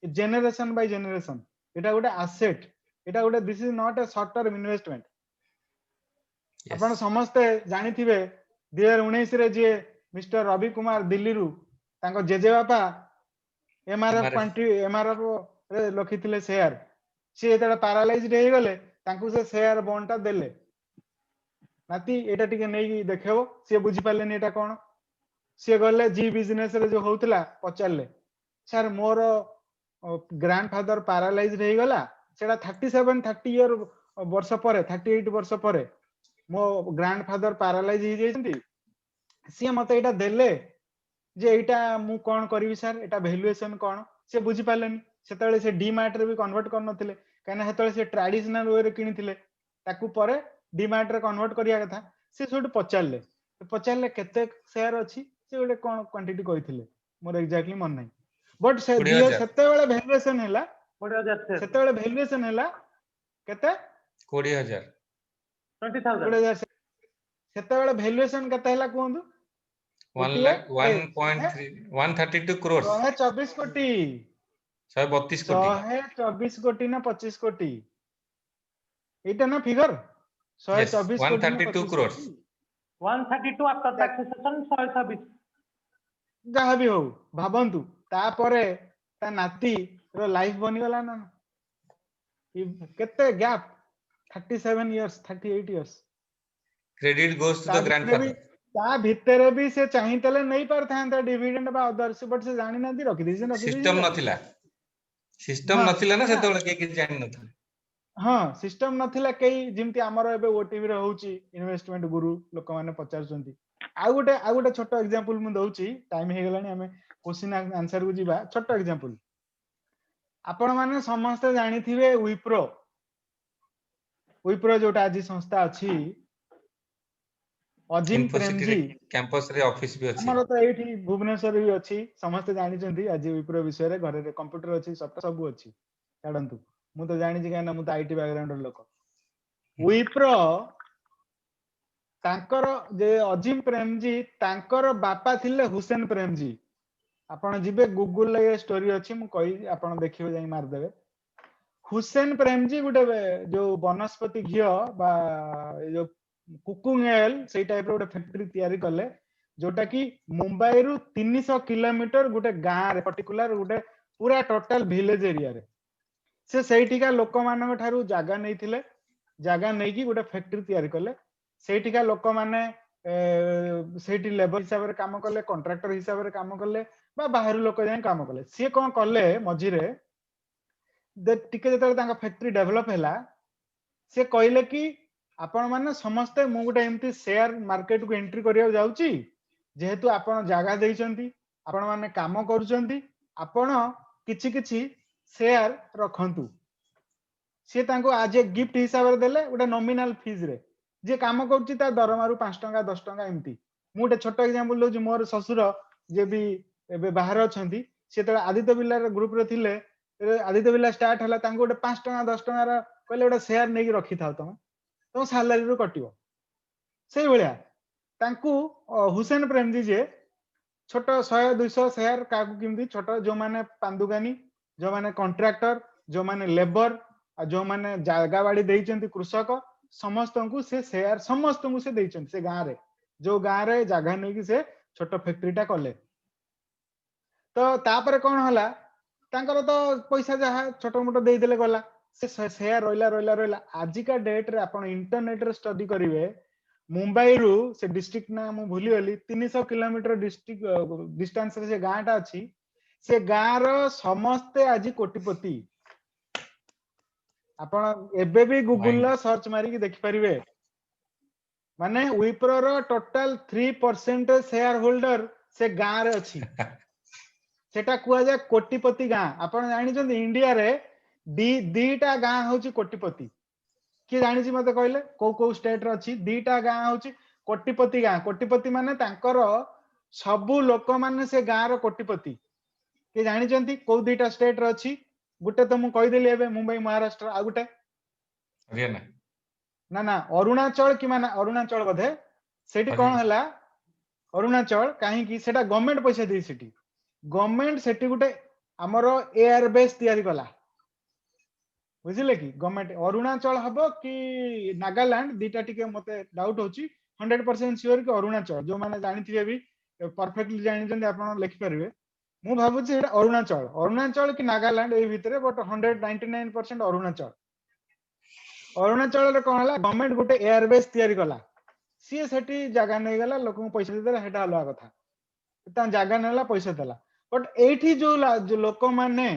generation by generation एटा गुटे एसेट एटा गुटे this is not a short term investment आपण समस्ते जानिथिबे 2019 रे जे मिस्टर रवि कुमार दिल्ली रु तांको जेजे बापा एमआरएफ क्वांटी एमआरएफ रे लखिथिले शेयर से एतडा पैरालाइज्ड हे गले तांको से शेयर बॉन्डटा देले नाती एटा टिके नै देखियो से बुझी पालेनी एटा कोन से गले जी बिजनेस रे जो होतला पचारले सर मोर ग्रैंडफादर पैरालाइज्ड हे गला सेडा 37 30 इयर वर्ष परे 38 वर्ष परे मो ग्रैंडफादर पैरालाइज हे जेंती से मते एटा देले जे एटा मु कोन करबी सर एटा वैल्यूएशन कोन से बुझी पालेनी सेतले से डीमार्ट रे भी कन्वर्ट कर नथिले काना हेतले से ट्रेडिशनल वे रे किनिथिले ताकू परे डीमार्ट रे कन्वर्ट करिया कथा से सोड पचारले केते शेयर अछि से गोटे कोन क्वांटिटी कहिथिले मोर एग्जैक्टली मन नै बट से सेतेबेले वैल्यूएशन हैला 20,000 सेतेबेले वैल्यूएशन हैला केते 20,000 20,000 सेतेबेले वैल्यूएशन केते हैला कोंदु 132 crores 124 कोटी 132 कोटी 124 कोटी ना 25 कोटी एटा ना फिगर 124 कोटी 132 crores 132 आफ्टर टैक्सेशन 126 जहाँ भी हो भाबंतु तापरे ता नाती रो लाइफ बनी गला ना केते gap 37 years 38 years credit goes to the grandfather ता भितरे भी से चाहितले नहीं पर था डिविडेंड बा अदर्स बट से जानि नांती रखि दी सिस्टम नथिला ना सेतोले के कि जानि नथिला हां सिस्टम नथिला कई जिमती हमर एबे ओटीवी रे होउची इन्वेस्टमेंट गुरु लोक माने पचार चंती आ गोटे छोटो एग्जांपल मु दउची टाइम हे गेलानी हमें क्वेश्चन आंसर को जीवा छोटो एग्जांपल आपण माने समस्त जानि थिबे विप्रो जोटा आज संस्था अछि अजिम प्रेमजी कैंपस रे ऑफिस भी अछि हमर तो एठी भुवनेश्वर भी अछि समस्त जानि चंती आज विप्रो विषय रे घरे रे कंप्यूटर अछि सब अछि छाडंतु मु तो जानि जे ना मु तो आईटी बैकग्राउंड लोक विप्रो तांकर जे अजिम प्रेमजी तांकर बापा थिले हुसैन प्रेमजी आपण जिबे गूगल ले स्टोरी अछि मु कहि आपण देखिबे जाई मार देबे हुसैन प्रेमजी गुटे जो वनस्पति घियो बा जो कुकिंग ऑयल सेई टाइप रो फैक्ट्री तयारी करले जोटा कि मुंबई रु 300 किलोमीटर गुटे गां रे पर्टिकुलर गुटे पूरा टोटल विलेज एरिया रे से सेठिका लोक मानक ठारू जागा नैथिले जागा नै कि गुटे फैक्ट्री तयारी करले सेठिका लोक माने सेठी लेबर हिसाब रे काम करले कॉन्ट्रैक्टर हिसाब रे काम करले बा बाहर लोक जाय काम करले से कोन करले मझिरे दे टिके जतले तांका फैक्ट्री डेवलप हैला से कहले कि आपण माने समस्त मु गुटे एमती शेयर मार्केट को एंट्री करिया जाउची जेहेतु आपण जागा देइचंती आपण माने काम करूचंती आपण किछि किछि शेयर रखंतु से तांको आज ए गिफ्ट हिसाब रे देले गुटे नॉमिनल फीस रे जे काम करूची ता दरमा रु 5 टका 10 टका एमती मु गुटे छोटो एग्जांपल दउची मोर ससुर जे भी एबे बाहर अछंती से त आदित्य बिर्ला ग्रुप रे थिले आदित्य बिर्ला स्टार्ट हला तांको गुटे 5 टका 10 टका रा कहले गुटे शेयर नै रखि थाओ तो सैलरी रु कटिवो सेई भलिया तांकू हुसैन प्रेमजी जे छोटो 100 200 शेयर काकू किमती छोटो जो माने पांदुगानी जो माने कॉन्ट्रैक्टर जो माने लेबर जो माने जागा बाड़ी देइचंती कृषक समस्त को से शेयर समस्त को से देइचंती से गां रे जो गां रे जागा नै कि से छोटो फैक्ट्रीटा कले तो तापर कोन हला तांकर तो पैसा जहा छोटो मोटो देइ देले गला से शेयर रोइला आजिका डेट रे आपण इंटरनेट रे स्टडी करिवे मुंबई रु से डिस्ट्रिक्ट ना मु भूली गली 300 किलोमीटर डिस्ट्रिक्ट डिस्टेंस रे से गांटा अछि से गां रो समस्त आज कोटिपति आपण एबे भी गूगल ला सर्च मारी कि देखि परिवे माने विप्रो रो टोटल 3% शेयर होल्डर से गां रे अछि सेटा कुआ जाय कोटिपति गां आपण जानि छथि इंडिया रे दीटा गां होची कोटिपति कि जानि छी मते कहले को स्टेट रे अछि दीटा गां होची कोटिपति माने तांकर सबु लोक माने से गां रो कोटिपति के जानिचंती को दुईटा स्टेट रे अछि गुटे तो मु कहि देली एबे मुंबई महाराष्ट्र आ गुटे हरियाणा ना ना अरुणाचल कि माने अरुणाचल बधे सेठी कोन हरियाणा हला अरुणाचल काहे कि सेटा गवर्नमेंट पैसा देई सेठी गवर्नमेंट सेठी गुटे हमरो एयर बेस तयारी कला बुझिले कि गवर्नमेंट अरुणाचल हबो कि नागालैंड दीटा टिके मते डाउट होची 100% श्योर कि अरुणाचल जो माने जानिथिबे भी परफेक्टली जानिचंदी आपण लिखि परिबे मु भाबुची एटा अरुणाचल अरुणाचल कि नागालैंड ए भितरे बट 199% अरुणाचल अरुणाचल रे कोन हला गवर्नमेंट गुटे एयर बेस तयारी कला सी सेठी जगह नै गला लोक पैसा देला हेटा अलग कथा ता जगह नेला पैसा देला बट एठी जो लोक माने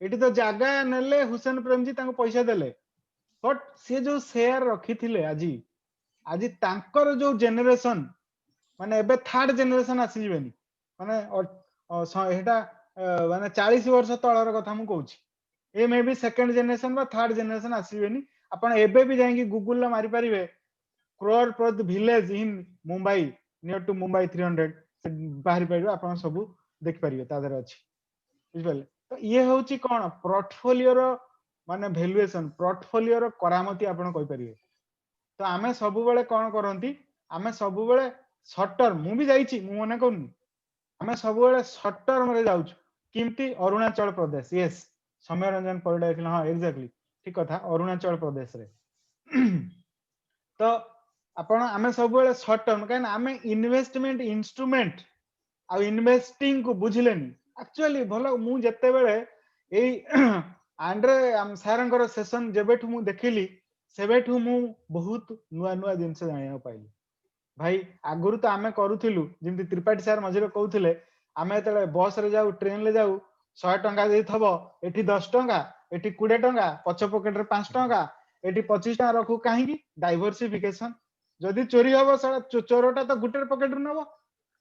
एठी तो जगह नेले हुसैन प्रेम जी तांको पैसा देले बट से जो शेयर रखिथिले आजी आजी तांकर जो जनरेशन माने एबे थर्ड जनरेशन आसी जिवेनी माने हेटा माने 40 वर्ष तळर कथा मु कहूची ए मे बी सेकंड जनरेशन बा थर्ड जनरेशन आसीवेनी आपण एबे भी जाईकी गूगल ला मारी परिबे क्रोरपद village in Mumbai near to Mumbai 300 बाहरी परिबे आपण सब देख परिबे तादर अछि बुझले तो ये होची कोन पोर्टफोलियो रो माने वैल्यूएशन पोर्टफोलियो रो करामती आपण कहि परिबे तो आमे सब बेले कोन करंती आमे सब बेले शॉर्ट टर्म मु भी जाईची मु मने कोनी आमे सब बेले शॉर्ट टर्म रे जाउछु किमती अरुणाचल प्रदेश यस समय रंजन परिडा देखला हां एग्जैक्टली ठीक कथा अरुणाचल प्रदेश रे तो आपण आमे सब बेले शॉर्ट टर्म कान आमे इन्वेस्टमेंट इंस्ट्रूमेंट आ इन्वेस्टिंग को बुझिलेनी एक्चुअली भलो मु जत्ते बेले एई आंड्रे हम सारंकर सेशन जेबेठु मु देखिली सेबेठु मु बहुत नुआ नुआ जिंस जानिया पाइली भाई आगुरु तो आमे करूथिलु जिंति त्रिपाठी सर मझिरे कहउथिले आमे तले बस रे जाऊ ट्रेन ले जाऊ 100 टंका देई थबो एठी 10 टंका एठी 20 टंका पछ पॉकेट रे 5 टंका एठी 25 टंका रखू काहे की डाइवर्सिफिकेशन जदी चोरी हबो साला चोरटा तो गुटे पॉकेट रे नबो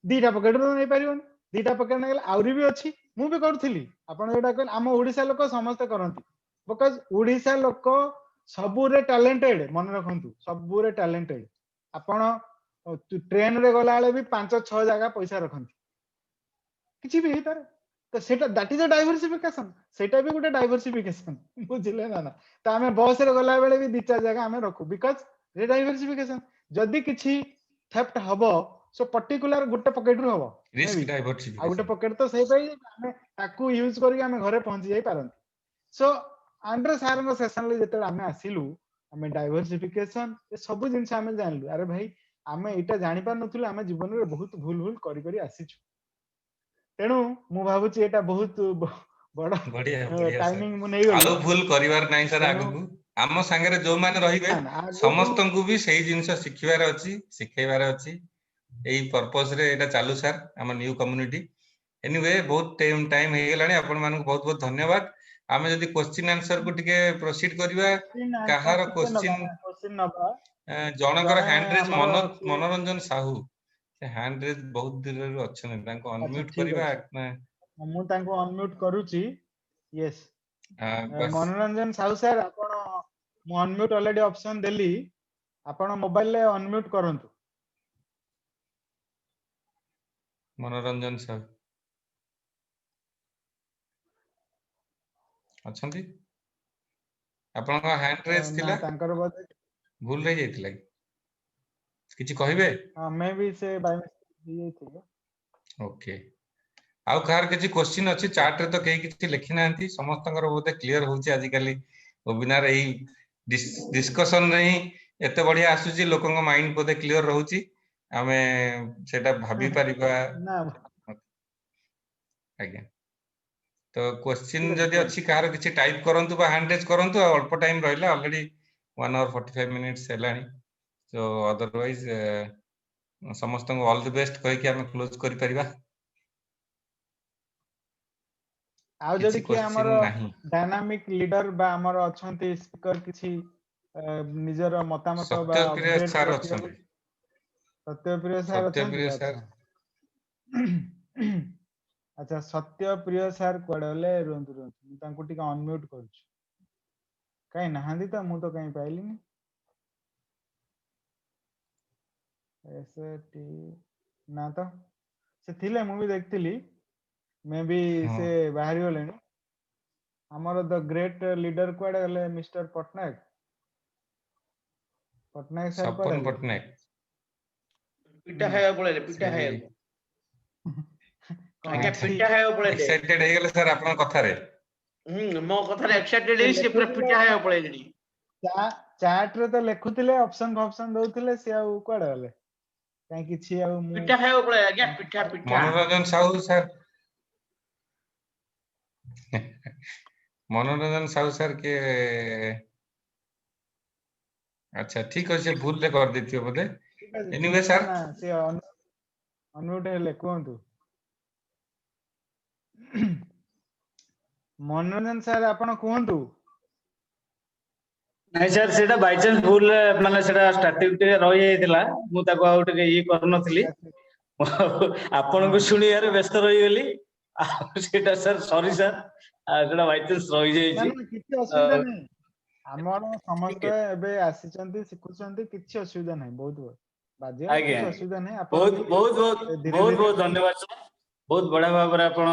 दीटा पॉकेट रे नै परिबन दीटा पॉकेट नै गेला आउरी भी अछि मु भी करथिली आपण एटा कहन हम ओडिसा लोक समस्त करंती बिकॉज़ ओडिसा लोक सबुरे टैलेंटेड मन रखंतु सबुरे टैलेंटेड आपण ट्रेन रे गला वाले भी 5-6 जगह पैसा रखंती किछि भी हेतर तो सेटा दैट इज अ डाइवर्सिफिकेशन सेटा भी गुटे डाइवर्सिफिकेशन बुझिले ना ना तो हमें बस रे गला बेले भी 2-4 जगह हमें रखू बिकॉज़ रे डाइवर्सिफिकेशन जदी किछि थेफ्ट हबो सो पर्टिकुलर गुटे पॉकेट रू हबो रिस्क आ गुटे डाइवर्सिफिकेशन पॉकेट तो सही पाई हमें ताकू यूज करी हमें घरे पहुंची जाई पारंती सो आंड्रे सार नो सेशन ले जते हमें आसिलु हमें डाइवर्सिफिकेशन ये सब जिंस हमें जानलु अरे भाई आमे एटा जानि पार नथुलु आमे जीवन रे बहुत भूल भूल करी करी आसीछु तेणु मु भाबुची एटा बहुत बड़ बढ़िया बढ़िया सर टाइमिंग मु नै गली आलो भूल करिवार नाही सर तेणु आगु आम संगे जो माने रहिबे ना ना आगु समस्तंकु भी सही जिंस शिखिबार अछि शिखैबार अछि एई पर्पस रे एटा चालू सर हम न्यू कम्युनिटी एनीवे बहुत टाइम हे गेलानी आपण मानको बहुत बहुत धन्यवाद आमे जदी क्वेश्चन आंसर को टिके प्रोसीड करिवा क्वेश्चन आंसर काहार टिके नबा क्वेश्चन क्वेश्चन नबा जनकर जणे हैंड रेज हमर से मनोरंजन साहू से हैंड रेज बहुत दूर रे अछन तांको अच्छा अनम्यूट ठीक करिवा अछि मु तांको अनम्यूट करूची यस बस मनोरंजन साहू सर आपण मु अनम्यूट ऑलरेडी ऑप्शन देली आपण मोबाइल ले अनम्यूट करंतु मनोरंजन साहू अछंती आपनका हैंड रेज ना थिला तांकर बोधे भूल रही जाइतिला किछि कहिबे मैं भी से बाय मिस्टेक दिए थे ओके आउ कार किछि क्वेश्चन अछि चार्ट रे तो केही किछि लिखि नांती समस्तंकर बोधे क्लियर होउछि आज काली वेबिनार एही डिस्कशन रे ही एते बढ़िया आसुछि लोकंक माइंड बोधे क्लियर रहउछि आमे सेटा भाबी परिबा ना आज्ञा तो क्वेश्चन ठीक जदि कुहନ୍ତୁ अछि कार किछि टाइप करंतु बा हैंड रेज करंतु अल्प टाइम रहिला ऑलरेडी 1 आवर 45 मिनिट्स हेलानी सो अदरवाइज समस्तंक ऑल द बेस्ट कहि कि हमें क्लोज करि परिबा आउ जदि किछि कि क्वेश्चन हमर नाही डायनामिक लीडर बा हमर अछंती स्पीकर किछि निजर मतामत बा सत्यप्रिय अपडेट सार रखियो अछंती सत्यप्रिय सर अछंती सत्यप्रिय सार अच्छा अच्छा सत्यप्रिय सर कोडले रुंतु रुंतु मु तांको टिका अनम्यूट करूछु काई नहांदी त मु तो काई पाइलिनी ऐसे टी ना तो से थिले मु भी देखतिली मे बी हाँ। से बाहरी गले हमर द ग्रेट लीडर कुआडे गले मिस्टर पटनायक पटनायक सर कुआडे सपन गले पटनायक ପିଠା ଖାଇବାକୁ ପଳେଇଲେ ପିଠା ସେ ଖାଇବାକୁ କଣ ଆଜ୍ଞା ଅଛି? ପିଠା ଖାଇବାକୁ ପଳେଇଲେ ଏକ୍ସାଇଟେଡ ହେଇଗଲେ ସାର୍ ଆପଣଙ୍କ କଥାରେ। ମୋ କଥାରେ ଏକ୍ସାଇଟେଡ ହେଇ ସେ ପୁରା ପିଠା ଖାଇବାକୁ ପଳେଇଲେଣି ଚାଟ୍ ରେ ତ ଲେଖୁଥିଲେ ଅପସନ ଦଉଥିଲେ ସେ ଆଉ କୁଆଡେ ଗଲେ କାଇଁ କିଛି ଆଉ ମୁଁ ପିଠା ଖାଇବାକୁ ପଳେଇଲେ ଆଜ୍ଞା ପିଠା ପିଠା ମନୋରଞ୍ଜନ ସାହୁ ସାର୍ ମନୋରଞ୍ଜନ ସାହୁ ସାର୍ କିଏ? ଆଚ୍ଛା ଠିକ ଅଛି, ସେ ଭୁଲରେ କରିଦେଇଥିବ ବୋଧେ। ଠିକ ଅଛି ଏନିୱେ ନା ସାର୍ ନା ସେ ଅନମ୍ୟୁଟ ହେଲେ କୁହନ୍ତୁ। ମନୋରଞ୍ଜନ ସାର୍ ଆପଣ କୁହନ୍ତୁ। ନାଇଁ ସାର୍ ସେଇଟା ବାଇଚାନ୍ସ ଭୁଲ ମାନେ ସେଟା ଷ୍ଟାର୍ଟିଂ ଟିକେ ରହିଯାଇଥିଲା, ମୁଁ ତାକୁ ଆଉ ଟିକେ ଇଏ କରୁନଥିଲି, ଆପଣଙ୍କୁ ଶୁଣିବାରେ ବ୍ୟସ୍ତ ରହିଗଲି। ଆଉ ସେଇଟା ସାର୍ ସରି ସାର୍, ସେଟା ବାଇଚାନ୍ସ ନା ରହିଯାଇଛି। ନା କିଛି ଅସୁବିଧା ନାହିଁ, ଆମର ସମସ୍ତେ ଠିକ ଏବେ ଆସିଛନ୍ତି ଶିଖୁଛନ୍ତି, କିଛି ଅସୁବିଧା ନାହିଁ, ବହୁତ ବାଜିବ ଆଜ୍ଞା କିଛି ଅସୁବିଧା ନାହିଁ। ଆପଣ ବହୁତ ବି ବହୁତ ବହୁତ ଧୀରେ ବହୁତ ଧୀରେ ବହୁତ ଧନ୍ୟବାଦ ସାର୍, ବହୁତ ବଢିଆ ଭାବରେ ଆପଣ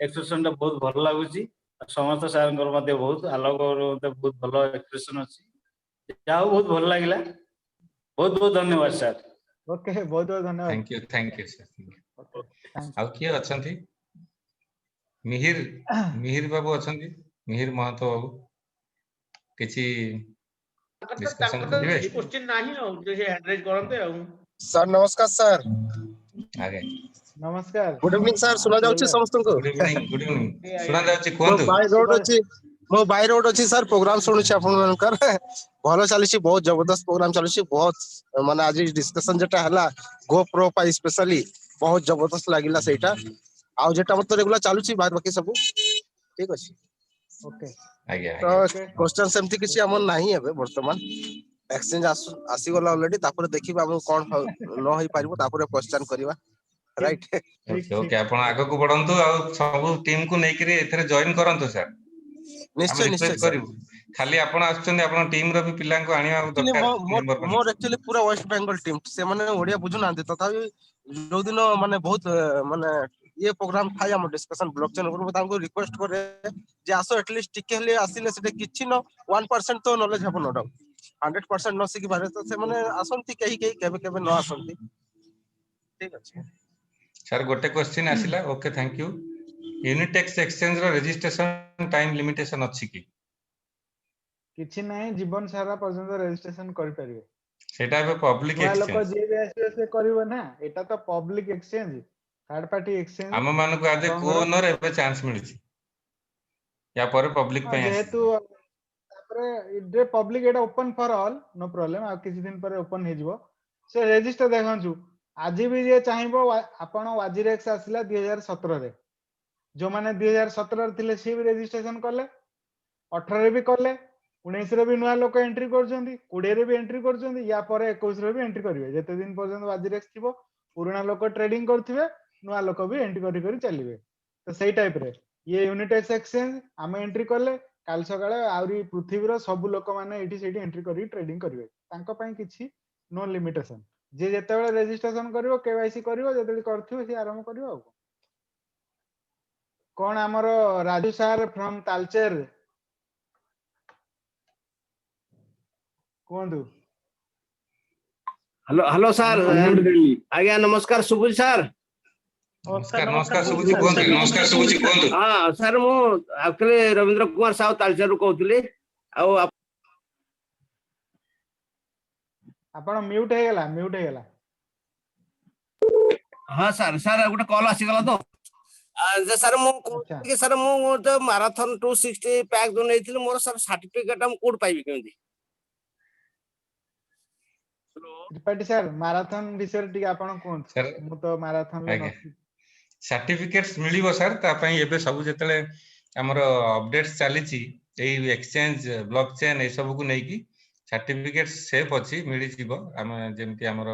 ଏକ୍ସପ୍ରେସନ ଟା ବହୁତ ଭଲ ଲାଗୁଛି। ସମସ୍ତ ସାର୍ଙ୍କର ମଧ୍ୟ ବହୁତ ଆଲୋକର ମଧ୍ୟ ବହୁତ ଭଲ ଏକ୍ସପ୍ରେସନ ଅଛି, ଯାହା ହଉ ବହୁତ ଭଲ ଲାଗିଲା, ବହୁତ ବହୁତ ଧନ୍ୟବାଦ ସାର୍। ଓକେ ବହୁତ ବହୁତ ଧନ୍ୟବାଦ। Thank you sir. Okay thank ଆଉ କିଏ ଅଛନ୍ତି? ମିହିର ବାବୁ ଅଛନ୍ତି, ମିହିର ମହାତ ବାବୁ କିଛି ଡିସ୍କସନ ତାଙ୍କର ତ କରିବେ? କିଛି କ୍ୱେଶ୍ଚିନ୍ ନାହିଁ ଆଉ ସେ ହ୍ୟାଣ୍ଡ ରାଇଜ କରନ୍ତେ ଆଉ ସାର୍ ନମସ୍କାର ସାର୍। ଆଜ୍ଞା ନମସ୍କାର। ଗୁଡ ଇଭିନିଂ ସାର୍, ଶୁଣା ଯାଉଛି ଆସିଗଲେ। ସମସ୍ତଙ୍କୁ? ଗୁଡ ଇଭିନିଂ ଶୁଣା ଯାଉଛି, ମୋ କୁହନ୍ତୁ। ବାଇ ରୋଡ ଅଛି, ମୋ ବାଇ ରୋଡ ଅଛି ସାର୍, ପ୍ରୋଗ୍ରାମ ଶୁଣୁଛି ଆପଣମାନଙ୍କର। ଭଲ ଚାଲିଛି, ବହୁତ ଜବରଦସ୍ତ ପ୍ରୋଗ୍ରାମ ଚାଲିଛି, ବହୁତ ମାନେ ଆଜି ଡିସ୍କସନ ଯେଟା ହେଲା ଗୋ ପ୍ରୋ ପାଇଁ ସ୍ପେଶାଲି ବହୁତ ଜବରଦସ୍ତ ଲାଗିଲା ସେଇଟା। ଆଉ ଯେଟା ମତେ ରେଗୁଲାର ଚାଲୁଛି ବାକି ସବୁ ଠିକ ଅଛି। ଓକେ ଆଜ୍ଞା ତ ଆଜ୍ଞା କ୍ୱେଶ୍ଚନ ସେମିତି କିଛି ଆମର ନାହିଁ ଏବେ ବର୍ତ୍ତମାନ। ଏକ୍ସଚେଞ୍ଜ ଆସିଗଲା ଅଲରେଡି, ତାପରେ ଦେଖିବା ଆମକୁ କଣ ନ ହେଇପାରିବ, ତାପରେ କ୍ୱେଶ୍ଚନ କରିବା, ରାଇଟ? ଠିକ ଓକେ ଠିକ ଓକେ, ଆପଣ ଆଗକୁ ବଢନ୍ତୁ ଆଉ ସବୁ ଟିମକୁ ନେଇକରି ଏଥିରେ ଜଏନ କରନ୍ତୁ ସାର୍। ଆମେ ନିଶ୍ଚୟ ନିଶ୍ଚୟ ରିକ୍ୱେଷ୍ଟ ସାର୍। କରିବୁ, ଖାଲି ଆପଣ ଆସୁଛନ୍ତି, ଆପଣ ଟିମର ବି ପିଲାଙ୍କୁ ଆଣିବା ଆକ୍ଚୁଆଲି ଦରକାର ମେମ୍ବର ମୋର ମାନଙ୍କୁ। ଆକ୍ଚୁଆଲି ପୁରା ୱେଷ୍ଟ ବେଙ୍ଗଲ ଟିମ୍, ସେମାନେ ଓଡିଆ ବୁଝୁନାହାନ୍ତି, ତଥାପି ଯୋଉଦିନ ମାନେ ବହୁତ ମାନେ ଇଏ ପ୍ରୋଗ୍ରାମ ଥାଏ ଆମ ଡିସ୍କସନ ବ୍ଲକ ଚେନ୍ ଉପରୁ, ମୁଁ ତାଙ୍କୁ ରିକ୍ୱେଷ୍ଟ କରେ ଯେ ଆସ ଏଟଲିଷ୍ଟ ଟିକେ ହେଲେ ଆସିଲେ, ସେଟା କିଛି ନ 1% ତ ନଲେଜ ହବ, ନ ଡାଉଟ 100% ନ ଶିଖିପାରେ ତ ସେମାନେ ଆସନ୍ତି, କେହି କେହି କେବେ କେବେ ନ ଆସନ୍ତି, ଠିକ ଅଛି। ସାର୍ ଗୋଟେ କ୍ୱେଶ୍ଚିନ୍ ଆସିଲା, ଓକେ ଥ୍ୟାଙ୍କ ୟୁ। ୟୁନିଟେକ୍ସ ଏକ୍ସଚେଞ୍ଜ ର ରେଜିଷ୍ଟ୍ରେସନ ଟାଇମ ଲିମିଟେସନ ଅଛି କି? କିଛି ନାହିଁ, ଜୀବନ ସାରା ପର୍ଯ୍ୟନ୍ତ ରେଜିଷ୍ଟ୍ରେସନ କରିପାରିବେ। ସେଇଟା ଏବେ ପବ୍ଲିକ ନୂଆ ଲୋକ ଏକ୍ସଚେଞ୍ଜ, ଯିଏ ବି ଆସିବ ସେ କରିବ ନା, ଏଟା ତ public exchange, third party exchange. ଆମ ମାନଙ୍କୁ ଆଜ ଏ ଆପଣଙ୍କର କୋ-ଓନର ଏବେ ଚାନ୍ସ ମିଳିଛି, ୟା ପରେ ପବ୍ଲିକ ହଁ ପାଇଁ ଯେହେତୁ ଆସିଯିବ। ତାପରେ ପବ୍ଲିକ ଏଟା open for all, no problem, ଆଉ କିଛି ଦିନ ପରେ ଓପନ ହେଇଯିବ। ସେ ରେଜିଷ୍ଟର ଦେଖନ୍ତୁ, ଆଜି ବି ଯିଏ ଚାହିଁବ, ଆପଣ ୱାଜିରେକ୍ସ ଆସିଲା 2017ରେ, ଯୋଉମାନେ 2017ରେ ଥିଲେ ସିଏ ବି ରେଜିଷ୍ଟ୍ରେସନ କଲେ, 18ରେ ବି କଲେ, 19ରେ ବି ନୂଆ ଲୋକ ଏଣ୍ଟ୍ରି କରୁଛନ୍ତି, 20ରେ ବି ଏଣ୍ଟ୍ରି କରୁଛନ୍ତି, ୟା ପରେ 21ରେ ବି ଏଣ୍ଟ୍ରି କରିବେ। ଯେତେ ଦିନ ପର୍ଯ୍ୟନ୍ତ ୱାଜିରେକ୍ସ ଥିବ, ପୁରୁଣା ଲୋକ ଟ୍ରେଡିଂ କରୁଥିବେ, ନୂଆ ଲୋକ ବି ଏଣ୍ଟ୍ରି କରି କରି ଚାଲିବେ। ତ ସେଇ ଟାଇପରେ ଇଏ ୟୁନିଟେକ୍ସ ଏକ୍ସଚେଞ୍ଜ, ଆମେ ଏଣ୍ଟ୍ରି କଲେ, କାଲି ସକାଳେ ଆହୁରି ପୃଥିବୀର ସବୁ ଲୋକମାନେ ଏଇଠି ସେଇଠି ଏଣ୍ଟ୍ରି କରିକି ଟ୍ରେଡିଂ କରିବେ, ତାଙ୍କ ପାଇଁ କିଛି ନୋ ଲିମିଟେସନ। ଯିଏ ଯେତେବେଳେ ରେଜିଷ୍ଟ୍ରେସନ କରିବ, କେୱାଇସି କରିବ, ଯେତେବେଳେ କରିଥିବ ସିଏ ଆରମ୍ଭ କରିବ। ଆଉ କଣ ଆମର ରାଜୁ ସାର୍ ଫ୍ରମ ତାଲଚେର କୁହନ୍ତୁ। ହ୍ୟାଲୋ ହ୍ୟାଲୋ ସାର୍, ଆଜ୍ଞା ନମସ୍କାର, ଶୁଭୁଛି ସାର୍? ନମସ୍କାର ନମସ୍କାର, ଶୁଭୁଛି ଶୁଭୁଛି ସାର୍। କୁହନ୍ତୁ। ହଁ ସାର୍, ମୁଁ ଆକ୍ଚୁଆଲି ରବୀନ୍ଦ୍ର କୁମାର ସାହୁ ତାଲଚେରରୁ କହୁଥିଲି। ଆଉ ଆପଣ ମ୍ୟୁଟ ହେଇଗଲା, ମ୍ୟୁଟ ହେଇଗଲା। ହଁ ସାର୍, ସାର୍ ଗୋଟେ କଲ୍ ଆସିଗଲା ତ। ଯେ ସାର୍ ମୁଁ ଆଚ୍ଛା, କହୁଥିଲି କି ସାର୍, ମୁଁ ଯୋଉ ମାରାଥନ 260 ପ୍ୟାକ୍ ଯୋଉ ନେଇଥିଲି, ମୋର ସାର୍ ସାର୍ଟିଫିକେଟ ମୁଁ କୋଉଠି ପାଇବି କେମିତି? ତ୍ରିପାଠୀ ସାର୍ ମାରାଥନ ବିଷୟରେ ଟିକେ ଆପଣ କୁହନ୍ତୁ, ସାର୍ ମୁଁ ତ ମାରାଥନରେ ଆଜ୍ଞା, ନଥିଲି। ସାର୍ଟିଫିକେଟ୍ସ ମିଳିବ ସାର୍, ତା ପାଇଁ ଏବେ ସବୁ ଯେତେବେଳେ ଆମର ଅପଡେଟ୍ସ ଚାଲିଛି, ଏଇ ଏକ୍ସଚେଞ୍ଜ ବ୍ଲକ ଚେନ୍ ଏ ସବୁକୁ ନେଇକି ସାର୍ଟିଫିକେଟ ସେଫ୍ ଅଛି, ମିଳିଯିବ। ଆମେ ଯେମିତି ଆମର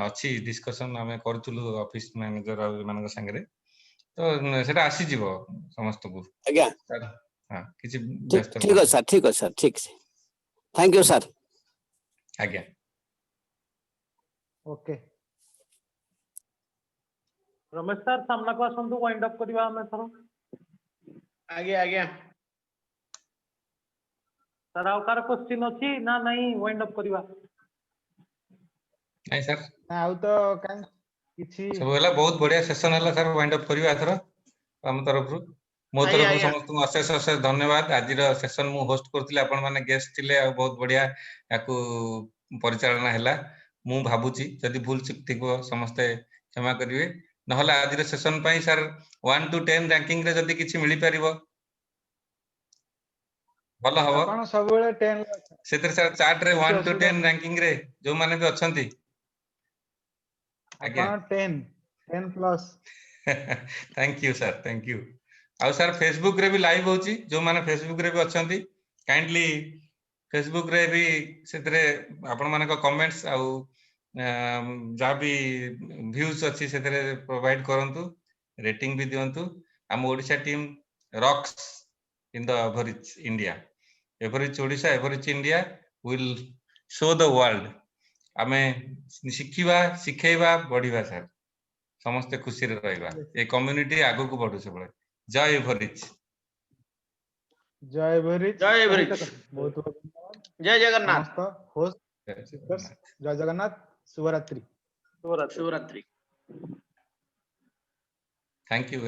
ଅଛି ଡିସ୍କସନ ଆମେ କରୁଥିଲୁ ଅଫିସ ମ୍ୟାନେଜର ଆଉ ଏମାନଙ୍କ ସାଙ୍ଗରେ, ତ ସେଟା ଆସିଯିବ ସମସ୍ତଙ୍କୁ। ଆଜ୍ଞା ହଁ, କିଛି ବ୍ୟସ୍ତ ଠିକ ଅଛି ହୁଅନ୍ତୁ। ସାର୍, ଠିକ ଅଛି ସାର୍, ଠିକ ଅଛି, ଥ୍ୟାଙ୍କ ୟୁ ସାର୍। ଆଜ୍ଞା ଓକେ, रमेश सर सामना को आसंतु वाइंड अप करबा हमें थरो आगे आगे सर आउ कार क्वेश्चन अछि ना नहीं वाइंड अप करबा नहीं सर आउ तो काई किछि सब होला बहुत बढ़िया सेशन हला सर वाइंड अप करबा एथरो हम तरफ मो आज्ञा, तरफ आज्ञा। समस्त अशेष अशेष धन्यवाद आज सेशन मु होस्ट करथिले आपण माने गेस्ट थिले आ बहुत बढ़िया याकू परिचालना हैला मु भाबुची जदि भूल चुक थिबो समस्त क्षमा करिवे नहले आज सेशन पई सर 1 टू 10 रैंकिंग रे जदि किछि मिली परिबो भलो हबो आपण सब बेले 10 सेतर सर चार्ट रे 1 टू असुविधा 10 रैंकिंग रे जो माने भी अछंती आज्ञा आपण 10 plus thank you sir thank you आ सर फेसबुक रे भी लाइव होची जो माने फेसबुक रे भी अछंती काइंडली फेसबुक रे भी सेतरे आपण माने को कमेंट्स आ जा भी व्यूज अछि सेतरे प्रोवाइड करंतु रेटिंग भी दियंतु हम Odisha team rocks in the average India average Odisha average India will show the world आमे शिखिबा सिखेबा बढ़िबा सर समस्त खुशी रे रहइबा ए कम्युनिटी आगो को बढ़ु सबले जय एवरेज जय भरी जय एवरेज बहुत बहुत धन्यवाद जय जगन्नाथ समस्त होस्ट जय जगन्नाथ शुभरात्रि शिवरात्रि थैंक यू